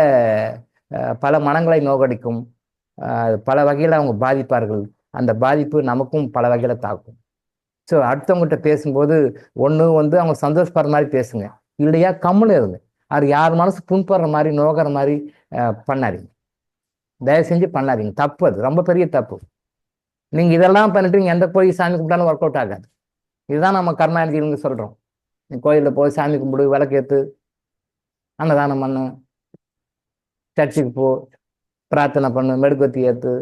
பல மனங்களை நோக்கடிக்கும். பல வகையில் அவங்க பாதிப்பார்கள். அந்த பாதிப்பு நமக்கும் பல வகையில தாக்கும். ஸோ அடுத்தவங்ககிட்ட பேசும்போது ஒன்று வந்து அவங்க சந்தோஷப்படுற மாதிரி பேசுங்க, இல்லையா கம்முன்னு இருங்க. அது யார் மனசு புண்படுற மாதிரி நோக்கிற மாதிரி பண்ணாதீங்க. தயவு செஞ்சு பண்ணாதீங்க. தப்பு, அது ரொம்ப பெரிய தப்பு. நீங்க இதெல்லாம் பண்ணிட்டு நீங்க எந்த போய் சாமி கும்பிட்டாலும் ஒர்க் அவுட் ஆகாது. இதுதான் நம்ம கர்மா எனர்ஜின்னு சொல்றோம். நீ கோயிலில் போய் சாமி கும்பிடு, விளக்கேற்று, அன்னதானம் பண்ணு, சர்ச்சுக்கு போ, பிரார்த்தனை பண்ணு, மெழுகுவர்த்தி ஏற்று,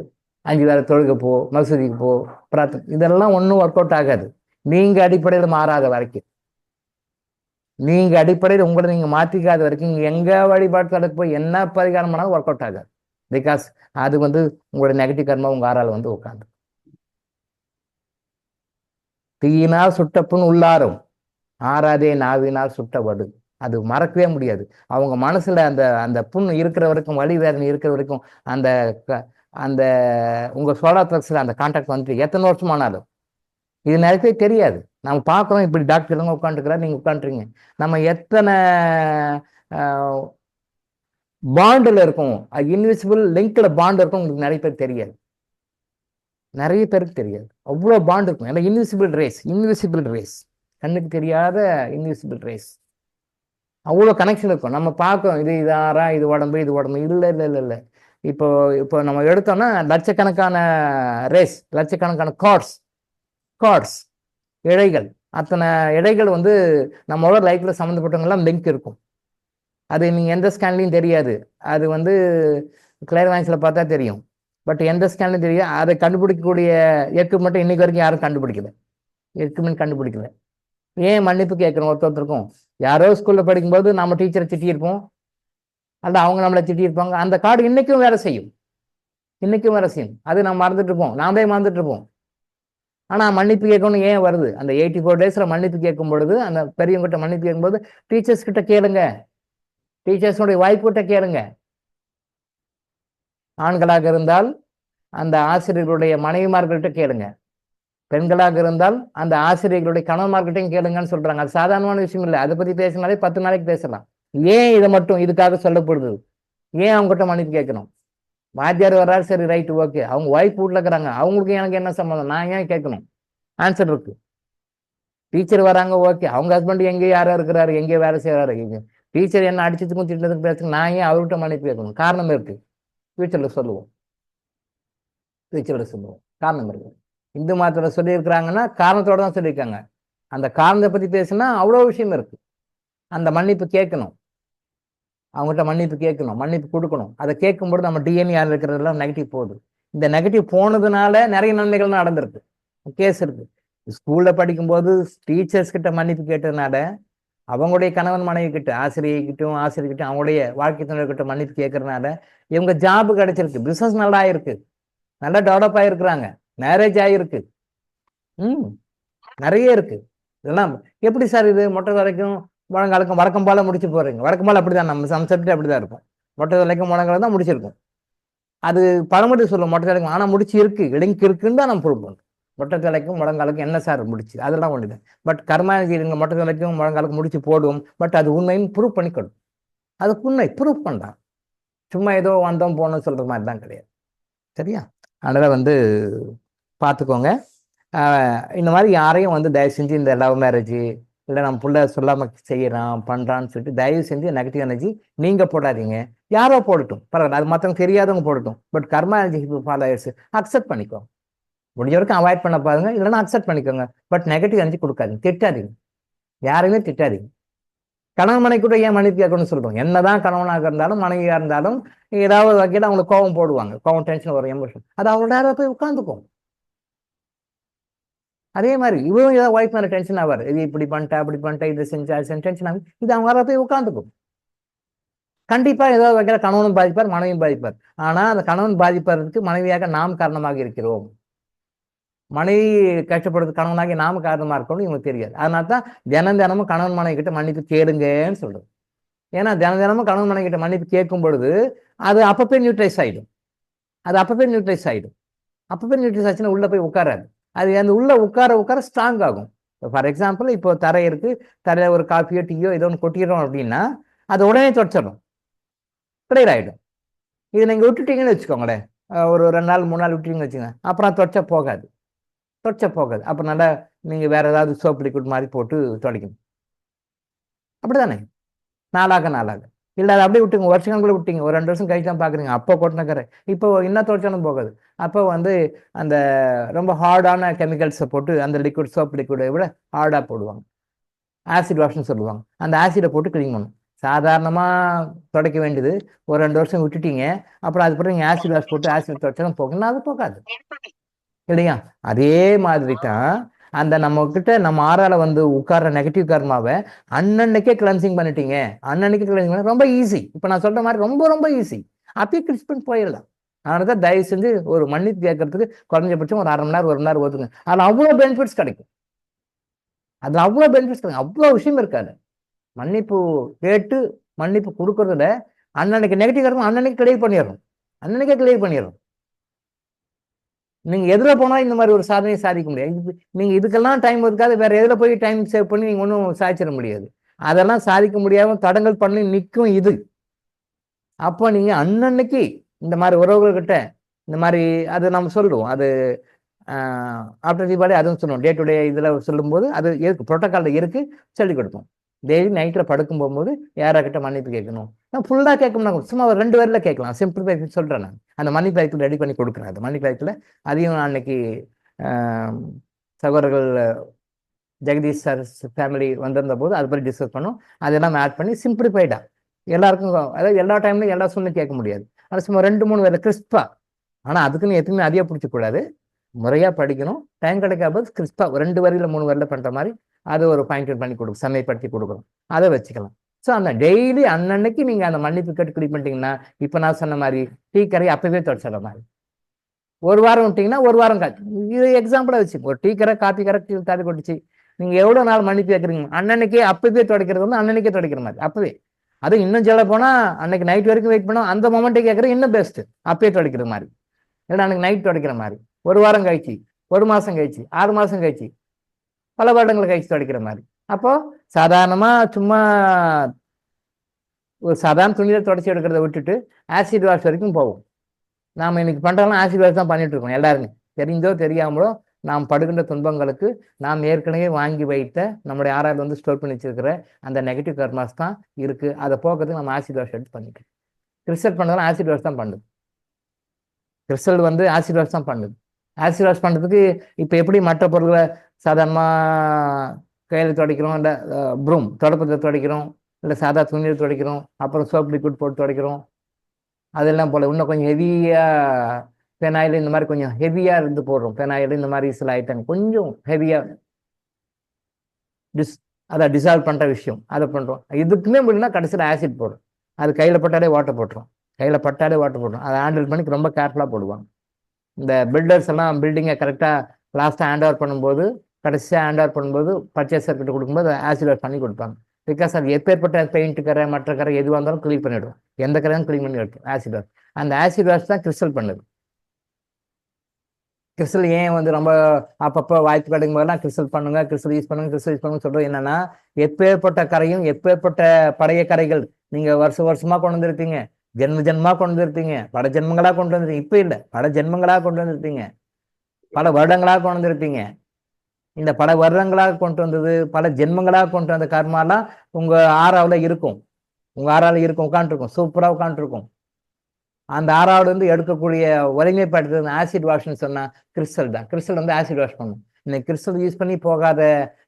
5 வேளை தொழுக போ, மசூதிக்கு போ, பிரார்த்தனை, இதெல்லாம் ஒன்றும் ஒர்க் அவுட் ஆகாது. நீங்க அடிப்படையில் மாறாத வரைக்கும், நீங்க அடிப்படையில் உங்களை நீங்க மாற்றிக்காத வரைக்கும் எங்க வழிபாட்டுக்கு போய் என்ன பரிகாரம் பண்ணாலும் ஒர்க் அவுட் ஆகாது. பிகாஸ் அது வந்து உங்களோட நெகட்டிவ் கர்மா உங்க ஆறால் வந்து உட்காந்து. தீயினால் சுட்டப்புண் உள்ளாரும் ஆறாதே நாவினால் சுட்டவடு. அது மறக்கவே முடியாது. அவங்க மனசுல அந்த புண் இருக்கிற வரைக்கும், வலி வேதனை இருக்கிற வரைக்கும், அந்த உங்க சோலார் பிளக்ஸ்ல அந்த கான்டாக்ட் வந்துட்டு எத்தனை வருஷம் ஆனாலும் இது நிறைய பேர் தெரியாது. நம்ம பார்க்குறோம் இப்படி டாக்டர் எல்லாம் உட்காந்துருக்கிறார், நீங்கள் உட்காந்துருங்க. நம்ம எத்தனை பாண்டில் இருக்கும், இன்விசிபிள் லிங்க்ல பாண்ட் இருக்கும், உங்களுக்கு நிறைய பேர் தெரியாது. நிறைய பேருக்கு தெரியாது. அவ்வளோ பாண்ட் இருக்கும். ஏன்னா இன்விசிபிள் ரேஸ், கண்ணுக்கு தெரியாத இன்விசிபிள் ரேஸ். அவ்வளோ கனெக்ஷன் இருக்கும். நம்ம பார்க்குறோம் இது ஆறா, இது உடம்பு, இது உடம்பு. இல்லை இல்லை இல்லை இல்லை. இப்போ இப்போ நம்ம எடுத்தோம்னா லட்சக்கணக்கான ரேஸ், லட்சக்கணக்கான கார்ட்ஸ் இழைகள், அத்தனை இழைகள் வந்து நம்மளோட லைஃப்ல சம்மந்தப்பட்டவங்கலாம் லிங்க் இருக்கும். அது நீங்கள் எந்த ஸ்கேன்லையும் தெரியாது. அது வந்து கிளியர்வான்ஸில் பார்த்தா தெரியும். பட் எந்த ஸ்கேன்லையும் தெரியாது. அதை கண்டுபிடிக்கக்கூடிய எக்யூப்மெண்ட் இன்னைக்கு வரைக்கும் யாரும் கண்டுபிடிக்கல. ஏன் மன்னிப்பு கேட்குறோம் ஒருத்தருக்கும்? யாரோ ஸ்கூலில் படிக்கும்போது நம்ம டீச்சரை திட்டியிருப்போம், அல்ல அவங்க நம்மளை திட்டியிருப்பாங்க. அந்த கார்டு இன்னைக்கும் வேலை செய்யும். அது நம்ம மறந்துட்டு இருப்போம், நாமே மறந்துட்டு இருப்போம். ஆனால் மன்னிப்பு கேட்கணும் ஏன் வருது? அந்த 84 daysல மன்னிப்பு கேட்கும் பொழுது, அந்த பெரியவங்கிட்ட மன்னிப்பு கேட்கும்போது டீச்சர்ஸ் கிட்ட கேளுங்க, டீச்சர்ஸோடைய வாய்ப்புகிட்ட கேளுங்க. ஆண்களாக இருந்தால் அந்த ஆசிரியர்களுடைய மனைவிமார்கிட்ட கேளுங்க, பெண்களாக இருந்தால் அந்த ஆசிரியர்களுடைய கணவன்மார்கிட்டையும் கேளுங்கன்னு சொல்றாங்க. அது சாதாரணமான விஷயம் இல்லை. அதை பத்தி பேசினாலே 10 நாளைக்கு பேசலாம். ஏன் இதை மட்டும் இதுக்காக சொல்லப்படுது? ஏன் அவங்ககிட்ட மன்னிப்பு கேட்கணும்? வாத்தியார் வர்றாரு, சரி ரைட்டு ஓகே, அவங்க ஒய்ஃப் வீட்டில் இருக்கிறாங்க, அவங்களுக்கு எனக்கு என்ன சம்மந்தம்? நான் ஏன் கேட்கணும்? ஆன்சர் இருக்கு. டீச்சர் வராங்க, ஓகே, அவங்க ஹஸ்பண்ட் எங்கே யாரோ இருக்கிறாரு, எங்கேயோ வேலை செய்யறாரு, டீச்சர் என்ன அடிச்சதுக்கும் திட்டத்துக்கும் பேசுங்க, நான் ஏன் அவர்கிட்ட மன்னிப்பு கேட்கணும்? காரணம் இருக்கு. ஃபியூச்சரில் சொல்லுவோம். காரணம் இருக்கு. இந்து மதத்தில் சொல்லியிருக்கிறாங்கன்னா காரணத்தோட தான் சொல்லியிருக்காங்க. அந்த காரணத்தை பற்றி பேசுனா அவ்வளோ விஷயம் இருக்கு. அந்த மன்னிப்பு கேட்கணும், அவங்ககிட்ட மன்னிப்பு கேட்கணும், மன்னிப்பு கொடுக்கணும். அதை கேட்கும்போது நம்ம டிஎன்ஏ இருக்கிறதெல்லாம் நெகட்டிவ் போகுது. இந்த நெகட்டிவ் போனதுனால நிறைய நன்மைகள் நடந்திருக்கு, கேஸ் இருக்கு. ஸ்கூல்ல படிக்கும்போது டீச்சர்ஸ் கிட்ட மன்னிப்பு கேட்டதுனால அவங்களுடைய கணவன் மனைவி கிட்ட, ஆசிரியர்கிட்டும் அவங்களுடைய வாழ்க்கை துணைகிட்ட மன்னிப்பு கேட்கறதுனால இவங்க ஜாப் கிடைச்சிருக்கு, பிசினஸ் நல்லா ஆயிருக்கு, நல்லா டெவலப் ஆகிருக்கிறாங்க, மேரேஜ் ஆகிருக்கு. நிறைய இருக்கு. இதெல்லாம் எப்படி சார் இது மொட்டை வரைக்கும் முழங்காலுக்கும் வழக்கம் போல முடிச்சு போறீங்க? வழக்கம் போல அப்படிதான், நம்ம சப்ஜெக்ட் அப்படிதான் இருக்கும். மொட்டை வரைக்கும் முழங்கால தான் முடிச்சிருக்கும். அது பழமொழி சொல்லுவோம் மொட்டை தலைக்கும், ஆனால் முடிச்சு இருக்கு, லிங்க் இருக்குன்னு தான் நம்ம ப்ரூவ் பண்ணுறோம். மொட்டை தலைக்கும் முழங்காலுக்கும் என்ன சார் முடிச்சு? அதெல்லாம் ஒன்று. பட் கர்மாநிதி இருங்க மொட்டை தலைக்கும் முழங்காலுக்கும் முடிச்சு போடுவோம். பட் அது உண்மைன்னு ப்ரூவ் பண்ணிக்கணும். அதுக்கு உண்மை ப்ரூவ் பண்ணலாம். சும்மா ஏதோ வந்தோம் போனோம் சொல்ற மாதிரி தான் கிடையாது. சரியா? அதனால வந்து பார்த்துக்கோங்க. இந்த மாதிரி யாரையும் வந்து தயவு செஞ்சு இந்த லவ் மேரேஜ் இல்லை நம்ம பிள்ளை சொல்லாம செய்யறான் பண்றான்னு சொல்லிட்டு தயவு செஞ்சு நெகட்டிவ் எனர்ஜி நீங்க போடாதீங்க. யாரோ போடட்டும், பரவாயில்ல, அது மற்றவங்க தெரியாதவங்க போடட்டும். But karma energy followers accept பண்ணிக்கோங்க. முடிஞ்ச வரைக்கும் அவாய்ட் பண்ண பாருங்க, இல்லைன்னா அக்செப்ட் பண்ணிக்கோங்க. பட் நெகட்டிவ் எனர்ஜி கொடுக்காதீங்க, திட்டாதீங்க, யாருமே திட்டாதீங்க. கணவன் மனைவி கூட ஏன் மன்னிப்பு கேட்கணும்னு சொல்றோம்? என்னதான் கணவனாக இருந்தாலும் மனைவியா இருந்தாலும் ஏதாவது வகையில் அவங்களுக்கு கோவம் போடுவாங்க, கோவம் டென்ஷன் வரும், எமோஷன். அது அவங்களோட நேரம் போய் உட்காந்துக்கும். அதே மாதிரி இவரும் ஏதாவது ஒய்ஃப் மேலே டென்ஷன் ஆவார், இது இப்படி பண்ணிட்டேன் அப்படி பண்ணிட்டேன், இது செஞ்சா டென்ஷன் ஆகும். இது அவங்க போய் உட்காந்துக்கும். கண்டிப்பா ஏதாவது வகையில் கணவனும் பாதிப்பார், மனைவியும் பாதிப்பார். ஆனா அந்த கணவன் பாதிப்பதற்கு மனைவியாக நாம் காரணமாக இருக்கிறோம், மனைவி கஷ்டப்படுறது கணவனாகி நாம காரணமா இருக்கணும்னு இவங்களுக்கு தெரியாது. அதனால தான் தினமும் கணவன் மனைவி கிட்ட மன்னிப்பு கேளுங்கன்னு சொல்றது. ஏன்னா தினமும் கணவன் மனைவி கிட்ட மன்னிப்பு கேட்கும் பொழுது அது அப்பப்போ நியூட்ரைஸ் ஆயிடும். அப்பப்போ நியூட்ரைஸ் ஆச்சுன்னா உள்ள போய் உட்காராது. அது அந்த உள்ள உட்கார ஸ்ட்ராங் ஆகும். ஃபார் எக்ஸாம்பிள், இப்போ தரை இருக்கு, தரையில ஒரு காஃபியோ டீயோ ஏதோ ஒன்று கொட்டிடுறோம் அப்படின்னா அது உடனே தொடச்சிடணும், கிளியர் ஆகிடும். இது நீங்கள் விட்டுட்டீங்கன்னு வச்சுக்கோங்களேன், ஒரு 2 நாள் 3 நாள் விட்டுட்டீங்கன்னு வச்சுக்கோங்க, அப்புறம் தொடச்சா போகாது. அப்போ நல்லா நீங்கள் வேற ஏதாவது சோப் லிக்விட் மாதிரி போட்டு துடைக்கணும். அப்படிதானே? நாளாக இல்லை அதை அப்படியே விட்டுங்க, வருஷங்களுக்குள்ள விட்டீங்க, ஒரு 2 வருஷம் கழிச்சு தான் பார்க்குறீங்க, அப்போ கொட்டினக்கரை இப்போ என்ன துடைச்சாலும் போகாது. அப்போ வந்து அந்த ரொம்ப ஹார்டான கெமிக்கல்ஸை போட்டு அந்த லிக்விட், சோப் லிக்விடை விட ஹார்டாக போடுவாங்க, ஆசிட் வாஷ்னு சொல்லுவாங்க. அந்த ஆசிடை போட்டு கிளீன் பண்ணணும். சாதாரணமாக துடைக்க வேண்டியது ஒரு 2 வருஷம் விட்டுட்டீங்க, அப்புறம் அதுக்கப்புறம் நீங்கள் ஆசிட் வாஷ் போட்டு ஆசிட் துடைச்சாலும் போகணும், அது போகாது இல்லையா? அதே மாதிரி தான் அந்த நம்ம கிட்ட நம்ம ஆறால வந்து உட்கார்ற நெகட்டிவ் கர்மாவை அன்னன்னைக்கே கிளன்சிங் பண்ணிட்டீங்க. ரொம்ப ஈஸி. இப்போ நான் சொல்ற மாதிரி ரொம்ப ரொம்ப ஈஸி. அப்பயே கிளிச் பண்ணி போயிடலாம். அதனால தான் தயவு செஞ்சு ஒரு மன்னிப்பு கேட்கறதுக்கு குறைஞ்சபட்சம் ஒரு 1/2 மணி நேரம் 1 மணி நேரம் ஒதுங்க. அதில் அவ்வளோ பெனிஃபிட்ஸ் கிடைக்கும். அவ்வளோ விஷயம் இருக்காது. மன்னிப்பு கேட்டு மன்னிப்பு கொடுக்கறதுல அன்னன்னைக்கு நெகட்டிவ் கர்மா அன்னன்னைக்கு கிளியர் பண்ணிடுறோம். நீங்க எதுல போனா இந்த மாதிரி ஒரு சாதனையை சாதிக்க முடியாது. நீங்க இதுக்கெல்லாம் டைம் இருக்காது, வேற எதுல போய் டைம் சேவ் பண்ணி நீங்க ஒன்றும் சாதிச்சிட முடியாது. அதெல்லாம் சாதிக்க முடியாம தடங்கள் பண்ணி நிற்கும் இது. அப்போ நீங்க அன்னன்னைக்கு இந்த மாதிரி உறவுகள்கிட்ட இந்த மாதிரி அது நம்ம சொல்லுவோம், அது ஆஃப்டர் தீபாவளி அதுவும் சொல்லுவோம், டே டு டே இதில் சொல்லும்போது அது இருக்கு, ப்ரோட்டோக்காலில் இருக்கு, சொல்லிக் கொடுப்போம். டெய்லி நைட்டில் படுக்கும் போகும்போது யாராக்கிட்ட மன்னிப்பு கேட்கணும், நான் ஃபுல்லாக கேட்கணும்னா சும்மா ஒரு 2 வரியில் கேட்கலாம், சிம்பிளிஃபை சொல்கிறேன். நான் அந்த மன்னிப்பு ஐக்கில் ரெடி பண்ணி கொடுக்குறேன். அது மன்னிப்பு ஐக்கில் அதையும் அன்னைக்கு சகோதரர்கள் ஜெகதீஷ் சார் ஃபேமிலி வந்திருந்த போது அது பற்றி டிஸ்கஸ் பண்ணோம். அதெல்லாம் ஆட் பண்ணி சிம்பிளிஃபைடா எல்லாருக்கும், அதாவது எல்லா டைம்லையும் எல்லா சூழ்நிலையும் கேட்க முடியாது. அது சும்மா 2-3 வேலை கிறிஸ்பா. ஆனால் அதுக்குன்னு எதுவுமே அதிகம் பிடிச்சக்கூடாது, முறையாக படிக்கணும். டைம் கிடைக்காத கிறிஸ்பா 2 வரியில் 3 வரியில் பண்ணுற மாதிரி அது ஒரு பாயிண்ட் பண்ணி கொடுக்கும், செம்மைப்படுத்தி கொடுக்குறோம். அதை வச்சுக்கலாம். ஸோ அந்த டெய்லி அன்னன்னைக்கு நீங்கள் அந்த மன்னிப்பு கேட்டு கிளி பண்ணிட்டீங்கன்னா, இப்போ நான் சொன்ன மாதிரி டீ கரை அப்பவே தொடச்சிடுற மாதிரி, ஒரு வாரம் விட்டிங்கன்னா ஒரு வாரம் காய்ச்சி. இது எக்ஸாம்பிளாக வச்சு, ஒரு டீ கரை காப்பி கரை தாதி கொட்டுச்சு, நீங்கள் எவ்வளோ நாள் மன்னிப்பு கேட்குறீங்க, அன்னன்னைக்கே அப்பவே துடைக்கிறது வந்து அன்னன்னைக்கே துடைக்கிற மாதிரி அப்பவே. அது இன்னும் சொல்ல போனால் அன்னைக்கு நைட் வரைக்கும் வெயிட் பண்ணோம், அந்த மொமெண்ட்டே கேட்குறது இன்னும் பெஸ்ட்டு, அப்பயே துடைக்கிற மாதிரி. இல்லைன்னா அன்னைக்கு நைட் துடைக்கிற மாதிரி, ஒரு வாரம் கழிச்சு, 1 மாதம் கழிச்சு, 6 மாதம் கழிச்சு, பல வருடங்கள் கழிச்சு துடைக்கிற மாதிரி. அப்போ சாதாரணமாக சும்மா ஒரு சாதாரண துணியில் தொடச்சி எடுக்கிறத விட்டுட்டு ஆசிட் வாஷ் வரைக்கும் போகும். நாம் இன்னைக்கு பண்ணுறோம்னா ஆசிட் வாஷ் தான் பண்ணிட்டு இருக்கோம் எல்லாருமே, தெரிஞ்சோ தெரியாமலோ. நாம் படுகின்ற துன்பங்களுக்கு நாம் ஏற்கனவே வாங்கி வைத்த நம்முடைய ஆறாவது வந்து ஸ்டோர் பண்ணி வச்சிருக்கிற அந்த நெகட்டிவ் கர்மாஸ் தான் இருக்கு. அதை போக்குறதுக்கு நம்ம ஆசிட் வாஷ் எடுத்து பண்ணிட்டு, கிறிஸ்டல் பண்ணதெல்லாம் ஆசிட் வாஷ் தான் பண்ணுது. கிறிஸ்டல் வந்து ஆசிட் வாஷ் தான் பண்ணுது. ஆசிட் வாஷ் பண்ணுறதுக்கு இப்போ எப்படி மற்ற பொருட்களை சாதாரணமாக கையில் துடைக்கிறோம், இல்லை ப்ரூம் தொடப்பத்தை துடைக்கிறோம், இல்லை சாதா துணியில் துடைக்கிறோம், அப்புறம் சோப் லிக்விட் போட்டு துடைக்கிறோம், அதெல்லாம் போல் இன்னும் கொஞ்சம் ஹெவியாக பெனாயில் இந்த மாதிரி கொஞ்சம் ஹெவியாக இருந்து போடுறோம். பெனாயில் இந்த மாதிரி சில ஐட்டம் கொஞ்சம் ஹெவியாக டிசால்வ் பண்ணுற விஷயம் அதை பண்ணுறோம். இதுக்குமே முடியும்னா கடைசியில் ஆசிட் போடுறோம். அது கையில் பட்டாலே வாட்டர் போட்டுரும், கையில் பட்டாலே வாட்டர் போட்டுரும். அதை ஹேண்டில் பண்ணி ரொம்ப கேர்ஃபுல்லாக போடுவாங்க. இந்த பில்டர்ஸ் எல்லாம் பில்டிங்கை கரெக்டாக லாஸ்ட்டாக ஹேண்ட் ஓவர் பண்ணும்போது, கடைசியாக ஹேண்ட் ஓவர் பண்ணும்போது பர்ச்சேசர்கிட்ட கொடுக்கும்போது ஆசிட் வாஷ் பண்ணி கொடுப்பாங்க. பிகாஸ் அது எப்பேற்பட்ட பெயிண்ட் கரை மற்ற கரை எதுவாக இருந்தாலும் க்ளீன் பண்ணிவிடும், எந்த கரையும் க்ளீன் பண்ணி எடுக்கும் ஆசிட் வாஷ். அந்த ஆசிட் வாஷ் தான் கிறிஸ்டல் பண்ணுது. கிறிஸ்டல் ஏன் வந்து ரொம்ப அப்பப்போ வாய்ப்பு கிடைக்கும் போதெல்லாம் கிறிஸ்டல் பண்ணுங்க, கிறிஸ்டல் யூஸ் பண்ணுங்க, கிறிஸ்டல் யூஸ் பண்ணுங்க சொல்கிறது என்னன்னா, எப்பேற்பட்ட கரையும் எப்பேற்பட்ட பழைய கரைகள் நீங்கள் வருஷமாக கொண்டு வந்துருப்பீங்க, ஜென்மமாக கொண்டு வந்துருப்பீங்க, பல ஜென்மங்களாக கொண்டு வந்துருப்பீங்க. இப்போ இல்லை, பல ஜென்மங்களாக கொண்டு வந்துருப்பீங்க, பல வருடங்களாக கொண்டு வந்துருப்பீங்க. இந்த பல வருடங்களாக கொண்டு வந்தது, பல ஜென்மங்களாக கொண்டு வந்த கர்மாலாம் உங்கள் ஆறாவில் இருக்கும், உங்கள் ஆறாவில் இருக்கும், உட்காந்துருக்கும், சூப்பராக உட்காந்துருக்கும். அந்த ஆறாவது வந்து எடுக்கக்கூடிய வலிமைப்படுத்துறது ஆசிட் வாஷ்னு சொன்னா கிறிஸ்டல் தான். கிறிஸ்டல் வந்து ஆசிட் வாஷ் பண்ணும். இன்னைக்கு கிறிஸ்டல் யூஸ் பண்ணி போகாத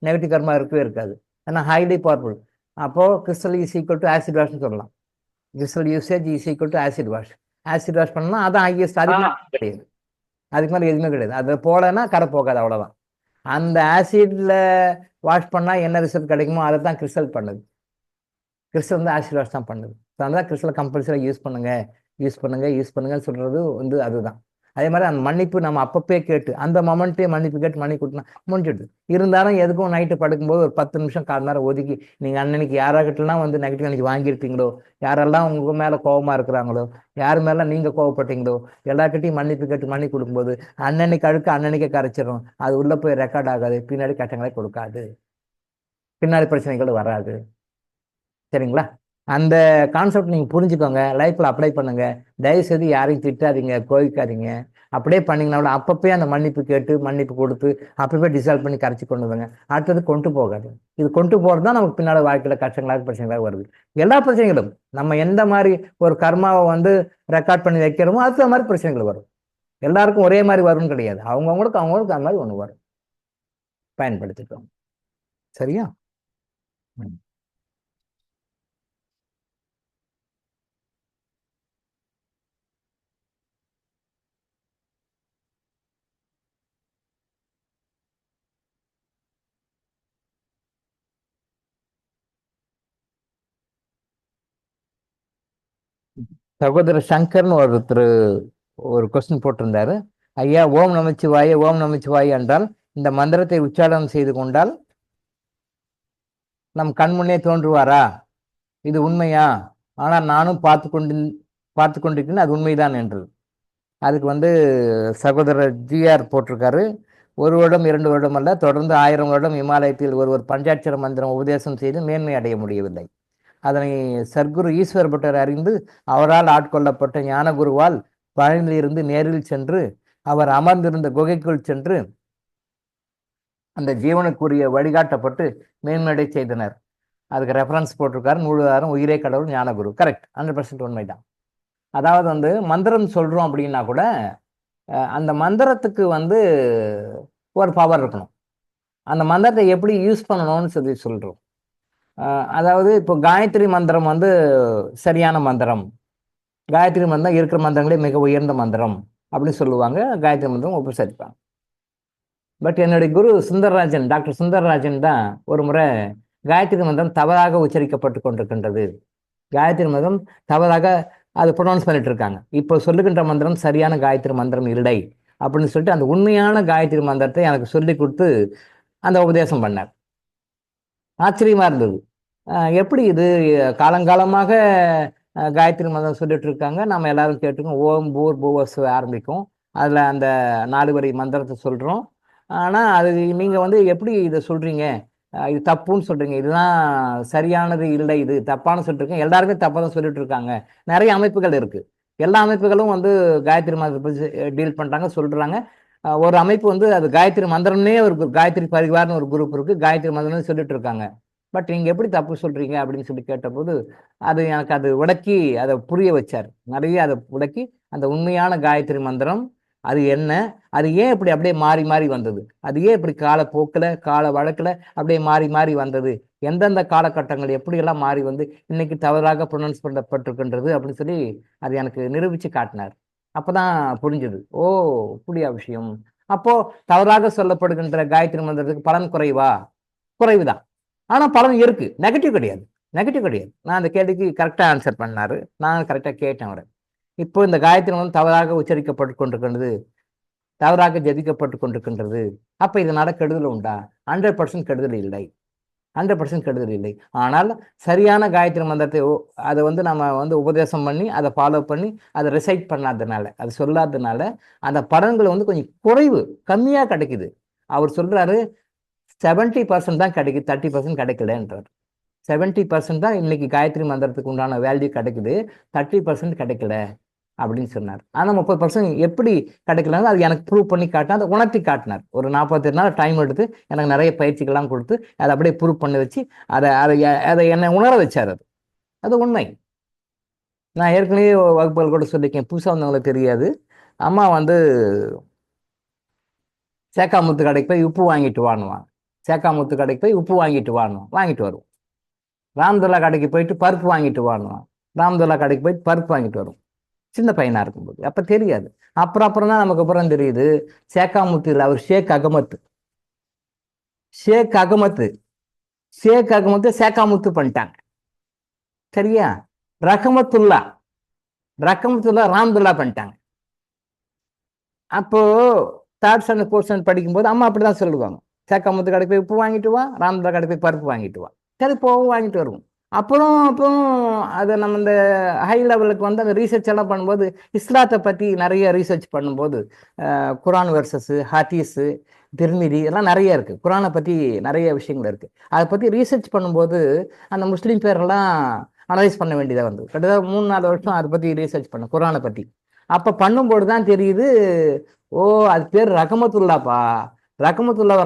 நெகட்டிவ் கர்மா இருக்கவே இருக்காது, ஏன்னா ஹைலி பவர்ஃபுல். அப்போ crystal is equal to acid வாஷ்னு சொல்லலாம். Crystal usage is equal to acid wash. Acid wash பண்ணா அதான் ஹையஸ்ட், அதுக்கு கிடையாது, அதுக்கு மேலே எதுவுமே கிடையாது. அது போலன்னா கரை போகாது, அவ்வளோதான். அந்த ஆசிட்ல வாஷ் பண்ணா என்ன ரிசல்ட் கிடைக்குமோ அதை தான் கிறிஸ்டல் பண்ணுது. கிறிஸ்டல் வந்து ஆசிட் வாஷ் தான் பண்ணுது. அதனால கிறிஸ்டலை கம்பல்சரியாக யூஸ் பண்ணுங்க சொல்றது வந்து அதுதான். அதே மாதிரி அந்த மன்னிப்பு நம்ம அப்பப்பே கேட்டு அந்த மொமெண்ட்டே மன்னிப்பு கேட்டு மன்னிப்பு கொடுத்தா முடிஞ்சிடுது. இருந்தாலும் எதுக்கும் நைட்டு படுக்கும்போது ஒரு 10 நிமிஷம் 1/4 நேரம் ஒதுக்கி, நீங்கள் அன்னைக்கு யாராகிட்டலாம் வந்து நெகட்டிவ் அன்னைக்கு வாங்கியிருப்பீங்களோ, யாரெல்லாம் உங்கள் மேலே கோபமாக இருக்கிறாங்களோ, யார் மேலே நீங்கள் கோவப்பட்டீங்களோ, எல்லார்கிட்டையும் மன்னிப்பு கேட்டு மன்னி கொடுக்கும்போது அன்னன்னைக்கு அழுக்கு அன்னன்னைக்கே கரைச்சிடும். அது உள்ளே போய் ரெக்கார்ட் ஆகாது, பின்னாடி கட்டங்களே கொடுக்காது, பின்னாடி பிரச்சனைகள் வராது. சரிங்களா? அந்த கான்செப்ட் நீங்கள் புரிஞ்சுக்கோங்க, லைஃப்பில் அப்ளை பண்ணுங்க. தயவுசெய்து யாரையும் திட்டாதீங்க, கோவிக்காதீங்க. அப்படியே பண்ணிங்கன்னா அப்பப்பே அந்த மன்னிப்பு கேட்டு மன்னிப்பு கொடுத்து அப்பப்பே டிசால்வ் பண்ணி கரைச்சி கொண்டு வந்துங்க. அடுத்தது கொண்டு போகாது. இது கொண்டு போகிறது தான் நமக்கு பின்னால் வாழ்க்கையில் கஷ்டங்களாக பிரச்சனைகளாக வருது. எல்லா பிரச்சனைகளும் நம்ம எந்த மாதிரி ஒரு கர்மாவை வந்து ரெக்கார்ட் பண்ணி வைக்கிறோமோ அதுக்கு மாதிரி பிரச்சனைகள் வரும். எல்லாருக்கும் ஒரே மாதிரி வரும்னு கிடையாது, அவங்கவுங்களுக்கு அந்த மாதிரி ஒன்று வரும். பயன்படுத்திக்கோங்க. சரியா? சகோதரர் சங்கர்னு ஒருத்தர் ஒரு கொஸ்டின் போட்டிருந்தாரு. ஐயா, ஓம் நமச்சிவாய என்றால் இந்த மந்திரத்தை உச்சாரணம் செய்து கொண்டால் நம் கண்முன்னே தோன்றுவாரா? இது உண்மையா? ஆனால் நானும் பார்த்து கொண்டிருக்கிறேன், அது உண்மைதான் என்று. அதுக்கு வந்து சகோதரர் ஜிஆர் போட்டிருக்காரு. 1 வருடம் 2 வருடம் அல்ல, தொடர்ந்து 1000 வருடம் இமாலயத்தில் ஒருவர் பஞ்சாட்சர மந்திரம் உபதேசம் செய்து மேன்மை அடைய முடியவில்லை. அதனை சர்க்குரு ஈஸ்வர் பட்டர் அறிந்து அவரால் ஆட்கொள்ளப்பட்ட ஞானகுருவால் பழனியிலிருந்து நேரில் சென்று அவர் அமர்ந்திருந்த குகைக்குள் சென்று அந்த ஜீவனுக்குரிய வழிகாட்டப்பட்டு மேன்மையடை செய்தனர். அதுக்கு ரெஃபரன்ஸ் போட்டிருக்காரு நூலாதாரம் உயிரே கடவுள் ஞானகுரு. கரெக்ட், 100% உண்மைதான். அதாவது வந்து மந்திரம் சொல்றோம் அப்படின்னா கூட அந்த மந்திரத்துக்கு வந்து ஒரு பவர் இருக்கணும். அந்த மந்திரத்தை எப்படி யூஸ் பண்ணணும்னு சொல்றோம். அதாவது இப்போ காயத்ரி மந்திரம் வந்து சரியான மந்திரம், காயத்ரி மந்திரம் இருக்கிற மந்திரங்களே மிக உயர்ந்த மந்திரம் அப்படின்னு சொல்லுவாங்க, காயத்ரி மந்திரம் உபசரிப்பாங்க. பட் என்னுடைய குரு சுந்தரராஜன், டாக்டர் சுந்தரராஜன் தான் ஒரு முறை காயத்ரி மந்திரம் தவறாக உச்சரிக்கப்பட்டு கொண்டிருக்கின்றது, காயத்ரி மந்திரம் தவறாக அது ப்ரொனவுன்ஸ் பண்ணிட்டு இருக்காங்க, இப்போ சொல்லுகின்ற மந்திரம் சரியான காயத்ரி மந்திரம் இல்லை அப்படின்னு சொல்லிட்டு அந்த உண்மையான காயத்ரி மந்திரத்தை எனக்கு சொல்லி கொடுத்து அந்த உபதேசம் பண்ணார். ஆச்சரியமா இருந்தது. எப்படி இது காலங்காலமாக காயத்ரி மந்திரம் சொல்லிட்டு இருக்காங்க, நம்ம எல்லாரும் கேட்டுக்கோம், ஓம் பூர் பூவஸ் ஆரம்பிக்கும், அதில் அந்த 4 வரி மந்திரத்தை சொல்கிறோம். ஆனால் அது நீங்கள் வந்து எப்படி இதை சொல்கிறீங்க, இது தப்புன்னு சொல்கிறீங்க, இதுதான் சரியானது இல்லை, இது தப்பானு சொல்லிட்டு எல்லாருமே தப்பாக தான் சொல்லிட்டு இருக்காங்க. நிறைய அமைப்புகள் இருக்குது, எல்லா அமைப்புகளும் வந்து காயத்ரி மந்திரத்தை டீல் பண்ணுறாங்க சொல்கிறாங்க. ஒரு அமைப்பு வந்து அது காயத்ரி மந்திரம்னே ஒரு காயத்ரி பரிவார்னு ஒரு குரூப் இருக்குது, காயத்ரி மந்திரம்னு சொல்லிட்டு இருக்காங்க. பட் நீங்கள் எப்படி தப்பு சொல்கிறீங்க அப்படின்னு சொல்லி கேட்டபோது எனக்கு அது விளக்கி அதை புரிய வச்சார். நிறைய அதை விளக்கி அந்த உண்மையான காயத்ரி மந்திரம் அது என்ன, அது ஏன் இப்படி அப்படியே மாறி மாறி வந்தது, அது ஏன் இப்படி காலப்போக்கில் கால வழக்கில் அப்படியே மாறி மாறி வந்தது, எந்தெந்த காலகட்டங்கள் எப்படியெல்லாம் மாறி வந்து இன்னைக்கு தவறாக ப்ரொனவுன்ஸ் பண்ணப்பட்டிருக்கின்றது அப்படின்னு சொல்லி அது எனக்கு நிரூபித்து காட்டினார். அப்போதான் புரிஞ்சது, ஓ இப்படியா விஷயம். அப்போ தவறாக சொல்லப்படுகின்ற காயத்ரி மந்திரத்துக்கு பலன் குறைவா? குறைவுதான். ஆனால் பலன் இருக்கு, நெகட்டிவ் கிடையாது, நெகட்டிவ் கிடையாது. நான் அந்த கேள்விக்கு கரெக்டாக ஆன்சர் பண்ணாரு, நான் கரெக்டாக கேட்டேன் அவரை. இப்போ இந்த காயத்ரி வந்து தவறாக உச்சரிக்கப்பட்டு கொண்டிருக்கின்றது, தவறாக ஜபிக்கப்பட்டு கொண்டிருக்கின்றது, அப்போ இதனால கெடுதல் உண்டா? 100% கெடுதல் இல்லை, 100% கெடுதல் இல்லை. ஆனால் சரியான காயத்ரி மந்திரத்தை அதை வந்து நம்ம வந்து உபதேசம் பண்ணி அதை ஃபாலோ பண்ணி அதை ரிசைட் பண்ணாததுனால, அது சொல்லாததுனால அந்த பலன்கள் வந்து கொஞ்சம் குறைவு, கம்மியாக கிடைக்குது. அவர் சொல்றாரு 70% தான் கிடைக்குது, 30% கிடைக்கலன்றார். 70% தான் இன்னைக்கு காயத்ரி மந்திரத்துக்கு உண்டான வேல்யூ கிடைக்குது, 30% கிடைக்கல அப்படின்னு சொன்னார். ஆனால் 30% எப்படி கிடைக்கலன்னு அது எனக்கு ப்ரூவ் பண்ணி காட்டினா, அதை உணர்த்தி காட்டினார். ஒரு 48 நாள் டைம் எடுத்து எனக்கு நிறைய பயிற்சிகள்லாம் கொடுத்து அதை அப்படியே ப்ரூவ் பண்ணி வச்சு அதை அதை அதை என்னை உணர வச்சார். அது உண்மை. நான் ஏற்கனவே வகுப்புகள் கூட சொல்லியிருக்கேன், புதுசாக வந்தவங்களுக்கு தெரியாது. அம்மா வந்து சேக்காமுத்து கடைக்கு போய் உப்பு வாங்கிட்டு வாங்குவாங்க, சேக்காமுத்து கடைக்கு போய் உப்பு வாங்கிட்டு வாங்கிட்டு வருவோம். ராம்துல்லா கடைக்கு போயிட்டு பருப்பு வாங்கிட்டு வாங்குவான், ராம்துல்லா கடைக்கு போயிட்டு பருப்பு வாங்கிட்டு வரும், சின்ன பையனா இருக்கும்போது. அப்போ தெரியாது. அப்புறம் தான் நமக்கு அப்புறம் தெரியுது சேக்காமுத்து இல்லை, அவர் ஷேக் அகமத்து, ஷேக் அகமத்து, ஷேக் அகமத்து சேக்காமுத்து பண்ணிட்டாங்க. சரியா? ரஹமத்துல்லா, ரஹமத்துல்லா ராம்துல்லா பண்ணிட்டாங்க. அப்போ 3rd ஸ்டாண்டர்ட் 4th ஸ்டாண்டர்ட் படிக்கும்போது அம்மா அப்படிதான் சொல்லுவாங்க, சேக்காமுத்து கடைக்கு போய் உப்பு வாங்கிட்டு வா, ராம்துல்லா கடைக்கு போய் பருப்பு வாங்கிட்டு வா. சரி போவோம், வாங்கிட்டு வருவோம். அப்புறம் அதை நம்ம இந்த ஹை லெவலுக்கு வந்து அந்த ரீசர்ச் எல்லாம் பண்ணும்போது இஸ்லாத்தை பற்றி நிறைய ரீசர்ச் பண்ணும்போது குரான் வெர்சஸ்ஸு, ஹதீஸு, திருமிதி எல்லாம் நிறைய இருக்குது. குரானை பற்றி நிறைய விஷயங்கள் இருக்குது. அதை பற்றி ரீசர்ச் பண்ணும்போது அந்த முஸ்லீம் பேரெல்லாம் அனலைஸ் பண்ண வேண்டியதாக வந்து கிட்டத்தட்ட 3-4 வருஷம் அதை பற்றி ரீசர்ச் பண்ண குரானை பற்றி. அப்போ பண்ணும்போது தான் தெரியுது, ஓ அது பேர் ரஹமத்துல்லாப்பா, ரஹமத்துல்லா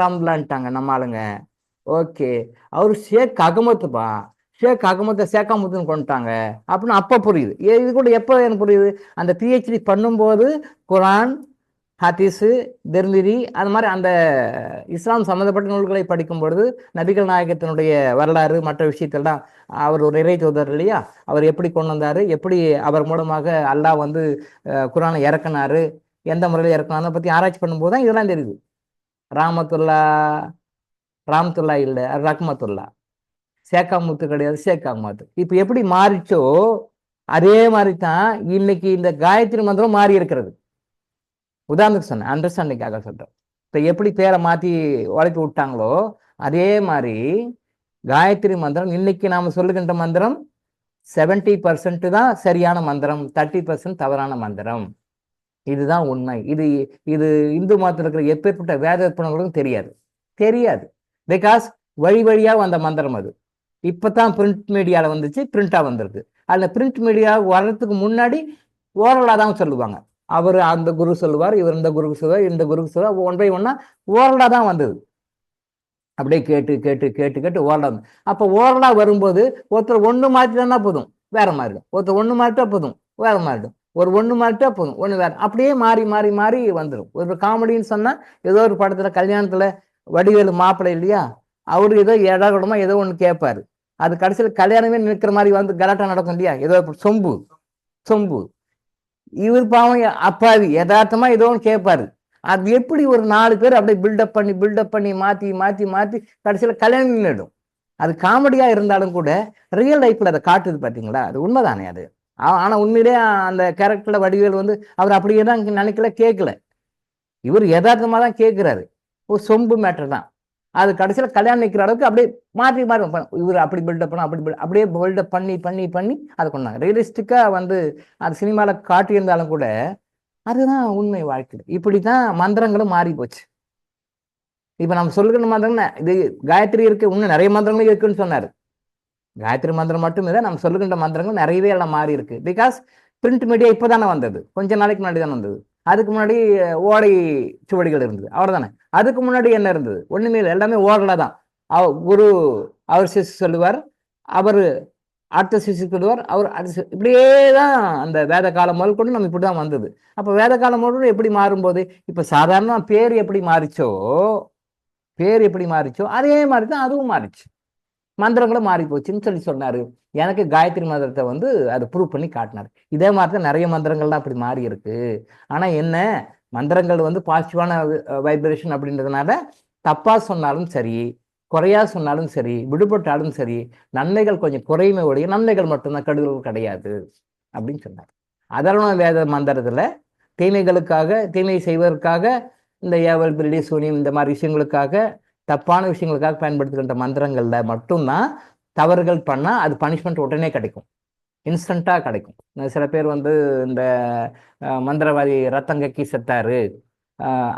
ராம்துல்லான்ட்டாங்க நம்ம ஆளுங்க. ஓகே, அவர் ஷேக் அகமத்துப்பா, ஷேக் அகமத்தை சேக்காமுத்துன்னு கொண்டுட்டாங்க அப்படின்னு அப்போ புரியுது. இது கூட எப்போ எனக்கு புரியுது, அந்த பிஹெச்டி பண்ணும்போது குரான், ஹதீஸு, திர்மிதி அது மாதிரி அந்த இஸ்லாம் சம்மந்தப்பட்ட நூல்களை படிக்கும் பொழுது நபிகள் நாயகத்தினுடைய வரலாறு மற்ற விஷயத்தெல்லாம், அவர் ஒரு இறை தூதர் இல்லையா, அவர் எப்படி கொண்டு வந்தார், எப்படி அவர் மூலமாக அல்லாஹ் வந்து குரானை இறக்குனாரு, எந்த முறையில் இறக்குனாரு அதை பற்றி ஆராய்ச்சி பண்ணும்போது தான் இதெல்லாம் தெரியுது. ராமத்துல்லா இல்லை, ரஹ்மத்துல்லா, சேக்காமுத்து கிடையாது, ஷேக் அகமத்து. இப்போ எப்படி மாறிச்சோ அதே மாதிரி தான் இன்னைக்கு இந்த காயத்ரி மந்திரம் மாறி இருக்கிறது. உதாரணத்துக்கு சொன்னேன், அண்டர்ஸ்டாண்டிங்காக சொல்றேன். இப்போ எப்படி பேரை மாற்றி உழைப்பு விட்டாங்களோ அதே மாதிரி காயத்ரி மந்திரம் இன்னைக்கு நாம் சொல்லுகின்ற மந்திரம் 70% தான் சரியான மந்திரம், 30% தவறான மந்திரம். இதுதான் உண்மை. இது இது இந்து மதத்தில் இருக்கிற எப்பேற்பட்ட வேத விற்பனங்களுக்கும் தெரியாது. பிகாஸ் வழி வழியா வந்த மந்திரம் அது. இப்பதான் பிரிண்ட் மீடியாவில் வந்துச்சு, பிரிண்டா வந்திருக்கு. அந்த பிரிண்ட் மீடியா வர்றதுக்கு முன்னாடி ஓரலா தான் சொல்லுவாங்க. அவர் அந்த குரு சொல்லுவார், இவர் இந்த குருக்கு சொல்லுவார், இந்த குருக்கு சொல்லுவார். ஒன் பை ஒன்னா ஓரலா தான் வந்தது. அப்படியே கேட்டு கேட்டு கேட்டு கேட்டு ஓரலா. அப்போ ஓரலா வரும்போது ஒருத்தர் ஒன்று மாற்றிட்டா போதும், வேற மாறிடும். ஒருத்தர் ஒன்று மாறிட்டா போதும், வேற மாறிடும். ஒரு ஒன்று மாறிட்டா போதும், ஒன்று வேற. அப்படியே மாறி மாறி மாறி வந்துடும். ஒரு காமெடின்னு சொன்னா ஏதோ ஒரு படத்துல கல்யாணத்துல வடிவேலு மாப்பிள்ளை இல்லையா, அவரு ஏதோ ஏடாகூடமா ஏதோ ஒன்று கேட்பாரு. அது கடைசியில் கல்யாணமே நிற்கிற மாதிரி வந்து கலாட்டா நடக்கும் இல்லையா, ஏதோ சொம்பு சொம்பு. இவர் பாவம் அப்பாவி யதார்த்தமா ஏதோ ஒன்று கேட்பாரு. அது எப்படி ஒரு 4 பேர் அப்படியே பில்டப் பண்ணி மாத்தி மாத்தி மாத்தி கடைசியில கல்யாணம் நின்றுடும். அது காமெடியா இருந்தாலும் கூட ரியல் லைஃப்ல அதை காட்டுது பாத்தீங்களா, அது உண்மைதானே அது. ஆனா உண்மையிலே அந்த கேரக்டர்ல வடிவேல் வந்து அவர் அப்படியே தான் நினைக்கல, கேட்கல. இவர் யதார்த்தமா தான் கேட்கிறாரு. ஒரு சொம்பு மேட்டர் தான். அது கடைசியில கல்யாணம் நிற்கிற அளவுக்கு அப்படியே மாற்றி மாறி இவர் அப்படி பில்டப் பண்ண அப்படியே பில்டப் பண்ணி பண்ணி பண்ணி அதை கொண்டாங்க. ரியலிஸ்டிக்கா வந்து அது சினிமால காட்டியிருந்தாலும் கூட அதுதான் உண்மை வாழ்க்கையில். இப்படித்தான் மந்திரங்களும் மாறி போச்சு. இப்ப நம்ம சொல்லுகிற மந்திரங்கள் இது காயத்ரி இருக்கு, இன்னும் நிறைய மந்திரங்களும் இருக்குன்னு சொன்னாரு. காயத்ரி மந்திரம் மட்டும் இல்லை, நம்ம சொல்லுகின்ற மந்திரங்கள் நிறையவே எல்லாம் மாறி இருக்கு. பிகாஸ் பிரிண்ட் மீடியா இப்பதானே வந்தது, கொஞ்ச நாளைக்கு முன்னாடி தானே வந்தது. அதுக்கு முன்னாடி ஓடை சுவடிகள் இருந்தது, அவ்வளவுதானே. அதுக்கு முன்னாடி என்ன இருந்தது, ஒண்ணுமே இல்லை, எல்லாமே ஓரலா தான். குரு அவர் சிசு சொல்லுவார், அவர் அடுத்த சிசு சொல்லுவார், அவர் இப்படியே தான் அந்த வேத காலம் முதல் கொண்டு நம்ம இப்படிதான் வந்தது. அப்ப வேத காலம் முதல் எப்படி மாறும்போது இப்ப சாதாரண பேர் எப்படி மாறிச்சோ அதே மாதிரி தான் அதுவும் மாறிச்சு. மந்திரங்களும் மாறி போச்சுன்னு சொல்லி சொன்னாரு. எனக்கு காயத்ரி மந்திரத்தை வந்து அதை ப்ரூவ் பண்ணி காட்டினாரு. இதே மாதிரி தான் நிறைய மந்திரங்கள்லாம் அப்படி மாறி இருக்கு. ஆனா என்ன, மந்திரங்கள் வந்து பாசிட்டிவான வைப்ரேஷன் அப்படின்றதுனால தப்பா சொன்னாலும் சரி, குறையா சொன்னாலும் சரி, விடுபட்டாலும் சரி, நன்மைகள் கொஞ்சம் குறையுமே ஒழிய நன்மைகள் மட்டும்தான், கெடுதல் கிடையாது அப்படின்னு சொன்னார். அதர்வண வேத மந்திரத்துல தீமை செய்வதற்காக இந்த ஏவல் பில்லி சூனியம் இந்த மாதிரி விஷயங்களுக்காக, தப்பான விஷயங்களுக்காக பயன்படுத்துகின்ற மந்திரங்கள்ல மட்டும்தான் தவறுகள் பண்ணா அது பனிஷ்மெண்ட் உடனே கிடைக்கும், இன்ஸ்டண்டா கிடைக்கும். சில பேர் வந்து இந்த மந்திரவாதி ரத்தம் கக்கி செத்தாரு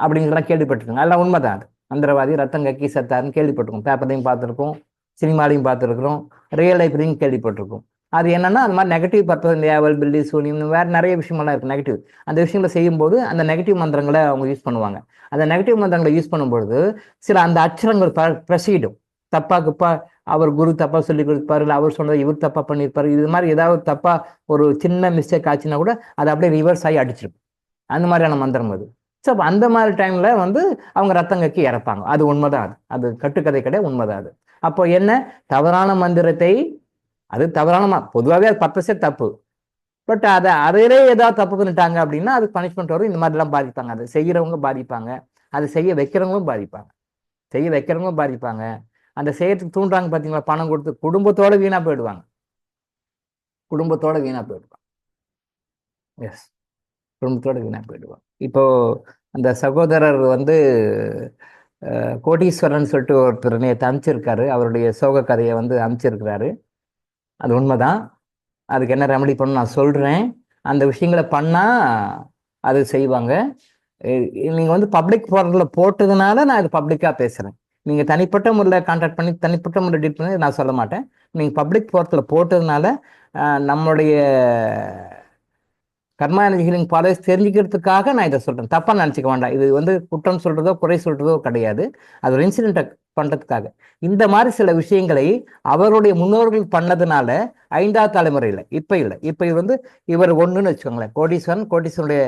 அப்படிங்கிறதெல்லாம் கேள்விப்பட்டிருக்கோங்க. அதெல்லாம் உண்மைதான். அது மந்திரவாதி ரத்தம் கக்கி செத்தாருன்னு கேள்விப்பட்டிருக்கோம், பேப்பர்லையும் பார்த்துருக்கோம், சினிமாலையும் பார்த்துருக்குறோம், ரியல் லைஃப்லையும் கேள்விப்பட்டிருக்கோம். அது என்னன்னா அது மாதிரி நெகட்டிவ் பர்பஸ், இந்த ஏவல் பில்லி சூனியம் வேற நிறைய விஷயமெல்லாம் இருக்கு நெகட்டிவ். அந்த விஷயங்களை செய்யும்போது அந்த நெகட்டிவ் மந்திரங்களை அவங்க யூஸ் பண்ணுவாங்க. அந்த நெகட்டிவ் மந்திரங்களை யூஸ் பண்ணும்பொழுது சில அந்த அச்சரங்கள் பிரசிடும். தப்பா அவர் குரு தப்பா சொல்லி கொடுப்பாரு, இல்லை அவர் சொன்னதை இவர் தப்பா பண்ணியிருப்பாரு, இது மாதிரி ஏதாவது தப்பா ஒரு சின்ன மிஸ்டேக் ஆச்சுன்னா கூட அது அப்படியே ரிவர்ஸ் ஆகி அடிச்சிருக்கும். அந்த மாதிரியான மந்திரம் அது. ஸோ அப்போ அந்த மாதிரி டைம்ல வந்து அவங்க ரத்தம் கக்கி இறப்பாங்க. அது உண்மைதான். அது கட்டுக்கதை கிடையாது, உண்மைதான் அது. அப்போ என்ன, தவறான மந்திரத்தை, அது தவறான பொதுவாகவே அது பர்பஸே தப்பு. பட் அதிலே ஏதாவது தப்பு பண்ணிட்டாங்க அப்படின்னா அது பனிஷ்மெண்ட் வரும். இந்த மாதிரிலாம் பாதிப்பாங்க, அதை செய்யறவங்க பாதிப்பாங்க, அதை செய்ய வைக்கிறவங்களும் பாதிப்பாங்க. அந்த செய்யறதுக்கு தூண்டுறாங்க பார்த்தீங்களா, பணம் கொடுத்து குடும்பத்தோட வீணா போயிடுவாங்க. எஸ், குடும்பத்தோட வீணா போயிடுவாங்க. இப்போ அந்த சகோதரர் வந்து கோடீஸ்வரன் சொல்லிட்டு ஒருத்தர் நேற்று அனுப்பிச்சிருக்காரு, அவருடைய சோக கதையை வந்து அனுப்பிச்சிருக்கிறாரு. அது உண்மைதான். அதுக்கு என்ன ரெமடி பண்ணணும் நான் சொல்றேன். அந்த விஷயங்களை பண்ணா அது செய்வாங்க. நீங்க வந்து பப்ளிக் ஃபோரம்ல போட்டதுனால நான் இது பப்ளிக்கா பேசுறேன். நீங்க தனிப்பட்ட முறையில் கான்டாக்ட் பண்ணி தனிப்பட்ட முறையில் டீல் பண்ணி நான் சொல்ல மாட்டேன். நீங்க பப்ளிக் ஃபோரத்தில் போட்டதுனால நம்மளுடைய கர்மா எனர்ஜி ஹீலிங் பாலிசி தெரிஞ்சுக்கிறதுக்காக நான் இதை சொல்றேன். தப்பா நினைச்சுக்க வேண்டாம். இது வந்து குற்றம் சொல்றதோ குறை சொல்றதோ கிடையாது. அது ஒரு இன்சிடென்ட்டை பண்றதுக்காக. இந்த மாதிரி சில விஷயங்களை அவருடைய முன்னோர்கள் பண்ணதுனால 5வது தலைமுறையில் இப்ப வந்து இவர் 1ன்னு வச்சுக்கோங்களேன். கோடீஸ்வரனுடைய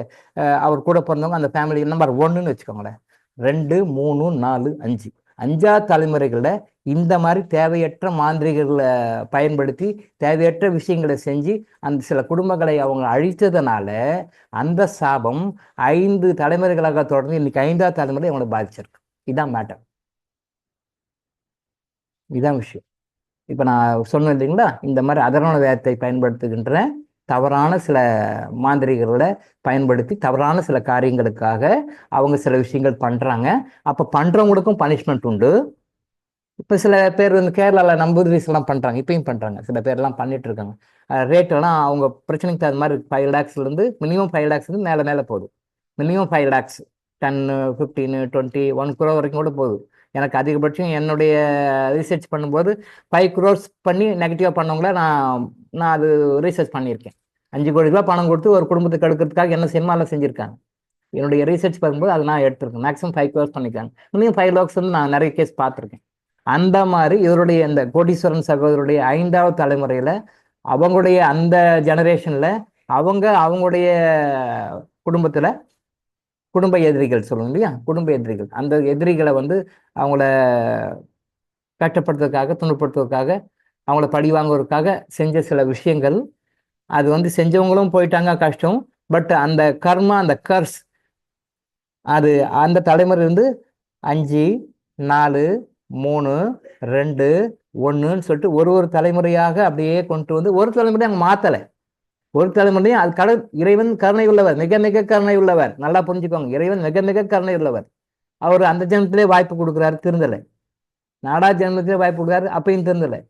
அவர் கூட பிறந்தவங்க அந்த ஃபேமிலி நம்பர் 1ன்னு வச்சுக்கோங்களேன். 2, 3, 4, 5 5வது தலைமுறைகளில் இந்த மாதிரி தேவையற்ற மாந்திரிகளை பயன்படுத்தி தேவையற்ற விஷயங்களை செஞ்சு அந்த சில குடும்பங்களை அவங்க அழித்ததுனால அந்த சாபம் 5 தலைமுறைகளாக தொடர்ந்து இன்னைக்கு 5வது தலைமுறை அவங்களை பாதிச்சிருக்கு. இதான் மேட்டர், இதான் விஷயம். இப்ப நான் சொன்னேன் இல்லைங்களா, இந்த மாதிரி அதர்வண வேதத்தை பயன்படுத்துகின்ற தவறான சில மாந்திரிகளை பயன்படுத்தி தவறான சில காரியங்களுக்காக அவங்க சில விஷயங்கள் பண்றாங்க. அப்ப பண்றவங்களுக்கும் பனிஷ்மெண்ட் உண்டு. இப்ப சில பேர் வந்து கேரளால நம்பூதிரிஸ் எல்லாம் பண்றாங்க, இப்பயும் பண்றாங்க, சில பேர் எல்லாம் பண்ணிட்டு இருக்காங்க. ரேட் எல்லாம் அவங்க பிரச்சனைக்கு தகுந்த மாதிரி 5 lakhs இருந்து மினிமம் 5 lakhs மேல போகுது. மினிமம் 5 lakhs 10 15 20 1 crore வரைக்கும் கூட போகுது. எனக்கு அதிகபட்சம் என்னுடைய ரிசர்ச் பண்ணும்போது 5 crores பண்ணி நெகட்டிவாக பண்ணவங்கள நான் அது ரிசர்ச் பண்ணியிருக்கேன். 5 கோடி ரூபாய் பணம் கொடுத்து ஒரு குடும்பத்துக்கு எடுக்கிறதுக்காக என்ன சினிமாவில் செஞ்சுருக்காங்க. என்னுடைய ரிசர்ச் பார்க்கும்போது அதை நான் எடுத்திருக்கேன். மேக்ஸிமம் 5 crores பண்ணியிருக்காங்க. மினிமம் 5 lakhs வந்து நான் நிறைய கேஸ் பார்த்துருக்கேன். அந்த மாதிரி இவருடைய இந்த கோடீஸ்வரன் சகோதரருடைய 5வது தலைமுறையில் அவங்களுடைய அந்த ஜெனரேஷனில் அவங்களுடைய குடும்பத்தில் குடும்ப எதிரிகள் சொல்லுவோம் இல்லையா, குடும்ப எதிரிகள், அந்த எதிரிகளை வந்து அவங்கள கஷ்டப்படுத்துறதுக்காக துணுப்படுத்துவதற்காக அவங்கள பழி வாங்குவதற்காக செஞ்ச சில விஷயங்கள். அது வந்து செஞ்சவங்களும் போயிட்டாங்க கஷ்டம். பட் அந்த கர்மா, அந்த கர்ஸ், அது அந்த தலைமுறையிலிருந்து 5 4 3 2 1ன்னு சொல்லிட்டு ஒரு தலைமுறையாக அப்படியே கொண்டு வந்து ஒரு தலைமுறை அங்கே மாற்றலை. ஒரு தலைமுறையும் அது இறைவன் கருணை உள்ளவர், மிக மிக கருணை உள்ளவர். நல்லா புரிஞ்சுக்கோங்க, இறைவன் மிக மிக கருணை உள்ளவர். அவர் அந்த ஜென்மத்திலே வாய்ப்பு கொடுக்குறாரு, திருந்தலை. 4வது ஜென்மத்திலே வாய்ப்பு கொடுக்குறாரு, அப்பயும் திருந்தலை.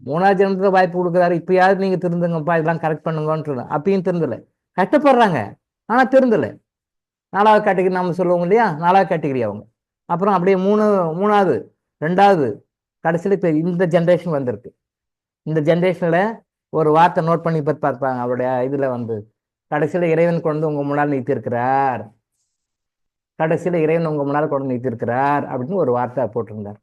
3வது ஜென்மத்தில் வாய்ப்பு கொடுக்குறாரு, இப்பயாவது நீங்க திருந்துங்கப்பா, இதெல்லாம் கரெக்ட் பண்ணுங்கன்னு சொல்லுங்க, அப்பயும் திருந்தலை. கஷ்டப்படுறாங்க ஆனா திருந்தலை. 4வது கேட்டகரி நம்ம சொல்லுவோம் இல்லையா, 4வது கேட்டகரி அவங்க. அப்புறம் அப்படியே 3வது 2வது கடைசியில் இப்போ இந்த ஜென்ரேஷன் வந்திருக்கு. இந்த ஜென்ரேஷன்ல ஒரு வார்த்தை நோட் பண்ணி பார்ப்பாங்க அவருடைய இதுல வந்து, கடைசியில இறைவன் கொண்டு உங்க முன்னால் நிறுத்தியிருக்கிறார், கடைசியில இறைவன் உங்க முன்னால் கொண்டு நிறுத்தியிருக்கிறார் அப்படின்னு ஒரு வார்த்தை போட்டிருந்தார்.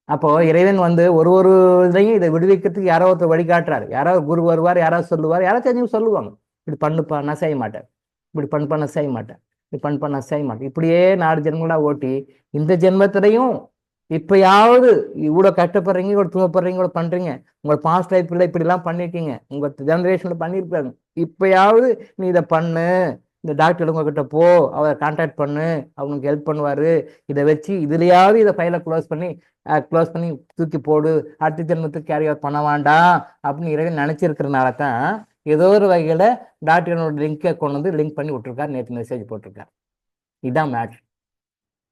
அப்போ இறைவன் வந்து ஒரு இதையும் இதை விடுவிக்கிறதுக்கு யாரோ ஒருத்தர் வழிகாட்டுறாரு. யாராவது குரு வருவார், யாராவது சொல்லுவார், யாராவது தெரிஞ்சு சொல்லுவாங்க, இப்படி பண்ணுப்பா நான் செய்ய மாட்டேன், இப்படி பண்ணுப்பா நான் செய்ய மாட்டேன், இப்படி பண்ணுப்பா நான் செய்ய மாட்டேன். இப்படியே 4 ஜென்மங்களா ஓட்டி இந்த ஜென்மத்திலையும் இப்பயாவது இவ்வளோ கஷ்டப்படுறீங்க, இவ்வளோ துவப்படுறீங்க, இவ்வளோ பண்றீங்க, உங்க பாஸ்ட் லைஃப்ல இப்படிலாம் பண்ணிருக்கீங்க, உங்க ஜெனரேஷன்ல பண்ணியிருக்காங்க, இப்பயாவது நீ இதை பண்ணு, இந்த டாக்டர் உங்ககிட்ட போ, அவரை கான்டாக்ட் பண்ணு, அவங்களுக்கு ஹெல்ப் பண்ணுவாரு, இதை வச்சு இதுலையாவது இதை ஃபைலை க்ளோஸ் பண்ணி தூக்கி போடு, அடுத்த ஜென்மத்துக்கு கேரி அவுட் பண்ண வேண்டாம் அப்படின்னு இறைவன் நினைச்சிருக்கிறதுனால தான் ஏதோ ஒரு வகையில டாக்டரோட லிங்கை கொண்டு வந்து லிங்க் பண்ணி விட்டுருக்காரு. நேற்று மெசேஜ் போட்டிருக்காரு. இதுதான் மேட்ரு.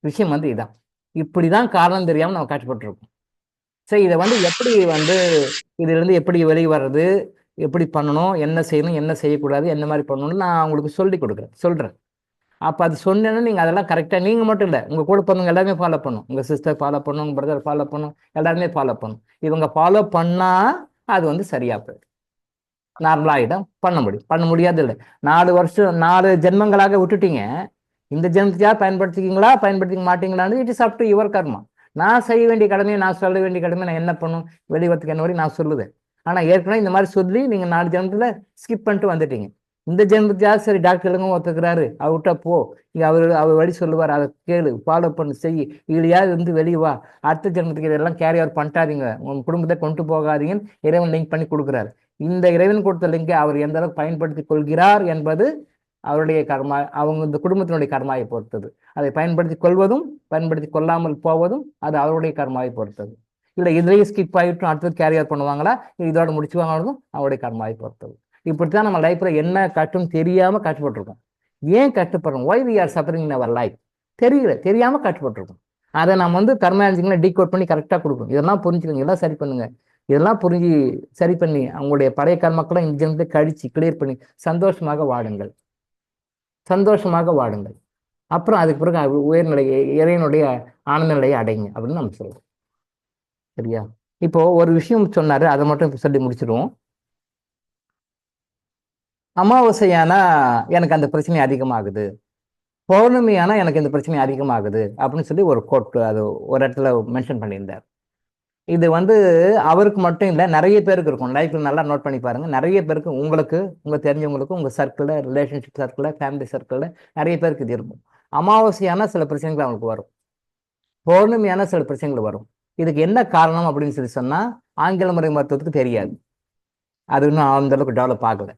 விஷயம் வந்து இதான். இப்படிதான் காரணம் தெரியாம நம்ம கஷ்டப்பட்டுருக்கோம். சரி, இதை வந்து எப்படி வந்து இதுல இருந்து எப்படி வெளியே வர்றது, எப்படி பண்ணணும், என்ன செய்யணும், என்ன செய்யக்கூடாது, என்ன மாதிரி பண்ணணும்னு நான் உங்களுக்கு சொல்றேன். அப்போ அது சொன்னேன்னா நீங்கள் அதெல்லாம் கரெக்டாக நீங்கள் மட்டும் இல்லை, உங்கள் கூட பிறந்தவங்க எல்லாருமே ஃபாலோ பண்ணும். உங்கள் சிஸ்டர் ஃபாலோ பண்ணும், உங்கள் பிரதர் ஃபாலோ பண்ணும், எல்லாருமே ஃபாலோ பண்ணும். இவங்க ஃபாலோ பண்ணால் அது வந்து சரியாக போயிடும், நார்மலாகிடும். பண்ண முடியாது இல்லை. 4 வருஷம் 4 ஜென்மங்களாக விட்டுட்டீங்க. இந்த ஜென்மத்தையா பயன்படுத்திக்கிங்களா பயன்படுத்திக்க மாட்டீங்களான்னு it is up to your karma. நான் செய்ய வேண்டிய கடமையை, நான் சொல்ல வேண்டிய கடமை நான் என்ன பண்ணும் வெளிவரத்துக்கு என்ன வரையும் நான் சொல்லுவேன். ஆனால் ஏற்கனவே இந்த மாதிரி சொல்லி நீங்கள் 4 ஜென்மத்தில் ஸ்கிப் பண்ணிட்டு வந்துட்டீங்க. இந்த ஜென்மத்தையாவது சரி டாக்டருங்க ஒத்துக்கிறாரு, அவர்கிட்ட போ, அவர் வழி சொல்லுவார், அதை கேளு, ஃபாலோ பண்ணு, செய்யு, இதுலையாவது இருந்து வெளியே வா, அடுத்த ஜென்மத்துக்கு இதெல்லாம் கேரி ஓவர் பண்ணிட்டாதீங்க, உங்க குடும்பத்தை கொண்டு போகாதீங்கன்னு இறைவன் லிங்க் பண்ணி கொடுக்குறாரு. இந்த இறைவன் கொடுத்த லிங்கை அவர் எந்த அளவுக்கு பயன்படுத்தி கொள்கிறார் என்பது அவருடைய கர்மா, அவங்க இந்த குடும்பத்தினுடைய கர்மாவை பொறுத்தது. அதை பயன்படுத்தி கொள்வதும் பயன்படுத்தி கொள்ளாமல் போவதும் அது அவருடைய கர்மாவை பொறுத்தது. இல்லை இதுலேயும் ஸ்கிப் ஆகிட்டும் அடுத்தது கேரி ஓவர் பண்ணுவாங்களா, இதோட முடிச்சுவாங்களதும் அவருடைய கர்மாவை பொறுத்தது. இப்படித்தான் நம்ம லைஃப்ல என்ன கஷ்டம் தெரியாம கஷ்டப்பட்டிருக்கோம். ஏன் கஷ்டப்படுறோம்? Why we are suffering in our life? தெரியாம கஷ்டப்பட்டிருக்கோம். அதை நம்ம வந்து கர்மாஞ்சிங்களை டீகோட் பண்ணி கரெக்டாக கொடுக்கணும். இதெல்லாம் புரிஞ்சுக்கோங்க, இதெல்லாம் சரி பண்ணுங்க, இதெல்லாம் புரிஞ்சு சரி பண்ணி அவங்களுடைய பழைய கர்மக்களை இந்த ஜென்மத்தை கழிச்சு கிளியர் பண்ணி சந்தோஷமாக வாடுங்கள். அப்புறம் அதுக்கு பிறகு உயர்நிலை இறைவனுடைய ஆனந்த நிலையை அடைங்க அப்படின்னு நம்ம சொல்றோம். சரியா? இப்போ ஒரு விஷயம் சொன்னாரு, அதை மட்டும் சொல்லி முடிச்சிடுவோம். அமாவாசையானா எனக்கு அந்த பிரச்சனை அதிகமாகுது, பௌர்ணமியானா எனக்கு இந்த பிரச்சனை அதிகமாகுது அப்படின்னு சொல்லி ஒரு கோட் அது ஒரு இடத்துல மென்ஷன் பண்ணியிருந்தார். இது வந்து அவருக்கு மட்டும் இல்லை, நிறைய பேருக்கு இருக்கும். லைஃப்ல நல்லா நோட் பண்ணி பாருங்க. நிறைய பேருக்கு, உங்களுக்கு, உங்க தெரிஞ்சவங்களுக்கும், உங்க சர்க்கிளில், ரிலேஷன்ஷிப் சர்க்கிளில், ஃபேமிலி சர்க்கிளில் நிறைய பேருக்கு இது இருக்கும். அமாவாசையான சில பிரச்சனைகள் அவங்களுக்கு வரும், பௌர்ணமியான சில பிரச்சனைகள் வரும். இதுக்கு என்ன காரணம் அப்படின்னு சொல்லி சொன்னா ஆங்கில முறை மருத்துவத்துக்கு தெரியாது, அது இன்னும் அந்த அளவுக்கு டெவலப் ஆகலை.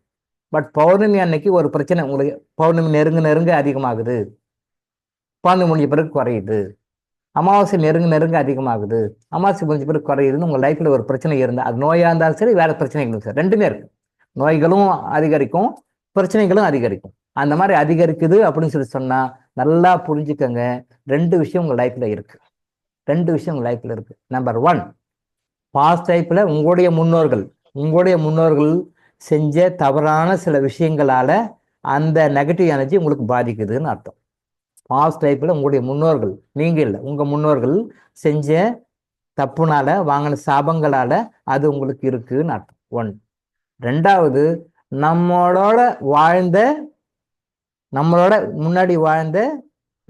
பட் பௌர்ணமி அன்னைக்கு ஒரு பிரச்சனை உங்களுக்கு, பௌர்ணமி நெருங்க அதிகமாகுது, பௌர்ணமி முடிஞ்ச பிறகு குறையுது, அமாவாசை நெருங்க அதிகமாகுது, அமாவாசை முடிஞ்ச பிறகு குறையுதுன்னு உங்க லைஃப்ல ஒரு பிரச்சனை இருந்தால், அது நோயா இருந்தாலும் சரி, வேற பிரச்சனைகளும் சரி, ரெண்டுமே இருக்கு. நோய்களும் அதிகரிக்கும், பிரச்சனைகளும் அதிகரிக்கும். அந்த மாதிரி அதிகரிக்குது அப்படின்னு சொல்லி சொன்னா நல்லா புரிஞ்சுக்கங்க, 2 விஷயம் உங்க லைஃப்ல இருக்கு. நம்பர் 1, பாஸ்ட் லைஃப்ல உங்களுடைய முன்னோர்கள் செஞ்ச தவறான சில விஷயங்களால அந்த நெகட்டிவ் எனர்ஜி உங்களுக்கு பாதிக்குதுன்னு அர்த்தம். பாஸ்ட் லைஃப்பில் உங்களுடைய முன்னோர்கள், நீங்கள் இல்லை, உங்கள் முன்னோர்கள் செஞ்ச தப்புனால வாங்கின சாபங்களால் அது உங்களுக்கு இருக்குன்னு அர்த்தம். 1. 2வது, நம்மளோட முன்னாடி வாழ்ந்த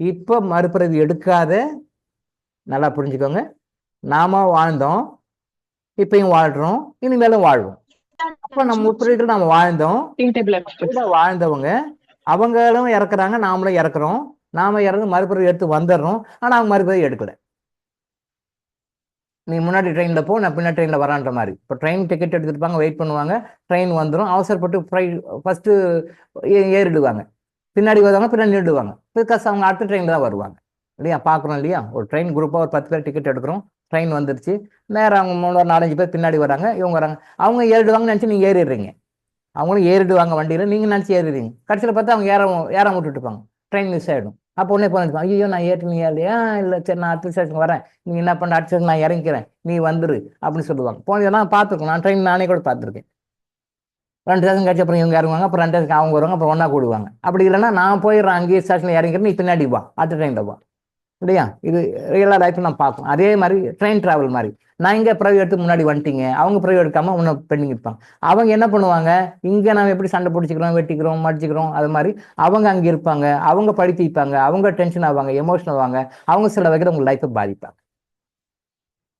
இப்போ மறுபிறவி எடுக்காத, நல்லா புரிஞ்சுக்கோங்க, நாம வாழ்ந்தோம், இப்பயும் வாழ்றோம், இனிமேலும் வாழ்வோம். அப்போ நம்ம முற்பிறவிகள் நாம வாழ்ந்தோம், வாழ்ந்தவங்க அவங்களும் இறக்குறாங்க, நாமளும் இறக்குறோம், நாம இறந்து மறுபிறவி எடுத்து வந்துடுறோம். ஆனா அவங்க மறுபிறவி எடுக்கல. நீ முன்னாடி ட்ரெயினில் போ, நான் பின்னாடி ட்ரெயினில் வரான்ற மாதிரி. இப்போ ட்ரெயின் டிக்கெட் எடுத்துருப்பாங்க, வெயிட் பண்ணுவாங்க, ட்ரெயின் வந்துடும், அவசரப்பட்டு ஃபஸ்ட்டு ஏறிடுவாங்க, பின்னாடி வருவாங்க, பின்னாடி நின்றுடுவாங்க. பிகாஸ் அவங்க அடுத்த ட்ரெயினில் தான் வருவாங்க இல்லையா? பார்க்குறோம் இல்லையா? ஒரு ட்ரெயின் குரூப்பாக ஒரு 10 பேர் டிக்கெட் எடுக்கிறோம், ட்ரெயின் வந்துருச்சு, நேரம் அவங்க 4-5 பேர் பின்னாடி வராங்க, இவங்க வராங்க, அவங்க ஏறிடுவாங்கன்னு நினச்சி நீங்கள் ஏறிடுறீங்க, அவங்களும் ஏறிடுவாங்க வண்டியில், நீங்கள் நினச்சி ஏறிடுறீங்க. கடைசியில் பார்த்தா அவங்க ஏறாம விட்டுட்டுப்பாங்க, ட்ரெயின் மிஸ் ஆகிடும். அப்போ உடனே போனிருப்பாங்க, ஐயோ நான் ஏறினீங்க இல்லையா, இல்லை சரி நான் அடுத்த ஸ்டேஷனுக்கு வரேன், நீங்கள் என்ன பண்ண, அடுத்த ஸ்டேஷன் நான் இறங்கிக்கிறேன், நீ வந்துரு அப்படின்னு சொல்லுவாங்க. போனதெல்லாம் பார்த்துருக்கோம், நான் ட்ரெயின் நானே கூட பார்த்துருக்கேன். 2 ஸ்டேஷன் கழிச்சு அப்புறம் இவங்க இறங்குவாங்க, அப்புறம் 2 ஸ்டேஷன் அவங்க வருவாங்க, அப்புறம் ஒன்றா கூடுவாங்க. அப்படி இல்லைன்னா நான் போயிடுறேன் அங்கேயே ஸ்டேஷனில் இறங்கிக்கிறேன், நீ பின்னாடி வா, அடுத்த ட்ரெயினில் வா இல்லையா? இது ரியலாக லைஃப் நான் பார்ப்போம். அதே மாதிரி ட்ரெயின் ட்ராவல் மாதிரி, நான் இங்கே பிறகு எடுத்து முன்னாடி வந்துட்டீங்க, அவங்க பிறகு எடுக்காமல் இன்னும் பெண்டிங் இருப்பாங்க. அவங்க என்ன பண்ணுவாங்க, இங்கே நம்ம எப்படி சண்டை பிடிச்சிக்கிறோம், வெட்டிக்கிறோம், மடிச்சிக்கிறோம், அது மாதிரி அவங்க அங்கே இருப்பாங்க, அவங்க படுத்திப்பாங்க, அவங்க டென்ஷன் ஆவாங்க, எமோஷனல் ஆவாங்க, அவங்க சில வகையில் உங்கள் லைஃப்பை பாதிப்பாங்க.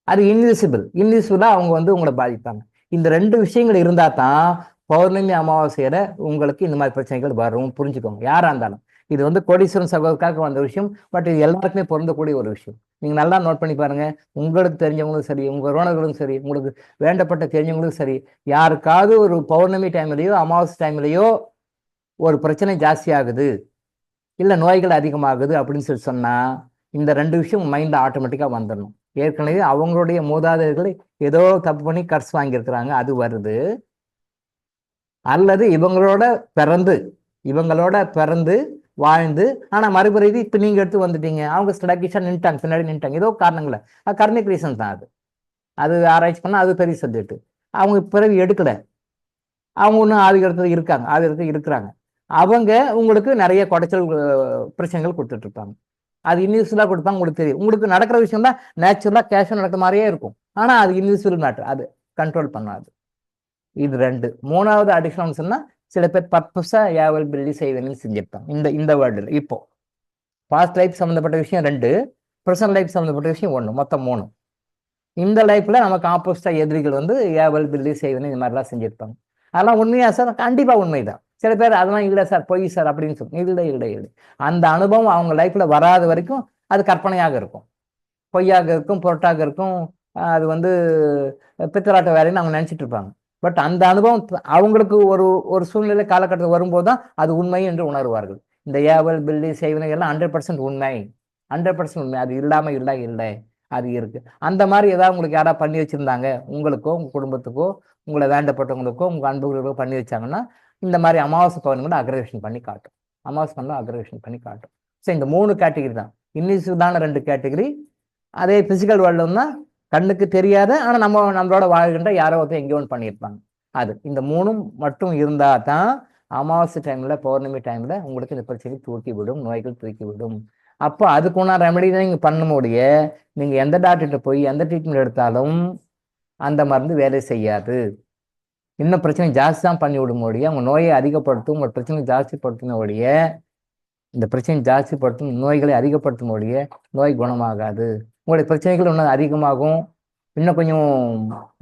அது இன்விசிபிளாக அவங்க உங்களை பாதிப்பாங்க. இந்த 2 விஷயங்கள் இருந்தால் தான் பௌர்ணமி அமாவாசையில உங்களுக்கு இந்த மாதிரி பிரச்சனைகள் வரும். புரிஞ்சுக்கோங்க, யாரா இருந்தாலும். இது கோடீஸ்வரன் சகோதரருக்காக வந்த விஷயம், பட் இது எல்லாருக்குமே பொருந்தக்கூடிய ஒரு விஷயம். நீங்க நல்லா நோட் பண்ணி பாருங்க. உங்களுக்கு தெரிஞ்சவங்களும் சரி, உங்க உறவினர்களும் சரி, உங்களுக்கு வேண்டப்பட்ட தெரிஞ்சவங்களும் சரி, யாருக்காவது ஒரு பௌர்ணமி டைம்லயோ அமாவாசை டைம்லயோ ஒரு பிரச்சனை ஜாஸ்தி ஆகுது, இல்லை நோய்கள் அதிகமாகுது அப்படின்னு சொன்னா இந்த 2 விஷயம் மைண்ட்ல ஆட்டோமேட்டிக்கா வந்துடணும். ஏற்கனவே அவங்களுடைய மூதாதையர்களை ஏதோ தப்பு பண்ணி கர்ஸ் வாங்கியிருக்கிறாங்க, அது வருது. அல்லது இவங்களோட பிறந்து வாழ்ந்து ஆனா மறுபிறவி இப்ப நீங்க எடுத்து வந்துட்டீங்க, அவங்க ஸ்டடக்கிஷா நின்ட்டாங்க, பின்னாடி நின்ட்டாங்க, ஏதோ காரணங்கள, கர்மிக் ரீசன் தான் அது. அது ஆராய்ச்சி பண்ணா அது பெரிய சப்ஜெக்ட். அவங்க பிறவி எடுக்கல, அவங்க ஒன்றும் ஆதிக்கத்தில் இருக்கிறாங்க. அவங்க உங்களுக்கு நிறைய குடைச்சல் பிரச்சனைகள் கொடுத்துட்டு இருப்பாங்க. அது இன்விசிபிளா கொடுப்பாங்க, உங்களுக்கு தெரியும். உங்களுக்கு நடக்கிற விஷயம் தான் நேச்சுரலா கேஷுவல் நடக்கிற மாதிரியே இருக்கும், ஆனா அது இன்விசிபிள் மேட்டர், அது கண்ட்ரோல் பண்ணாது. இது 2. 3வது அடிஷனல் சொன்னா, சில பேர் பர்பஸா ஏவல் பில்லி செய்வன்னு செஞ்சிருப்பாங்க இந்த வேர்ல்டுல. இப்போ பாஸ்ட் லைஃப் சம்மந்தப்பட்ட விஷயம் 2, ப்ரெசன்ட் லைஃப் சம்மந்தப்பட்ட விஷயம் 1, மொத்தம் 3. இந்த லைஃப்ல நமக்கு ஆப்போசிட்டா எதிரிகள் ஏவல் பில்லி செய்வன்னு இந்த மாதிரிலாம் செஞ்சிருப்பாங்க. அதெல்லாம் உண்மையா சார்? கண்டிப்பா உண்மைதான். சில பேர் அதெல்லாம் இல்லை சார், பொய் சார் அப்படின்னு சொல்லி, இல்லை. அந்த அனுபவம் அவங்க லைஃப்ல வராத வரைக்கும் அது கற்பனையாக இருக்கும், பொய்யாக இருக்கும், பொருட்டாக இருக்கும். அது பித்தலாட்ட வேலைன்னு அவங்க நினைச்சிட்டு இருப்பாங்க. பட் அந்த அனுபவம் அவங்களுக்கு ஒரு சூழ்நிலை காலகட்டத்தில் வரும்போது தான் அது உண்மை என்று உணர்வார்கள். இந்த ஏவல் பில்லி செய்வனை எல்லாம் 100% உண்மை, 100% உண்மை. அது இல்லாம இல்லை, அது இருக்கு. அந்த மாதிரி ஏதாவது உங்களுக்கு யாராவது பண்ணி வச்சிருந்தாங்க, உங்களுக்கோ உங்க குடும்பத்துக்கோ உங்களை வேண்டப்பட்டவங்களுக்கோ உங்க அன்புகளுக்கோ பண்ணி வச்சாங்கன்னா, இந்த மாதிரி அமாவாசை பௌர்ணமி அக்ரவேஷன் பண்ணி காட்டும். ஸோ இந்த 3 கேட்டகரி தான். இன்விசிபிளான 2 கேட்டகரி. அதே பிசிக்கல் வேர்ல்டுன்னா கண்ணுக்கு தெரியாத, ஆனா நம்மளோட வாழ்கின்ற யாரோ ஒருத்தர் எங்கேயோ ஒன்று பண்ணியிருப்பாங்க. அது இந்த 3ம் மட்டும் இருந்தா தான் அமாவாசை டைம்ல, பௌர்ணமி டைம்ல உங்களுக்கு இந்த பிரச்சனை தூக்கி விடும், நோய்கள் தூக்கி விடும். அப்போ அதுக்குன்னா ரெமெடி தான் நீங்க பண்ண முடிய, நீங்க எந்த டாக்டர்கிட்ட போய் எந்த ட்ரீட்மெண்ட் எடுத்தாலும் அந்த மருந்து வேலை செய்யாது. இன்னும் பிரச்சனை ஜாஸ்தி தான் பண்ணி விடும் ஒழிய, அவங்க நோயை அதிகப்படுத்தும், உங்க பிரச்சனை ஜாஸ்திப்படுத்தின ஒழிய, இந்த பிரச்சனை ஜாஸ்திப்படுத்தும், நோய்களை அதிகப்படுத்தும் ஒழிய நோய் குணமாகாது. உங்களுடைய பிரச்சனைகள் இன்னும் அதிகமாகும், இன்னும் கொஞ்சம்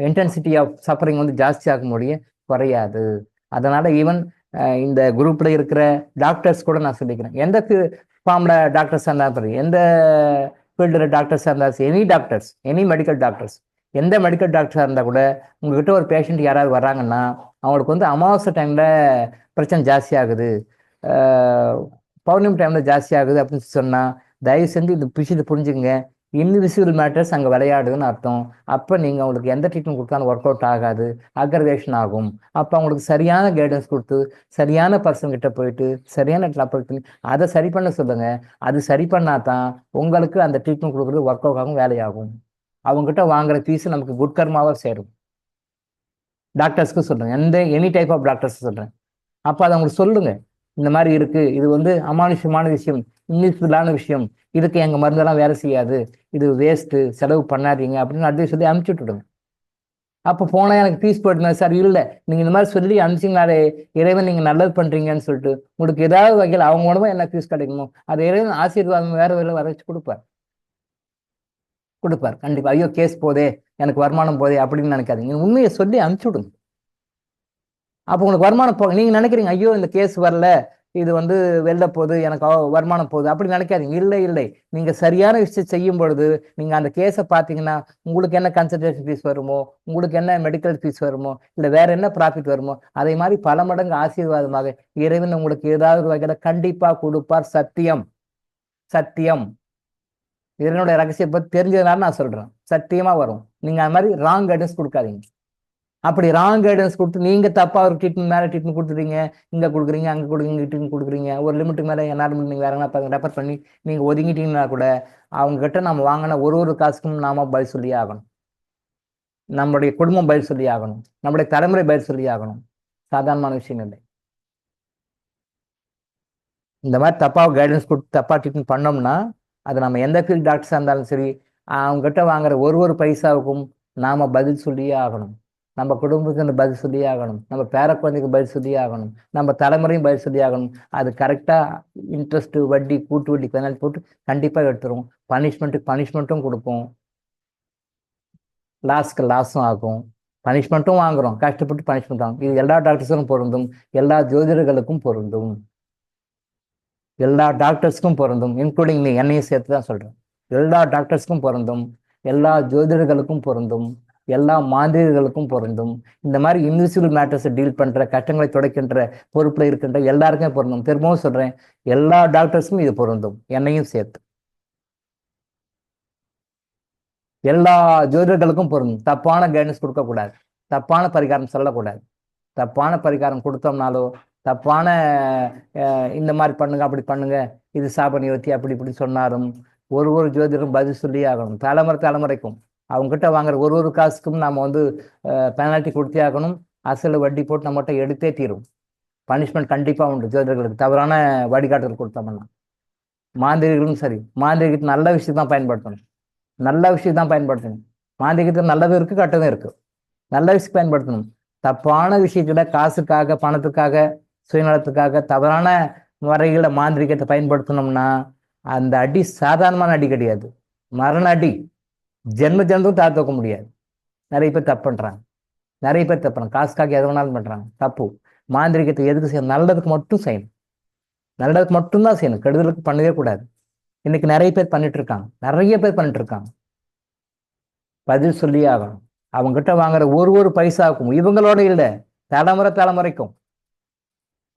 இன்டென்சிட்டி ஆஃப் சஃபரிங் ஜாஸ்தி ஆகும் ஒழிய குறையாது. அதனால ஈவன் இந்த குரூப்ல இருக்கிற டாக்டர்ஸ் கூட நான் சொல்லிக்கிறேன், எந்த ஃபார்ம்ல டாக்டர்ஸாக இருந்தாலும் சரி, எந்த ஃபீல்டில் டாக்டர்ஸாக இருந்தாலும் சரி, எனி மெடிக்கல் டாக்டர்ஸ், எந்த மெடிக்கல் டாக்டராக இருந்தால் கூட உங்ககிட்ட ஒரு பேஷண்ட் யாராவது வராங்கன்னா அவங்களுக்கு அமாவாசை டைம்ல பிரச்சனை ஜாஸ்தி ஆகுது, பௌர்ணமி டைம்ல ஜாஸ்தி ஆகுது அப்படின்னு சொன்னா, தயவு செஞ்சு இந்த விஷயத்தை புரிஞ்சுங்க. இன்விசிபிள் மேட்டர்ஸ் அங்கே விளையாடுதுன்னு அர்த்தம். அப்போ நீங்கள் அவங்களுக்கு எந்த ட்ரீட்மெண்ட் கொடுத்தாலும் ஒர்க் அவுட் ஆகாது, அக்ரவேஷன் ஆகும். அப்போ அவங்களுக்கு சரியான கைடன்ஸ் கொடுத்து, சரியான பர்சன் கிட்ட போயிட்டு சரியான ட்ராப்பர் பண்ணி அதை சரி பண்ண சொல்லுங்க. அது சரி பண்ணாதான் உங்களுக்கு அந்த ட்ரீட்மெண்ட் கொடுக்குறது ஒர்க் அவுட் ஆகும், வேலையாகும். அவங்ககிட்ட வாங்குற ஃபீஸ் நமக்கு குட் கர்மாவாக சேரும். டாக்டர்ஸ்க்கு சொல்றேன், எனி டைப் ஆஃப் டாக்டர்ஸ் சொல்றேன். அப்போ அதை அவங்களுக்கு சொல்லுங்க. இந்த மாதிரி இருக்கு, இது வந்து அமானுஷமான விஷயம், இன்விசிபிளான விஷயம், இதுக்கு எங்க மருந்தெல்லாம் வேலை செய்யாது, இது வேஸ்ட்டு, செலவு பண்ணாதீங்க அப்படின்னு அட்வைஸ் சொல்லி அனுப்பிச்சு விட்டுடுங்க. அப்போ போனா எனக்கு பீஸ் போயிட்டு சார் இல்லை நீங்க இந்த மாதிரி சொல்லி அனுப்பிச்சிங்கனாலே இறைவன் நீங்க நல்லது பண்றீங்கன்னு சொல்லிட்டு உங்களுக்கு ஏதாவது வகையில் அவங்க மூலமா என்ன பீஸ் கிடைக்குமோ அது இறைவன் ஆசீர்வாதம் வேற வேலை வர வச்சு கொடுப்பார் கண்டிப்பா. ஐயோ கேஸ் போதே, எனக்கு வருமானம் போதே அப்படின்னு நினைக்காதீங்க, உண்மையை சொல்லி அனுப்பிச்சு விடுங்க. அப்போ உங்களுக்கு வருமானம் போக நீங்க நினைக்கிறீங்க ஐயோ இந்த கேஸ் வரல, இது வந்து வெளில போகுது, எனக்கு வருமானம் போகுது அப்படி நினைக்காதீங்க. இல்லை இல்லை, நீங்க சரியான விஷயம் செய்யும் பொழுது நீங்க அந்த கேஸை பார்த்தீங்கன்னா உங்களுக்கு என்ன கன்சல்டேஷன் ஃபீஸ் வருமோ, உங்களுக்கு என்ன மெடிக்கல் ஃபீஸ் வருமோ, இல்லை வேற என்ன ப்ராஃபிட் வருமோ, அதே மாதிரி பல மடங்கு ஆசீர்வாதமாக இறைவன் உங்களுக்கு ஏதாவது ஒரு வகையில கண்டிப்பா கொடுப்பார். சத்தியம் சத்தியம். இதனுடைய ரகசியம் பத்தி தெரிஞ்சதுனால நான் சொல்றேன், சத்தியமா வரும். நீங்க அது மாதிரி ராங் கைடன்ஸ் கொடுக்காதீங்க. அப்படி ராங் கைடன்ஸ் கொடுத்து நீங்க தப்பா ஒரு ட்ரீட்மெண்ட் மேல ட்ரீட்மெண்ட் கொடுத்துறீங்க, இங்க கொடுக்குறீங்க, அங்க கொடுக்குறீங்க, ட்ரீட்மெண்ட் கொடுக்குறீங்க, ஒரு லிமிட்டுக்கு மேல நார்மல் நீங்க வேற என்ன ரெஃபர் பண்ணி நீங்க ஒதுங்கிட்டீங்கன்னா கூட அவங்க கிட்ட நம்ம வாங்கின ஒரு காசுக்கும் நாம பதில் சொல்லி ஆகணும். நம்மளுடைய குடும்பம் பதில் சொல்லி ஆகணும், நம்முடைய தலைமுறை பதில் சொல்லி ஆகணும். சாதாரணமான விஷயம் இல்லை. இந்த மாதிரி தப்பா கைடன்ஸ் கொடுத்து தப்பா ட்ரீட்மெண்ட் பண்ணோம்னா அது நம்ம எந்த ஃபீல்ட் டாக்டர்ஸா இருந்தாலும் சரி அவங்க கிட்ட வாங்குற ஒரு பைசாவுக்கும் நாம பதில் சொல்லியே ஆகணும். நம்ம குடும்பத்துக்கு பதில் சொல்லியே ஆகணும், நம்ம பேர குழந்தைக்கு பதில் சொல்லியே ஆகணும், நம்ம தலைமுறையும் பதில் சொல்லி ஆகணும். அது கரெக்டா இன்ட்ரெஸ்ட் வட்டி கூட்டு வட்டி பெனால்ட்டி போட்டு கண்டிப்பா எடுத்துரும். பனிஷ்மெண்ட்டும் கொடுப்போம், லாஸ்க்கு லாஸும் ஆகும். பனிஷ்மெண்ட்டும் வாங்குறோம், கஷ்டப்பட்டு பனிஷ்மெண்ட் ஆகும். இது எல்லா டாக்டர்ஸுக்கும் பொருந்தும், எல்லா ஜோதிடர்களுக்கும் பொருந்தும், எல்லா டாக்டர்ஸ்க்கும் பொருந்தும், இன்க்ளூடிங் நீ என்னையும் சேர்த்து தான் சொல்றேன். எல்லா டாக்டர்ஸ்க்கும் பொருந்தும், எல்லா ஜோதிடர்களுக்கும் பொருந்தும், எல்லா மாந்திரிகளுக்கும் பொருந்தும். இந்த மாதிரி இன்விசிபிள் மேட்டர்ஸை டீல் பண்ற, கஷ்டங்களை துடைக்கின்ற பொறுப்புல இருக்கின்ற எல்லாருக்குமே பொருந்தும். திரும்பவும் சொல்றேன், எல்லா டாக்டர்ஸுக்கும் இது பொருந்தும், என்னையும் சேர்த்து. எல்லா ஜோதிடர்களுக்கும் பொருந்தும். தப்பான கைடன்ஸ் கொடுக்கக்கூடாது, தப்பான பரிகாரம் சொல்லக்கூடாது. தப்பான பரிகாரம் கொடுத்தோம்னாலோ தப்பான இந்த மாதிரி பண்ணுங்க அப்படி பண்ணுங்க, இது சாப நிவர்த்தி அப்படி இப்படி சொன்னாலும் ஒரு ஜோதிடரும் பதில் சொல்லி ஆகணும். தலைமுறைக்கும் அவங்க கிட்ட வாங்குற ஒரு காசுக்கும் நாம வந்து பெனால்ட்டி கொடுத்தே ஆகணும். அசல் வட்டி போட்டு நம்மகிட்ட எடுத்தே தீரும். பனிஷ்மெண்ட் கண்டிப்பா உண்டு ஜோதிடர்களுக்கு, தவறான வழிகாட்டுதல் கொடுத்தோம்னா. மாந்திரிகளும் சரி, மாந்திரிகத்தை நல்ல விஷயம் தான் பயன்படுத்தணும், நல்ல விஷயம் தான் பயன்படுத்தணும். மாந்திரிகத்தில் நல்லதும் இருக்கு கெட்டதும் இருக்கு, நல்ல விஷயம் பயன்படுத்தணும். தப்பான விஷயத்துல காசுக்காக பணத்துக்காக சுயநலத்துக்காக தவறான முறைகளை மாந்திரிகத்தை பயன்படுத்தணும்னா அந்த அடி சாதாரணமான அடி கிடையாது, மரண அடி. ஜென்மத்தும் தாக்க முடியாது. நிறைய பேர் தப்பு பண்றாங்க, காசுக்காக எது வேணாலும் பண்றாங்க, தப்பு. மாந்திரிகத்தை எதுக்கு செய்யணும்? நல்லதுக்கு மட்டும் செய்யணும், நல்லதுக்கு மட்டும்தான் செய்யணும், கெடுதலுக்கு பண்ணவே கூடாது. இன்னைக்கு நிறைய பேர் பண்ணிட்டு இருக்காங்க. பதில் சொல்லி ஆகணும். அவங்க கிட்ட வாங்குற ஒரு பைசாவுக்கும், இவங்களோட இல்லை, தலைமுறைக்கும்,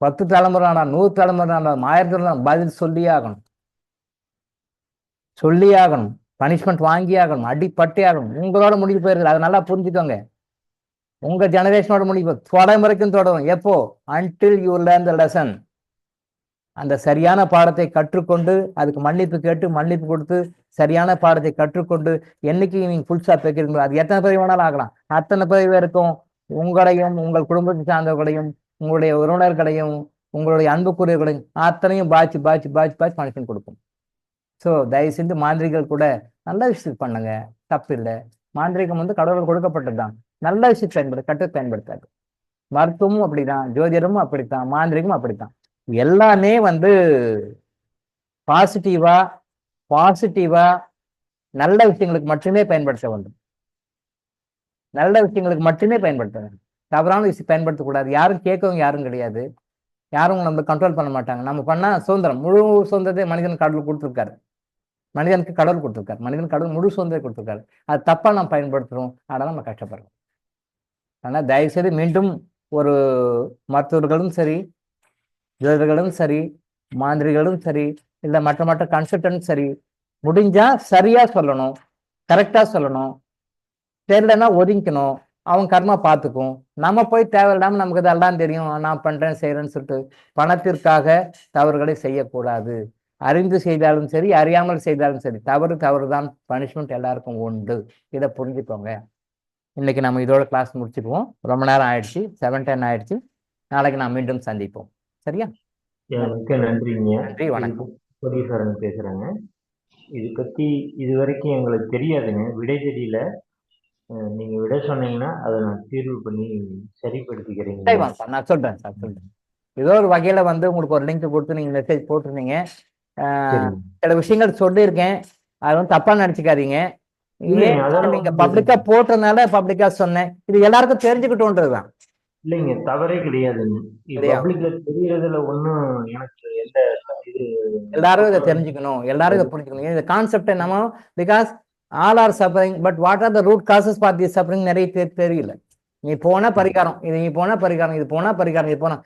10 தலைமுறை ஆனால் 100 தலைமுறை ஆனால் 1000 பதில் சொல்லி ஆகணும். பனிஷ்மெண்ட் வாங்கி ஆகணும், அடிப்பட்டே ஆகணும். உங்களோட முடிவு போயிருக்கு, அதை நல்லா புரிஞ்சுக்கோங்க. உங்க ஜெனரேஷனோட முடிவு தலைமுறைக்கும் தொடரும். எப்போ? until you learn the lesson. அந்த சரியான பாடத்தை கற்றுக்கொண்டு அதுக்கு மன்னிப்பு கேட்டு மன்னிப்பு கொடுத்து சரியான பாடத்தை கற்றுக்கொண்டு என்னைக்கு நீங்க ஃபுல் ஸ்டாப் வைக்கிறீங்களோ அது எத்தனை பேர் வேணாலும் ஆகலாம், அத்தனை பேர் இருக்கும். உங்களையும் உங்கள் குடும்பத்தை சார்ந்தவர்களையும் உங்களுடைய உறவினர்களையும் உங்களுடைய அன்புக்குரியவர்களையும் அத்தனையும் பாய்ச்சி பனிஷ்மெண்ட் கொடுக்கும். ஸோ தயவு செஞ்சு மாந்திரிகள் கூட நல்ல விஷயத்துக்கு பண்ணுங்க, தப்பு இல்லை. மாந்திரிகம் வந்து கடவுள் கொடுக்கப்பட்டதுதான், நல்ல விஷயத்தை கட்டு பயன்படுத்தாது. மருத்துவமும் அப்படிதான், ஜோதிடமும் அப்படித்தான், மாந்திரிகமும் அப்படித்தான். எல்லாமே வந்து பாசிட்டிவா நல்ல விஷயங்களுக்கு மட்டுமே பயன்படுத்த வேண்டும், நல்ல விஷயங்களுக்கு மட்டுமே பயன்படுத்த வேண்டும். தவறான விஷயம் பயன்படுத்தக்கூடாது. யாரும் கேட்கவும் யாரும் கிடையாது, யாரும் நம்ம கண்ட்ரோல் பண்ண மாட்டாங்க. நம்ம பண்ணா சுதந்திரம், முழு சுதந்திரத்தை மனிதனுக்கு கடவுள் கொடுத்துருக்காரு, மனிதன் கடவுள் முழு சுதந்திரம் கொடுத்துருக்காரு. அது தப்பா நம்ம பயன்படுத்துறோம், அதனால நம்ம கஷ்டப்படுறோம். ஆனால் தயவு செய்து மீண்டும் ஒரு மருத்துவர்களும் சரி, ஜோதிடர்களும் சரி, மாந்திரிகளும் சரி, இல்லை மற்ற கன்சல்டன்ட் சரி, முடிஞ்சா சரியா சொல்லணும், கரெக்டா சொல்லணும். தெரியலன்னா ஒதுங்கிக்கணும், அவங்க கர்மா பார்த்துக்கும். நம்ம போய் தேவையில்லாம நமக்கு இதெல்லாம் தெரியும், நான் பண்றேன் செய்யறேன்னு சொல்லிட்டு பணத்திற்காக தவறுகளை செய்யக்கூடாது. அறிந்து செய்தாலும் சரி, அறியாமல் செய்தாலும் சரி, தவறுதான். பனிஷ்மெண்ட் எல்லாருக்கும் உண்டு, இதை புரிஞ்சுக்கோங்க. இன்னைக்கு நம்ம இதோட கிளாஸ் முடிச்சுக்குவோம். ரொம்ப நேரம் ஆயிடுச்சு, 7:10 ஆயிடுச்சு. நாளைக்கு நான் மீண்டும் சந்திப்போம், சரியா? மிக்க நன்றிங்க. நன்றி, வணக்கம். கோடீஸ்வரன் பேசுறேங்க. இது பத்தி இது வரைக்கும் எங்களுக்கு தெரியாதுங்க. விடை தெரியல. நீங்க விடை சொன்னீங்கன்னா அதை நான் தீர்வு பண்ணி சரிப்படுத்திக்கிறீங்க. சரிம்மா சார், நான் சொல்றேன் சார், சொல்றேன். ஏதோ ஒரு வகையில வந்து உங்களுக்கு ஒரு லிங்க் கொடுத்து நீங்க மெசேஜ் போட்டிருந்தீங்க. சரிங்க. சில விஷயங்கள் சொல்லியிருக்கேன், அது வந்து தப்பா நினைச்சுக்காதீங்க. இல்லைங்க, ஏன் அதெல்லாம் நீங்க ஒண்ணும் பப்ளிக்கா போட்டதுனால பப்ளிக்கா சொன்னேன். இது எல்லாருக்கும் தெரிஞ்சுக்கிட்டோன்றதுதான். இல்லைங்க, தவறே கிடையாதுங்க. இல்லையா? பப்ளிக்ல தெரியறதுல ஒண்ணும் எனக்கு எந்த இது எல்லாரும் இதை தெரிஞ்சுக்கணும், எல்லாரும் இதை புரிஞ்சுக்கணும். இந்த கான்செப்ட் என்னமோ, because all are suffering, but what are the root causes for the suffering நிறைய பேர் தெரியல. நீ போனா பரிகாரம், இது நீ போனா பரிகாரம், இது போனா பரிகாரம், இது போனா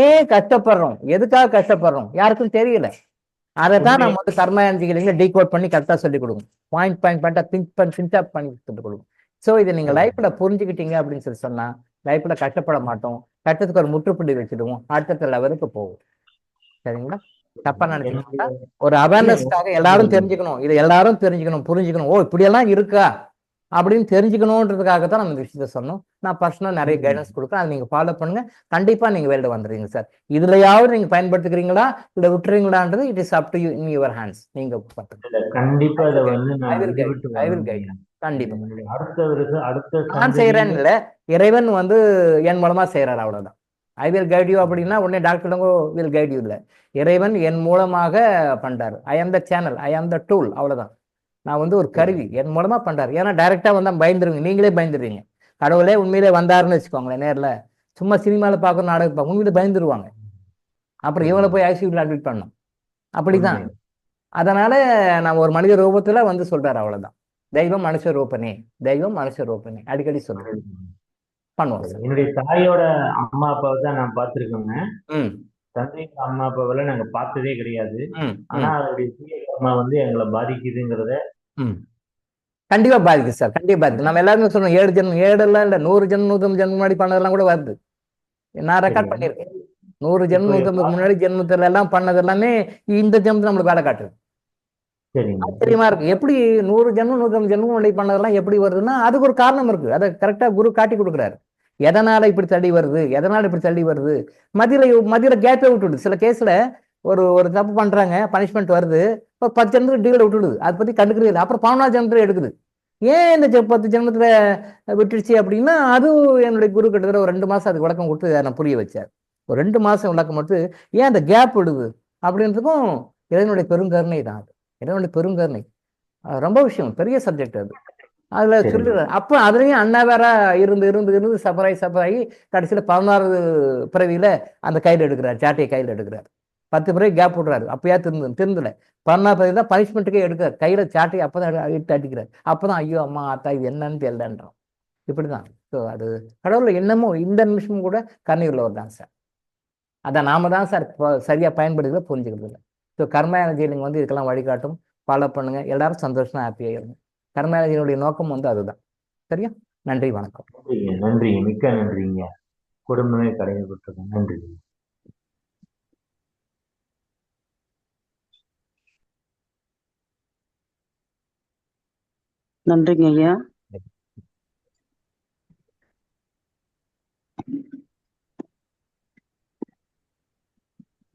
ஏன் கஷ்டப்படுறோம், எதுக்காக கஷ்டப்படுறோம் யாருக்கும் தெரியல. அதை தான் நம்ம வந்து கர்ம எனர்ஜிகளை டீகோட் பண்ணி கரெக்டாக சொல்லிக் கொடுக்கும். பாயிண்ட் பாயிண்டா திங்க் பண்ணி சொல்லிக் கொடுக்கும். ஸோ இதை நீங்க லைஃப்ல புரிஞ்சுக்கிட்டீங்க அப்படின்னு சொல்லி சொன்னா லைஃப்ல கஷ்டப்பட மாட்டோம். கஷ்டத்துக்கு ஒரு முற்றுப்புள்ளி வச்சுடுவோம், அடுத்த லெவலுக்கு போகும். சரிங்களா? தப்பா நினைச்சுக்கோங்க. ஒரு அவேர்னஸ்க்காக எல்லாரும் தெரிஞ்சுக்கணும், இதை எல்லாரும் தெரிஞ்சுக்கணும், புரிஞ்சுக்கணும். ஓ இப்படியெல்லாம் இருக்கா அப்படின்னு தெரிஞ்சுக்கணுன்றதுக்காக தான் நம்ம இந்த விஷயத்த சொன்னோம். நான் பர்சனலாக நிறைய கைடன்ஸ் கொடுக்குறேன், அதை நீங்க ஃபாலோ பண்ணுங்க. கண்டிப்பா நீங்க வெளில வந்துடுறீங்க சார். இதுலயாவது நீங்க பயன்படுத்திக்கிறீங்களா இல்லை விட்டுறீங்களான்றது it is up to you, in your hands. நீங்க கண்டிப்பா அதை வந்து நான் கண்டிப்பா அடுத்த நான் செய்யறேன்னு இல்ல, இறைவன் வந்து என் மூலமா செய்யறாரு, அவ்வளவுதான். ஐ வில் கைட் யூ அப்படின்னா உடனே டாக்டர் வில் கைட் யூ இல்ல, இறைவன் என் மூலமாக பண்றாரு. ஐ ஆம் த சேனல், ஐ ஆம் த டூல், அவ்வளவுதான். நான் வந்து ஒரு கருவி, என் மூலமா பண்றாரு. ஏன்னா டைரக்டா வந்தா பயந்துருவீங்க, நீங்களே பயந்துருவீங்க. கடவுளே உண்மையிலே வந்தாருன்னு வச்சுக்கோங்களேன், நேர்ல சும்மா சினிமாவில் பார்க்கணும், நாடகம் பார்க்கணும், உண்மையிலே பயந்துருவாங்க. அப்புறம் இவங்களை போய் ஐசியூல அட்மிட் பண்ணணும், அப்படிதான். அதனால நான் ஒரு மனித ரூபத்துல வந்து சொல்றாரு, அவ்வளவுதான். தெய்வம் மனுஷ ரூபனே, தெய்வம் மனுஷ ரூபனே அடிக்கடி சொல்றேன். பண்ணுவோம் சார். என்னுடைய தாயோட அம்மா அப்பாவை தான் நான் பார்த்திருக்கேங்க. தந்தையோட அம்மா அப்பாவை நாங்க பார்த்ததே கிடையாது. ஆனா அவருடைய தீய கர்மா வந்து எங்களை பாதிக்குதுங்கிறத கண்டிப்பா பாதிக்குது சார், கண்டிப்பா பாதிக்குது. நம்ம எல்லாருமே சொல்றோம் 7 ஜென்மம், 7 எல்லாம் இல்ல, 100 ஜென்மம் 150 ஜென்மம் முன்னாடி பண்ணதெல்லாம் கூட வருது. நான் ரெக்கார்ட் பண்ணிருக்கேன். 100 ஜென்மம் 150 முன்னாடி ஜென்மத்துல எல்லாம் பண்ணது எல்லாமே இந்த ஜென்மத்துல நம்மளுக்கு வேலை காட்டுது. ஆச்சரியமா இருக்கு, எப்படி 100 ஜென்மம் 150 ஜென்மம் முன்னாடி பண்ணதெல்லாம் எப்படி வருதுன்னா அதுக்கு ஒரு காரணம் இருக்கு. அதை கரெக்டா குரு காட்டி கொடுக்குறாரு. எதனால இப்படி தள்ளி வருது, எதனால இப்படி தள்ளி வருது, மதியில கேப்பே விட்டுடுது. சில கேஸ்ல ஒரு தப்பு பண்றாங்க, பனிஷ்மெண்ட் வருது, ஒரு 10 ஜென்மத்துக்கு டீல விட்டுடுது, அதை பத்தி கண்டுக்கிறது இல்லை. அப்புறம் 11ஆம் ஜென்மத்துல எடுக்குது. ஏன் இந்த 10 ஜென்மத்துல விட்டுடுச்சு அப்படின்னா, அதுவும் என்னுடைய குரு கிட்டத்தட்ட ஒரு 2 மாசம் அதுக்கு விளக்கம் கொடுத்து நான் புரிய வச்சார். ஒரு 2 மாசம் விளக்கம் கொடுத்து ஏன் அந்த கேப் விடுது அப்படின்றதுக்கும் இறைவனுடைய பெருங்கருணை தான். அது இறைவனுடைய பெருங்கருணை, ரொம்ப விஷயம், பெரிய சப்ஜெக்ட் அது. அதுல சொல்லுற அப்ப அதுலயும் அண்ணா வேற இருந்து சபராகி கடைசியில 16 பிறவியில அந்த கையில் எடுக்கிறார், சாட்டையை கையில் எடுக்கிறார். 10 பிறகு கேப் விடுறாரு, அப்பயா திருந்தல. 16 பிறகு தான் பனிஷ்மெண்ட்டுக்கே எடுக்கிறார், கையில சாட்டையை அப்பதான் இட்டு அடிக்கிறார். அப்பதான் ஐயோ அம்மா ஆத்தா இது என்னன்னு தெரியலன்றோம். இப்படிதான். ஸோ அது கடவுள் என்னமோ இந்த நிமிஷமும் கூட கருணை உள்ளவர் தான் சார். அதை நாம தான் சார் சரியா பயன்படுத்தல, புரிஞ்சுக்கிறது இல்லை. ஸோ கர்ம எனர்ஜி நீங்க வந்து இதுக்கெல்லாம் வழிகாட்டும், ஃபாலோ பண்ணுங்க, எல்லாரும் சந்தோஷமா ஹாப்பியா இருங்க. கர்ம எனர்ஜியினுடைய நோக்கம் வந்து அதுதான். சரியா? நன்றி, வணக்கம். நன்றி, மிக்க நன்றிங்க. குடும்பமே கடைபிடிச்சிருக்கேன். நன்றி. நன்றிங்க ஐயா.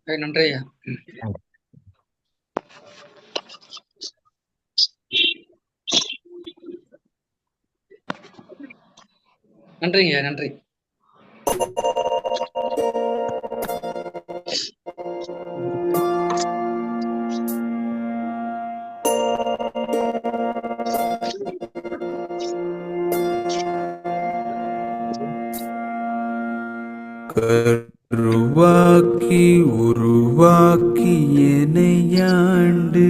நன்றி ஐயா. நன்றிங்க, நன்றி. கருவாக்கி உருவாக்கி எனையாண்டு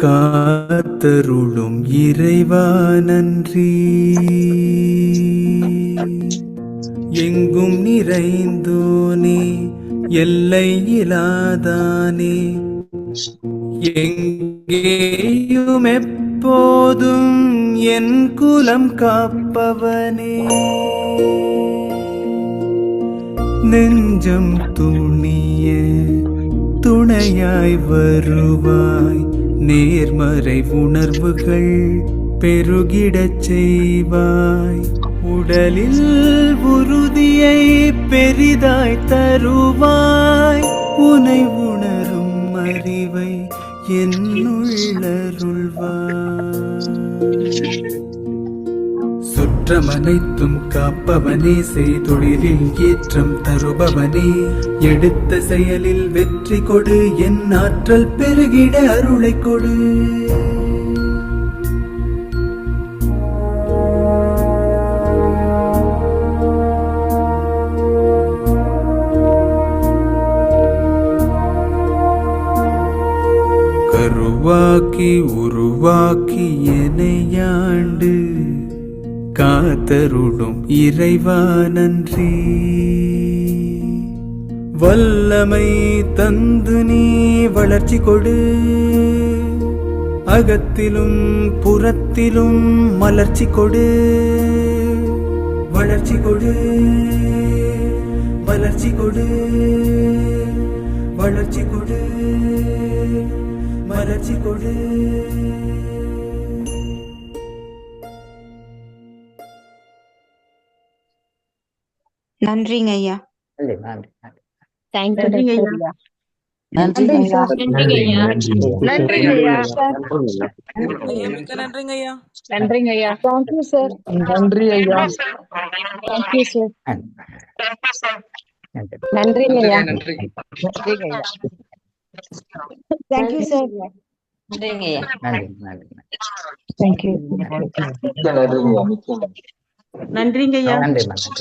காத்தருளும் இறைவா நன்றி. எங்கும் நிறைந்தோனே எல்லை இலாதானே, எங்கேயும் எப்போதும் என் குலம் காப்பவனே. நெஞ்சம் துணிய துணையாய் வருவாய், நேர்மறை உணர்வுகள் பெருகிடச் செய்வாய். உடலில் உறுதியை பெரிதாய் தருவாய், உனை உணரும் அறிவை என்னுள்ளருள்வாய். சுற்றமனைத்தும் காப்பவனே, செய்தொழிலில் ஏற்றம் தருபவனே, எடுத்த செயலில் வெற்றி கொடு, என் ஆற்றல் பெருகிட அருளை கொடு. கருவாக்கி உருவாக்கி எனையாண்டு காத்தருடும் இறைவா நன்றி. வல்லமை தந்து நீ வளர்ச்சி கொடு, அகத்திலும் புறத்திலும் மலர்ச்சி கொடு. வளர்ச்சி கொடு, வளர்ச்சி கொடு, வளர்ச்சி கொடு, வளர்ச்சி கொடு. நன்றிங்க ஐயா. நன்றி நன்றி நன்றி. தேங்க்யூ ஐயா. நன்றிங்க ஐயா. நன்றிங்க ஐயா. நன்றிங்க ஐயா. நன்றிங்க ஐயா. நன்றிங்க ஐயா. Thank you sir. நன்றி ஐயா. Thank you sir. நன்றி. நன்றிங்க ஐயா. நன்றி. நன்றிங்க ஐயா. Thank you sir. நன்றிங்க ஐயா. நன்றி நன்றி. தேங்க்யூ. நன்றிங்க ஐயா. நன்றி நன்றி.